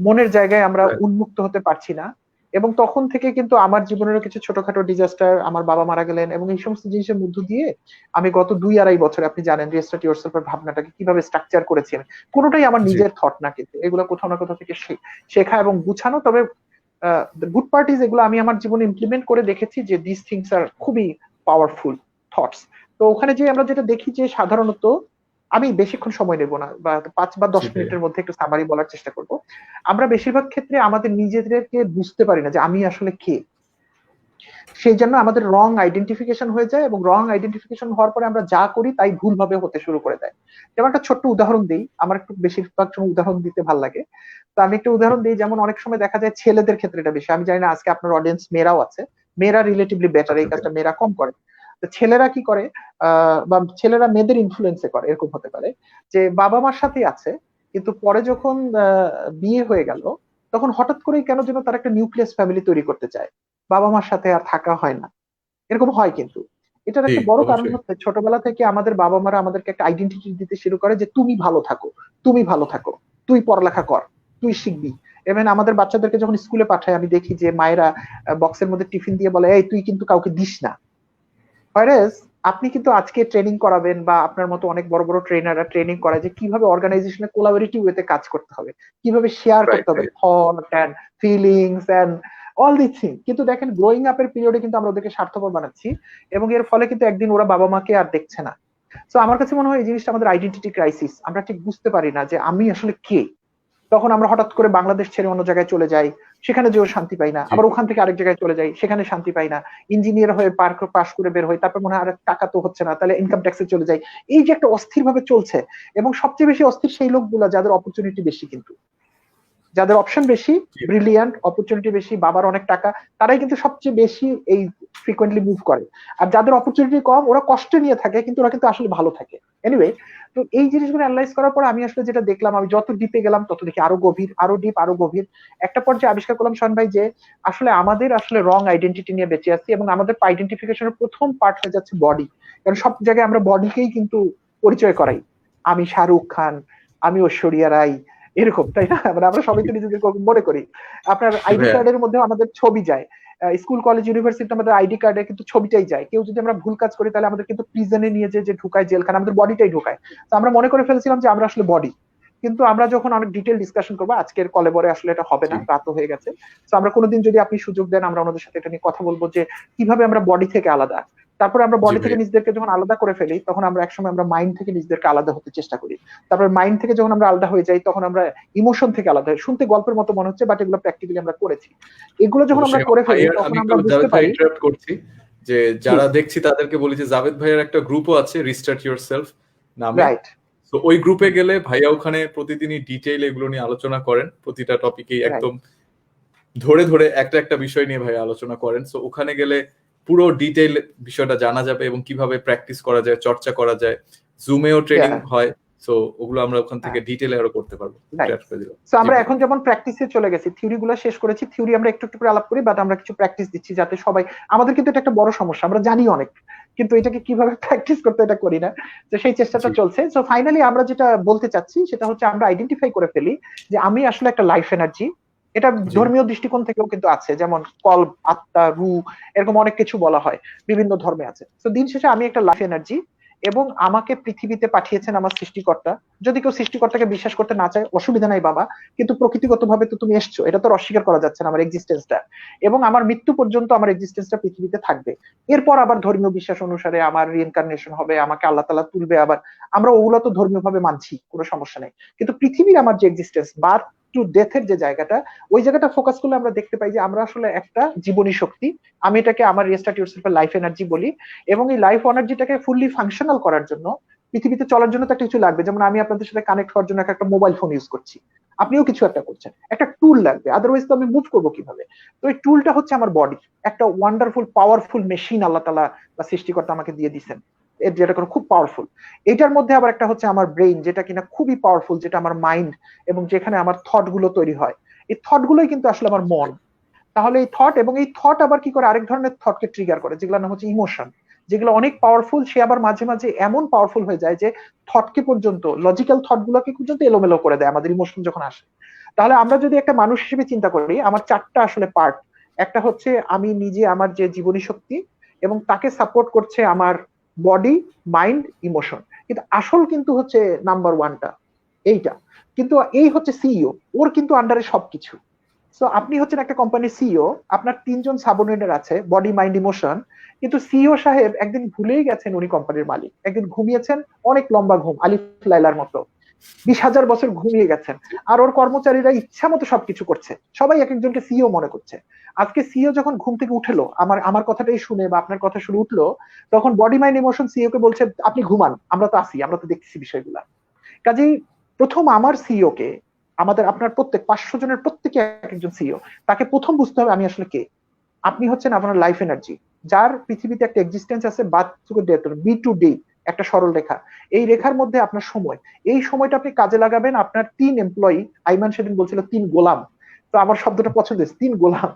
মনের জায়গায় আমরা উন্মুক্ত হতে পারছি না। এবং তখন থেকে কিন্তু আমার জীবনেরও কিছু ছোটখাটো ডিজাস্টার, আমার বাবা মারা গেলেন, এবং এই সমস্ত জিনিসের মধ্য দিয়ে আমি গত 2-2.5 বছরে, আপনি জানেন রিস্টার্ট ইয়োরসেলফের ভাবনাটাকে কিভাবে স্ট্রাকচার করেছি, কোনোটাই আমার নিজের থট না, কিন্তু এগুলো কোথাও না কোথাও থেকে শেখা এবং গুছানো। তবে গুড পার্ট ইজ, এগুলো আমি আমার জীবনে ইমপ্লিমেন্ট করে দেখেছি যে দিস থিংস আর খুবই পাওয়ারফুল থটস। তো ওখানে যে আমরা যেটা দেখি যে সাধারণত, আমি বেশিক্ষণ সময় নেব না, বা 5 বা 10 মিনিটের মধ্যে একটু সামারি বলার চেষ্টা করব। আমরা বেশিরভাগ ক্ষেত্রে আমাদের নিজেদেরকে বুঝতে পারি না যে আমি আসলে কে, সেই জন্য আমাদের রং আইডেন্টিফিকেশন হয়ে যায়, এবং রং আইডেন্টিফিকেশন হওয়ার পরে আমরা যা করি তাই ভুলভাবে হতে শুরু করে দেয়। যেমন একটা ছোট্ট উদাহরণ দিই, আমার একটু বেশিরভাগ সময় উদাহরণ দিতে ভালো লাগে, তো আমি একটা উদাহরণ দিই। যেমন অনেক সময় দেখা যায় ছেলেদের ক্ষেত্রে এটা বেশি, আমি জানি না আজকে আপনার অডিয়েন্স মেয়েরাও আছে, মেয়েরা রিলেটিভলি বেটার, এই কাজটা মেয়েরা কম করে। তো ছেলেরা কি করে, বা ছেলেরা মেয়েদের ইনফ্লুয়েন্সে করে, এরকম হতে পারে যে বাবা মার সাথে আছে, কিন্তু পরে যখন বিয়ে হয়ে গেল, তখন হঠাৎ করেই কেন যেন তার একটা নিউক্লিয়াস ফ্যামিলি তৈরি করতে চায়, বাবা মার সাথে আর থাকা হয় না। এরকম হয় কিন্তু এটার একটা বড় কারণ হচ্ছে ছোটবেলা থেকে আমাদের বাবা মারা আমাদেরকে একটা আইডেন্টিটি দিতে শুরু করে যে তুমি ভালো থাকো, তুমি ভালো থাকো, তুই পড়ালেখা কর, তুই শিখবি। এবং আমাদের বাচ্চাদেরকে যখন স্কুলে পাঠায়, আমি দেখি যে মায়েরা বক্সের মধ্যে টিফিন দিয়ে বলে, এই তুই কিন্তু কাউকে দিস না, Whereas আপনি কিন্তু আজকে ট্রেনিং করাবেন বা আপনার মতো অনেক বড় বড় ট্রেনাররা ট্রেনিং করায় যে কিভাবে অর্গানাইজেশনে কোলাবোরেটিভ ওয়েতে কাজ করতে হবে, কিভাবে শেয়ার রাইট করতে হবে thought and feelings and all this thing. কিন্তু দেখেন গ্রোয়িং আপের পিরিয়ডে কিন্তু আমরা ওদেরকে স্বার্থপর বানাচ্ছি এবং এর ফলে কিন্তু একদিন ওরা বাবা মাকে আর দেখছে না। তো আমার কাছে মনে হয় এই জিনিসটা আমাদের আইডেন্টিটি ক্রাইসিস, আমরা ঠিক বুঝতে পারি না যে আমি আসলে কে। তখন আমরা হঠাৎ করে বাংলাদেশ ছেড়ে অন্য জায়গায় চলে যাই, সেখানে যেও শান্তি পাই না, আবার ওখান থেকে আরেক জায়গায় চলে যাই, সেখানে শান্তি পাই না, ইঞ্জিনিয়ার হয়ে পাশ করে বের হই, তারপর মনে হয় আর টাকা তো হচ্ছে না, তাহলে ইনকাম ট্যাক্সে চলে যাই। এই যে একটা অস্থির ভাবে চলছে, এবং সবচেয়ে বেশি অস্থির সেই লোকগুলা যাদের অপরচুনিটি বেশি, কিন্তু যাদের অপশন বেশি, ব্রিলিয়ান্ট, অপরচুনিটি বেশি, বাবার অনেক টাকা, তারাই কিন্তু সবচেয়ে বেশি এই ফ্রিকোয়েন্টলি মুভ করে। আর যাদের অপরচুনিটি কম, ওরা কষ্ট নিয়ে থাকে কিন্তু ওরা কিন্তু আসলে ভালো থাকে। এনিওয়ে, তো এই জিনিসগুলো অ্যানালাইজ করার পর আমি আসলে যেটা দেখলাম, আমি যত ডিপে গেলাম তত দেখি আরো গভীর, আরো ডিপ, আরো গভীর। একটা পর্যায়ে আবিষ্কার করলাম শোন ভাই যে আসলে আমাদের আসলে রং আইডেন্টিটি নিয়ে বেঁচে আছি, এবং আমাদের আইডেন্টিফিকেশনের প্রথম পার্ট হয়ে যাচ্ছে বডি। কারণ সব জায়গায় আমরা বডিকেই কিন্তু পরিচয় করাই, আমি শাহরুখ খান, আমি ঐশ্বরিয়া রাই, এরকম, তাই না? মানে আমরা সবাই তো নিজেদের মনে করি। আপনার আইডি কার্ডের মধ্যে আমাদের ছবি যায়, স্কুল কলেজ ইউনিভার্সিটি আমাদের আইডি কার্ডে কিন্তু ছবিটাই যায়। কেউ যদি আমরা ভুল কাজ করি তাহলে আমাদের কিন্তু প্রিজনে নিয়ে যে ঢুকায়, জেলখানা, আমাদের বডিটাই ঢুকায়। তো আমরা মনে করে ফেলছিলাম যে আমরা আসলে বডি। কিন্তু আমরা যখন অনেক ডিটেল ডিসকাশন করবো, আজকের কলে বরে আসলে এটা হবে না, রাত হয়ে গেছে। তো আমরা কোনোদিন যদি আপনি সুযোগ দেন, আমরা ওনাদের সাথে এটা নিয়ে কথা বলবো যে কিভাবে আমরা বডি থেকে আলাদা। তারপরে আমরা বডি থেকে নিজেদেরকে যখন আলাদা করে ফেলি, তখন আমরা একসময় আমরা মাইন্ড থেকে নিজেদেরকে আলাদা হতে চেষ্টা করি। তারপরে মাইন্ড থেকে যখন আমরা আলাদা হয়ে যাই, তখন আমরা ইমোশন থেকে আলাদা হই। শুনতে গল্পের মতো মনে হচ্ছে, বাট এগুলো প্র্যাকটিক্যালি আমরা করেছি। এগুলো যখন আমরা করে ফেলি, তখন আমরা বুঝতে পারি করছি যে যারা দেখছি তাদেরকে বলি যে জাভেদ ভাইয়ের একটা গ্রুপও আছে, রিস্টার্ট ইয়োরসেলফ নামে। রাইট। তো ওই গ্রুপে গেলে ভাইয়া ওখানে প্রতিদিনই ডিটেইল এগুলো নিয়ে আলোচনা করেন, প্রতিটা টপিকেই একদম ধরে ধরে একটা একটা বিষয় নিয়ে ভাইয়া আলোচনা করেন। সো ওখানে গেলে পুরো ডিটেইল বিষয়টা জানা যাবে এবং কিভাবে প্র্যাকটিস করা যায়, চর্চা করা যায়। জুমেও ট্রেনিং হয়, সো ওগুলো আমরা ওখান থেকে ডিটেইলে আরো করতে পারবো। সো আমরা এখন যেমন প্র্যাকটিসে চলে গেছি, থিওরি গুলো শেষ করেছি, থিওরি আমরা একটু একটু করে আলাপ করি, বাট আমরা কিছু প্র্যাকটিস দিচ্ছি যাতে সবাই, আমাদের কিন্তু এটা একটা বড় সমস্যা, আমরা জানি অনেক, কিন্তু এটাকে কিভাবে প্র্যাকটিস করতে এটা করি না। তো সেই চেষ্টাটা চলছে। সো ফাইনালি আমরা যেটা বলতে চাচ্ছি সেটা হচ্ছে আমরা আইডেন্টিফাই করে ফেলি যে আমি আসলে একটা লাইফ এনার্জি। এটা ধর্মীয় দৃষ্টিকোণ থেকেও কিন্তু আছে, যেমন কল্প, আত্মা, রু, এরকম অনেক কিছু বলা হয়, বিভিন্ন ধর্মে আছে। তো দিন শেষে আমি একটা লাইফ এনার্জি, এবং আমাকে পৃথিবীতে পাঠিয়েছেন আমার সৃষ্টিকর্তা। যদি কেউ সৃষ্টিকর্তাকে বিশ্বাস করতে না চায়, অসুবিধা নাই বাবা, কিন্তু প্রকৃতিগতভাবে তো তুমি এসছো, এটা তো অস্বীকার করা যাচ্ছে না আমার এক্সিস্টেন্সটা, এবং আমার মৃত্যু পর্যন্ত আমার এক্সিস্টেন্সটা পৃথিবীতে থাকবে। এরপর আবার ধর্মীয় বিশ্বাস অনুসারে আমার রিইনকার্নেশন হবে, আমাকে আল্লাহ তাআলা তুলবে আবার, আমরা ওগুলো তো ধর্মীয় ভাবে মানছি, কোনো সমস্যা নেই। কিন্তু পৃথিবীর আমার যে এক্সিস্টেন্স, বার্থ টু ডেথের যে জায়গাটা, ওই জায়গাটা ফোকাস করলে আমরা দেখতে পাই যে আমরা আসলে একটা জীবনী শক্তি। আমি এটাকে আমার রিস্টার্ট ইয়োরসেলফের লাইফ এনার্জি বলি। এবং এই লাইফ এনার্জিটাকে ফুললি ফাংশনাল করার জন্য, পৃথিবীতে চলার জন্য তো একটা কিছু লাগবে। যেমন আমি আপনাদের সাথে কানেক্ট হওয়ার জন্য একটা মোবাইল ফোন ইউজ করছি, আপনিও কিছু একটা করছেন, একটা টুল লাগবে, আদারওয়াইজ তো আমি মুভ করবো কিভাবে? তো এই টুলটা হচ্ছে আমার বডি, একটা ওয়ান্ডারফুল পাওয়ারফুল মেশিন আল্লাহ তাআলা বা সৃষ্টিকর্তা আমাকে দিয়ে দিচ্ছেন, যেটা কোনো খুব পাওয়ারফুল। এটার মধ্যে আবার একটা হচ্ছে আমার ব্রেইন, যেটা কিনা খুবই পাওয়ারফুল, যেটা আমার মাইন্ড, এবং যেখানে আমার থট গুলো তৈরি হয়। এই থট গুলোই কিন্তু আসলে আমার মন। তাহলে এই থট, এবং এই থট আবার কি করে আরেক ধরনের থটকে ট্রিগার করে, যেগুলো নাম হচ্ছে ইমোশন, যেগুলো অনেক পাওয়ারফুল। সে আবার মাঝে মাঝে এমন পাওয়ারফুল হয়ে যায় যে থটকে পর্যন্ত, লজিক্যাল থট গুলোকে পর্যন্ত এলোমেলো করে দেয় আমাদের ইমোশন যখন আসে। তাহলে আমরা যদি একটা মানুষ হিসেবে চিন্তা করি, আমার চারটা আসলে পার্ট। একটা হচ্ছে আমি নিজে, আমার যে জীবনী শক্তি, এবং তাকে সাপোর্ট করছে আমার বডি, মাইন্ড, ইমোশন। কিন্তু আসল কিন্তু হচ্ছে নাম্বার ওয়ানটা এইটা। কিন্তু এই হচ্ছে সিইও, ওর কিন্তু আন্ডারে সবকিছু। সো আপনি হচ্ছেন একটা কোম্পানির সিইও, আপনার 3জন সাবঅর্ডিনেট আছে, বডি, মাইন্ড, ইমোশন। কিন্তু সিইও সাহেব একদিন ভুলেই গেছেন উনি কোম্পানির মালিক। একদিন ঘুমিয়েছেন, অনেক লম্বা ঘুম, আলিফ লাইলার মতো 20,000 বছর ঘুমিয়ে গেছেন। আর ওর কর্মচারীরা ইচ্ছা মতো সবকিছু করছে, সবাই এক একজনকে সিইও মনে করছে। আজকে সিইও যখন ঘুম থেকে উঠলো, আমার কথাটাই শুনে বা আপনার কথা শুনে উঠলো, তখন বডি, মাইন্ড, ইমোশন সিইও কে বলছে আপনি ঘুমান, আমরা তো আসি, আমরা তো দেখতেছি বিষয়গুলা। কাজেই প্রথম আমার সিইও কে, আমাদের আপনার প্রত্যেক 500 জনের প্রত্যেকে এক একজন সিইও, তাকে প্রথম বুঝতে হবে আমি আসলে কে। আপনি হচ্ছেন আপনার লাইফ এনার্জি, যার পৃথিবীতে একটা এক্সিস্টেন্স আছে, birth to death, B to D, একটা সরল রেখা। এই রেখার মধ্যে আপনার সময়, এই সময়টা আপনি কাজে লাগাবেন। আপনার 3 এমপ্লয়ি, আইমান সেদিন বলছিল 3 গোলাম, তো আমার শব্দটা পছন্দ, 3 গোলাম,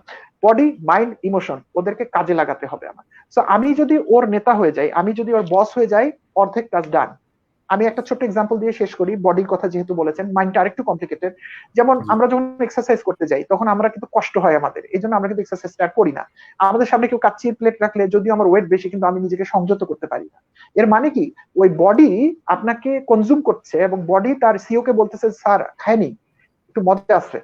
বডি, মাইন্ড, ইমোশন, ওদেরকে কাজে লাগাতে হবে আমার। সো আমি যদি ওর নেতা হয়ে যাই, আমি যদি ওর বস হয়ে যাই, অর্ধেক কাজ ডান। আমি একটা ছোট্ট এক্সাম্পল দিয়ে শেষ করি, বডির কথা যেহেতু বলেছেন, মাইন্ডটা আরেকটু কমপ্লিকেটেড। যেমন আমরা যখন এক্সারসাইজ করতে যাই তখন আমরা কিন্তু কষ্ট হয় আমাদের, এই জন্য আমরা কিন্তু এক্সারসাইজ স্টার্ট করি না। আমাদের সামনে কেউ কাচ্চির প্লেট রাখলে যদিও আমার ওয়েট বেশি, কিন্তু আমি নিজেকে সংযত করতে পারি না। এর মানে কি, ওই বডি আপনাকে কনজিউম করছে এবং বডি তার সিও কে বলতেছে স্যার খায়নি, একটু মজা আছে,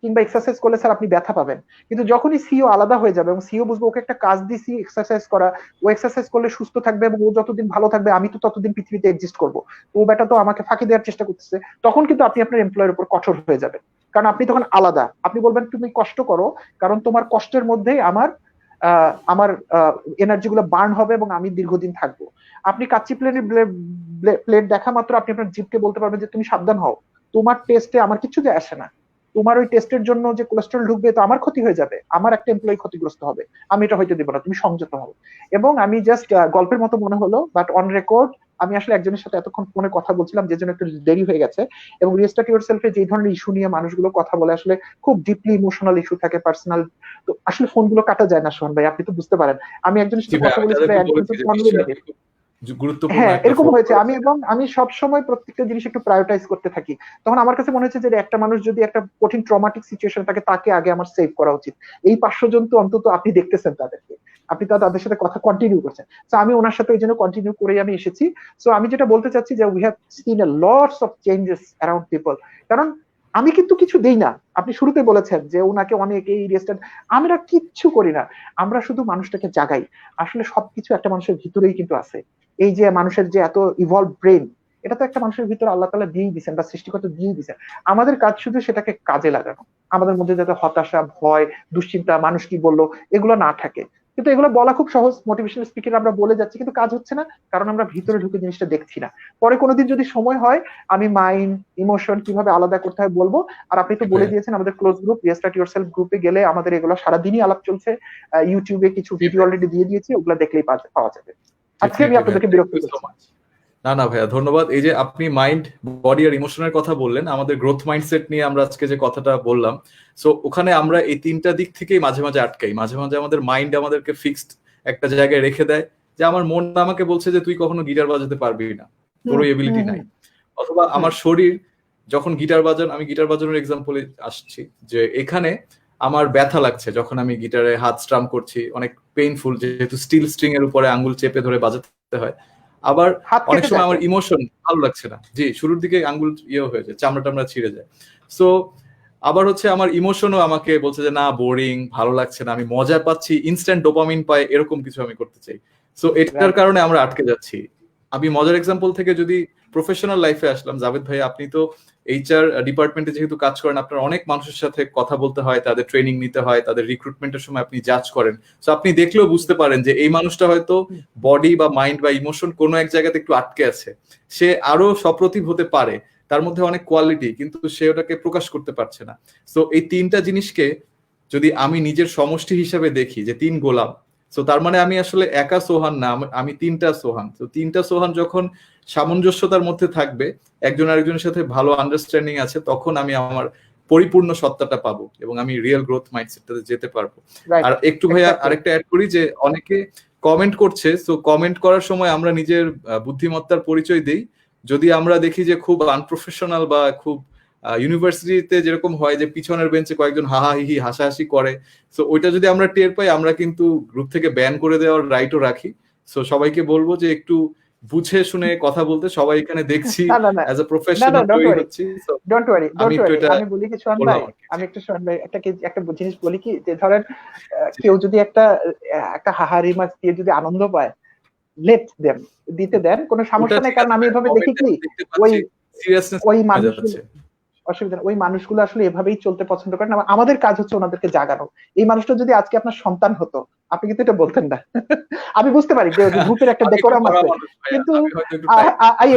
কিংবা এক্সারসাইজ করলে স্যার আপনি ব্যথা পাবেন। কিন্তু যখনই সিও আলাদা হয়ে যাবে এবং সিও বুঝবে ওকে একটা কাজ দিছি এক্সারসাইজ করা, ও এক্সারসাইজ করলে সুস্থ থাকবে এবং ও যতদিন ভালো থাকবে আমি তো ততদিন পৃথিবীতে এক্সিস্ট করবো, ও বেটা তো আমাকে ফাঁকি দেওয়ার চেষ্টা করতেছে, তখন কিন্তু আপনি আপনার এমপ্লয়ের উপর কঠোর হয়ে যাবেন। কারণ আপনি তখন আলাদা, আপনি বলবেন তুমি কষ্ট করো, কারণ তোমার কষ্টের মধ্যেই আমার এনার্জি গুলো বার্ন হবে এবং আমি দীর্ঘদিন থাকবো। আপনি কাচ্চি প্লেট দেখা মাত্র আপনি আপনার জিভকে বলতে পারবেন যে তুমি সাবধান হও, তোমার টেস্টে আমার কিছু যায় আসে না, তোমার ওই টেস্টের জন্য যে কোলেস্ট্রল ঢুকবে তো আমার ক্ষতি হয়ে যাবে, আমার একটা এমপ্লয়ি ক্ষতিগ্রস্ত হবে, আমি এটা হইতে দিব না, তুমি সংযত হও। এবং আমি জাস্ট গল্পের মতো মনে হলো, বাট অন রেকর্ড আমি আসলে একজনের সাথে এতক্ষণ ফোনে কথা বলছিলাম যে জন্য একটু দেরি হয়ে গেছে। এবং রিস্টার্ট ইউরসেলফে যে ধরনের ইস্যু নিয়ে মানুষগুলো কথা বলে আসলে খুব ডিপলি ইমোশনাল ইস্যু থাকে, পার্সোনাল, তো আসলে ফোনগুলো কাটা যায় না সোহান ভাই, আপনি তো বুঝতে পারেন। আমি একজনের সাথে কথা বলেছিলাম 1 ঘন্টা 15 মিনিট। গুরুত্বপূর্ণ হ্যাঁ একটা এরকম ফোন হয়েছে। আমি সবসময় প্রত্যেকটা জিনিস একটু প্রায়োরিটাইজ করতে থাকি। তখন আমার কাছে মনে হচ্ছে যে একটা মানুষ যদি একটা কঠিন ট্রমাটিক সিচুয়েশন থাকে তাকে আগে আমার সেভ করা উচিত। এই 500 জন তো অন্তত আপনি দেখতেছেন তাদেরকে, আপনি তো তাদের সাথে কথা কন্টিনিউ করছেন। তো আমি ওনার সাথে ওই জন্য কন্টিনিউ করে আমি এসেছি। সো আমি যেটা বলতে চাচ্ছি যে we have seen a lots of changes around people. কারণ আমি কিন্তু কিছু দেই না, আপনি শুরুতে বলেছেন যে ওনাকে অনেক এই রেস্টার্ট, আমরা কিচ্ছু করি না, আমরা শুধু মানুষটাকে জাগাই। আসলে সবকিছু একটা মানুষের ভিতরেই কিন্তু আছে। এই যে মানুষের যে এত ইভলভ ব্রেন, এটা তো একটা মানুষের ভিতরে আল্লাহ তাআলা দিয়েই দিয়েছেন বা সৃষ্টিকর্তা দিয়েই দিয়েছেন। আমাদের কাজ শুধু সেটাকে কাজে লাগানো, আমাদের মধ্যে যাতে হতাশা, ভয়, দুশ্চিন্তা, মানুষ কি বললো এগুলো না থাকে। কিন্তু এগুলো বলা খুব সহজ, মোটিভেশনাল স্পিকার আমরা বলে যাচ্ছি, কিন্তু কাজ হচ্ছে না, কারণ আমরা ভিতরে ঢুকে জিনিসটা দেখছি না। পরে কোনোদিন যদি সময় হয় আমি মাইন্ড ইমোশন কিভাবে আলাদা করতে হয় বলবো। আর আপনি তো বলে দিয়েছেন আমাদের ক্লোজ গ্রুপ রিস্টার্ট ইউরসেলফ গ্রুপে গেলে আমাদের এগুলো সারাদিনই আলাপ চলছে। ইউটিউবে কিছু ভিডিও অলরেডি দিয়ে দিয়েছি, ওগুলো দেখলেই পাওয়া যাবে। আজকে আমি আপনাদেরকে বিরক্ত করছি। না ভাইয়া ধন্যবাদ। এই যে আপনি মাইন্ড, বডি আর ইমোশনের কথা বললেন, আমাদের গ্রোথ মাইন্ডসেট নিয়ে আমরা আজকে যে কথাটা বললাম, সো ওখানে আমরা এই 3টা দিক থেকেই মাঝে মাঝে আটকাই। মাঝে মাঝে আমাদের মাইন্ড আমাদেরকে ফিক্সড একটা জায়গায় রেখে দেয়, যে আমার মন আমাকে বলছে যে তুই কখনো গিটার বাজাতে পারবি না, তোর এবিলিটি নাই। অথবা আমার শরীর যখন গিটার বাজান, আমি গিটার বাজানোর এক্সাম্পলে আসছি, যে এখানে আমার ব্যথা লাগছে যখন আমি গিটারে হাত স্ট্রাম করছি, অনেক পেইনফুল, যেহেতু স্টিল স্ট্রিং এর উপরে আঙ্গুল চেপে ধরে বাজাতে হয়। আবার অনেক সময় আমার ইমোশন ভালো লাগছে না, জি শুরুর দিকে আঙ্গুল হয়ে যায়, চামড়া টামড়া ছিঁড়ে যায়। সো আবার হচ্ছে আমার ইমোশনও আমাকে বলছে যে না বোরিং, ভালো লাগছে না, আমি মজা পাচ্ছি, ইনস্ট্যান্ট ডোপামিন পাই, এরকম কিছু আমি করতে চাই। সো এটার কারণে আমরা আটকে যাচ্ছি। আমি মজার এক্সাম্পল থেকে যদি প্রফেশনাল লাইফে আসলাম, জাভেদ ভাই আপনি তো এইচআর ডিপার্টমেন্টে যেহেতু কাজ করেন, আপনার অনেক মানুষের সাথে কথা বলতে হয়, তাদের ট্রেনিং নিতে হয়, তাদের রিক্রুটমেন্টের সময় আপনি জাজ করেন। সো আপনি দেখলেও বুঝতে পারেন যে এই মানুষটা হয়তো বডি বা মাইন্ড বা ইমোশন কোনো এক জায়গাতে একটু আটকে আছে, সে আরো সপ্রতিভ হতে পারে, তার মধ্যে অনেক কোয়ালিটি, কিন্তু সে ওটাকে প্রকাশ করতে পারছে না। সো এই 3টা জিনিসকে যদি আমি নিজের সমষ্টি হিসাবে দেখি যে 3 গোলাম, সো তার মানে আমি আসলে একা সোহান না, আমি 3টা সোহান। তো 3টা সোহান যখন সামঞ্জস্যতার মধ্যে থাকবে, একজন আরেকজনের সাথে ভালো আন্ডারস্ট্যান্ডিং আছে, তখন আমি আমার পরিপূর্ণ সত্তাটা পাবো এবং আমি রিয়েল গ্রোথ মাইন্ডসেটটাতে যেতে পারবো। আর একটু ভাইয়া আরেকটা অ্যাড করি, যে অনেকে কমেন্ট করছে, সো কমেন্ট করার সময় আমরা নিজের বুদ্ধিমত্তার পরিচয় দেই। যদি আমরা দেখি যে খুব আনপ্রফেশনাল বা খুব ইউনিভার্সিটিতে যেরকম হয় যে পিছনের বেঞ্চে কয়েকজন হাহাহিহি হাসাহাসি করে, সো ওইটা যদি আমরা টের পাই, আমরা কিন্তু গ্রুপ থেকে ব্যান করে দেওয়ার রাইটও রাখি। সো সবাইকে বলবো যে একটু বুঝে শুনে কথা বলতে, সবাই এখানে দেখছি অ্যাজ আ প্রফেশনাল তৈরি হচ্ছি। ডোন্ট ওয়ারি আমি বলি কি সোহান ভাই, আমি একটু সোহান ভাই একটা জিনিস বলি কি, যে ধরেন কেউ যদি একটা হাহারি মাছ দিয়ে যদি আনন্দ পায়, লেট দেম, দিতে দেন, কোনো সমস্যা নেই। কারণ আমি এভাবে দেখি কি ওই মানুষগুলো, অসুবিধা ওই মানুষগুলো আসলে এভাবেই চলতে পছন্দ করেন। আমাদের কাজ হচ্ছে ওনাদেরকে জাগানো। এই মানুষটা যদি আজকে আপনার সন্তান হতো, আপনি কিন্তু এটা বলতেন না। আমি বুঝতে পারি যে গ্রুপের একটা ডেকোরাম আছে, কিন্তু আই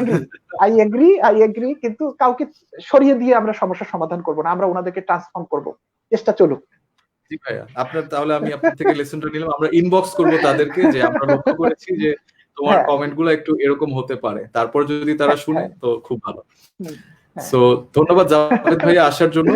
এগ্রি, কিন্তু কাউকে সরিয়ে দিয়ে আমরা সমস্যার সমাধান করব না, আমরা ওনাদেরকে ট্রান্সফর্ম করব। চেষ্টা চলুক। জি ভাইয়া, আপনার তাহলে আমি আপনার থেকে লেসনটা নিলাম। আমরা ইনবক্স করব তাদেরকে যে আমরা লক্ষ্য করেছি যে তোমার কমেন্টগুলো একটু এরকম হতে পারে, তারপর যদি তারা শুনে তো খুব ভালো। সো ধন্যবাদ জাভেদ ভাইয়া আসার জন্য।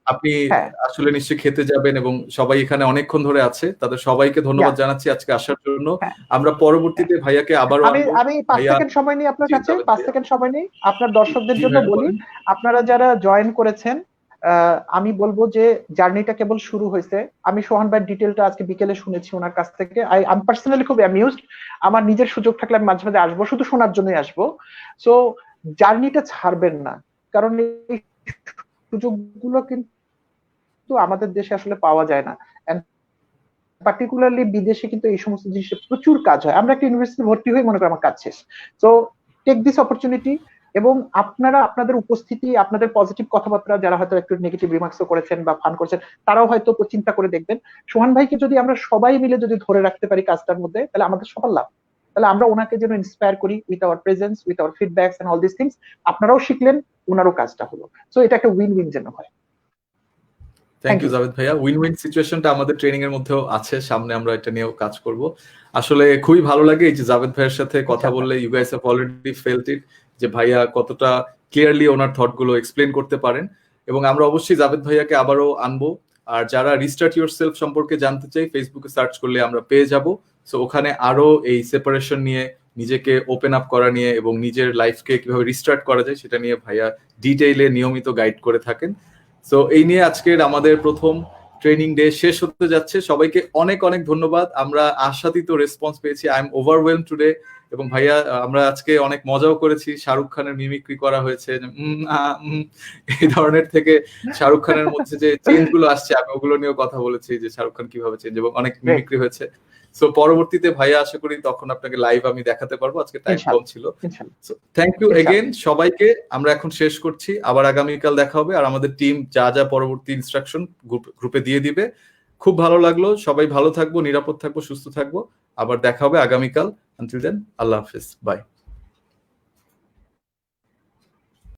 আপনি হ্যাঁ আসলে নিশ্চয়ই খেতে যাবেন এবং সবাই এখানে অনেকক্ষণ ধরে আছে, তাদের সবাইকে ধন্যবাদ জানাচ্ছি আজকে আসার জন্য। হ্যাঁ আমরা পরবর্তীতে ভাইয়াকে আবারও আমি আনবো। আমি 5 ভাইয়া, সেকেন্ড সময় নিই আপনার জি কাছে, জাভেদ 5 ভাইয়া। সেকেন্ড সময় নিই আপনার দর্শকদের জি জন্য ভাইয়া বলি, বলেন। আপনারা যারা জয়েন করেছেন আমি বলবো যে জার্নিটা কেবল শুরু হয়েছে। আমি সোহান ভাইয়ের ডিটেলটা আজকে বিকেলে শুনেছি ওনার কাছ থেকে। আই পার্সোনালি খুব অ্যামিউজড। আমার নিজের সুযোগ থাকলে আমি মাঝে মাঝে আসবো, শুধু শোনার জন্যই আসবো। সো জার্নিটা ছাড়বেন না, কারণ এই সুযোগগুলো কিন্তু আমাদের দেশে আসলে পাওয়া যায় না। পার্টিকুলারলি বিদেশে কিন্তু এই সমস্ত জিনিসের প্রচুর কাজ হয়। আমরা একটা ইউনিভার্সিটি ভর্তি হয়ে মনে করি আমার কাজ শেষ। তো টেক দিস অপরচুনিটি, এবং আপনারা আপনাদের উপস্থিতি, আপনাদের পজিটিভ কথাবার্তা, যারা হয়তো একটু নেগেটিভ রিমার্কসও করেছেন বা ফান করেছেন, তারাও হয়তো চিন্তা করে দেখবেন। সোহান ভাইকে যদি আমরা সবাই মিলে যদি ধরে রাখতে পারি কাজটার মধ্যে, তাহলে আমাদের সবার লাভ। তাহলে আমরা ওনাকে যেন ইন্সপায়ার করি with our presence, with our feedbacks and all this things. আপনারাও শিখলেন, ওনারও কাজটা হলো। সো এটা একটা উইন উইন যেন হয়। থ্যাংক ইউ জাভেদ ভাইয়া। উইন উইন সিচুয়েশনটা আমাদের ট্রেনিং এর মধ্যেও আছে, সামনে আমরা এটা নিয়েও কাজ করব। আসলে খুবই ভালো লাগে এই যে জাভেদ ভাইয়ের সাথে কথা বললে, you guys have already felt it, যে ভাইয়া কতটা ক্লিয়ারলি ওনার থট গুলো এক্সপ্লেন করতে পারেন। এবং আমরা অবশ্যই জাভেদ ভাইয়াকে আবারও আনবো। আর যারা রিস্টার্ট ইউরসেলফ সম্পর্কে জানতে চাই, ফেসবুকে সার্চ করলে আমরা পেয়ে যাব। সো ওখানে আরো এই সেপারেশন নিয়ে, নিজেকে ওপেন আপ করা নিয়ে এবং নিজের লাইফকে কিভাবে রিস্টার্ট করা যায় সেটা নিয়ে ভাইয়া ডিটেইলে নিয়মিত গাইড করে থাকেন। সো এই নিয়ে আজকের আমাদের প্রথম ট্রেনিং ডে শেষ হতে যাচ্ছে। সবাইকে অনেক অনেক ধন্যবাদ। আমরা আশাতীত রেসপন্স পেয়েছি। I am overwhelm today. এবং ভাইয়া, আমরা আজকে অনেক মজাও করেছি। শাহরুখ খানের মিমিক্রি করা হয়েছে, এই ধরনের থেকে শাহরুখ খানের মধ্যে যে চেঞ্জ গুলো আসছে, আমি ওগুলো নিয়েও কথা বলেছি, যে শাহরুখ খান কিভাবে চেঞ্জ, এবং অনেক মিমিক্রি হয়েছে। সো পরবর্তীতে ভাইয়া আশা করি তখন আপনাকে লাইভ আমি দেখাতে পারবো, আজকে টাইম কম ছিল। থ্যাংক ইউ এগেইন সবাইকে। আমরা এখন শেষ করছি, আবার আগামীকাল দেখা হবে। আর আমাদের টিম যা যা পরবর্তী ইনস্ট্রাকশন গ্রুপে দিয়ে দিবে। খুব ভালো লাগলো, সবাই ভালো থাকবো, নিরাপদ থাকবো, সুস্থ থাকবো। আবার দেখা হবে আগামীকাল। আনটিল দেন, আল্লাহ হাফেজ, বাই।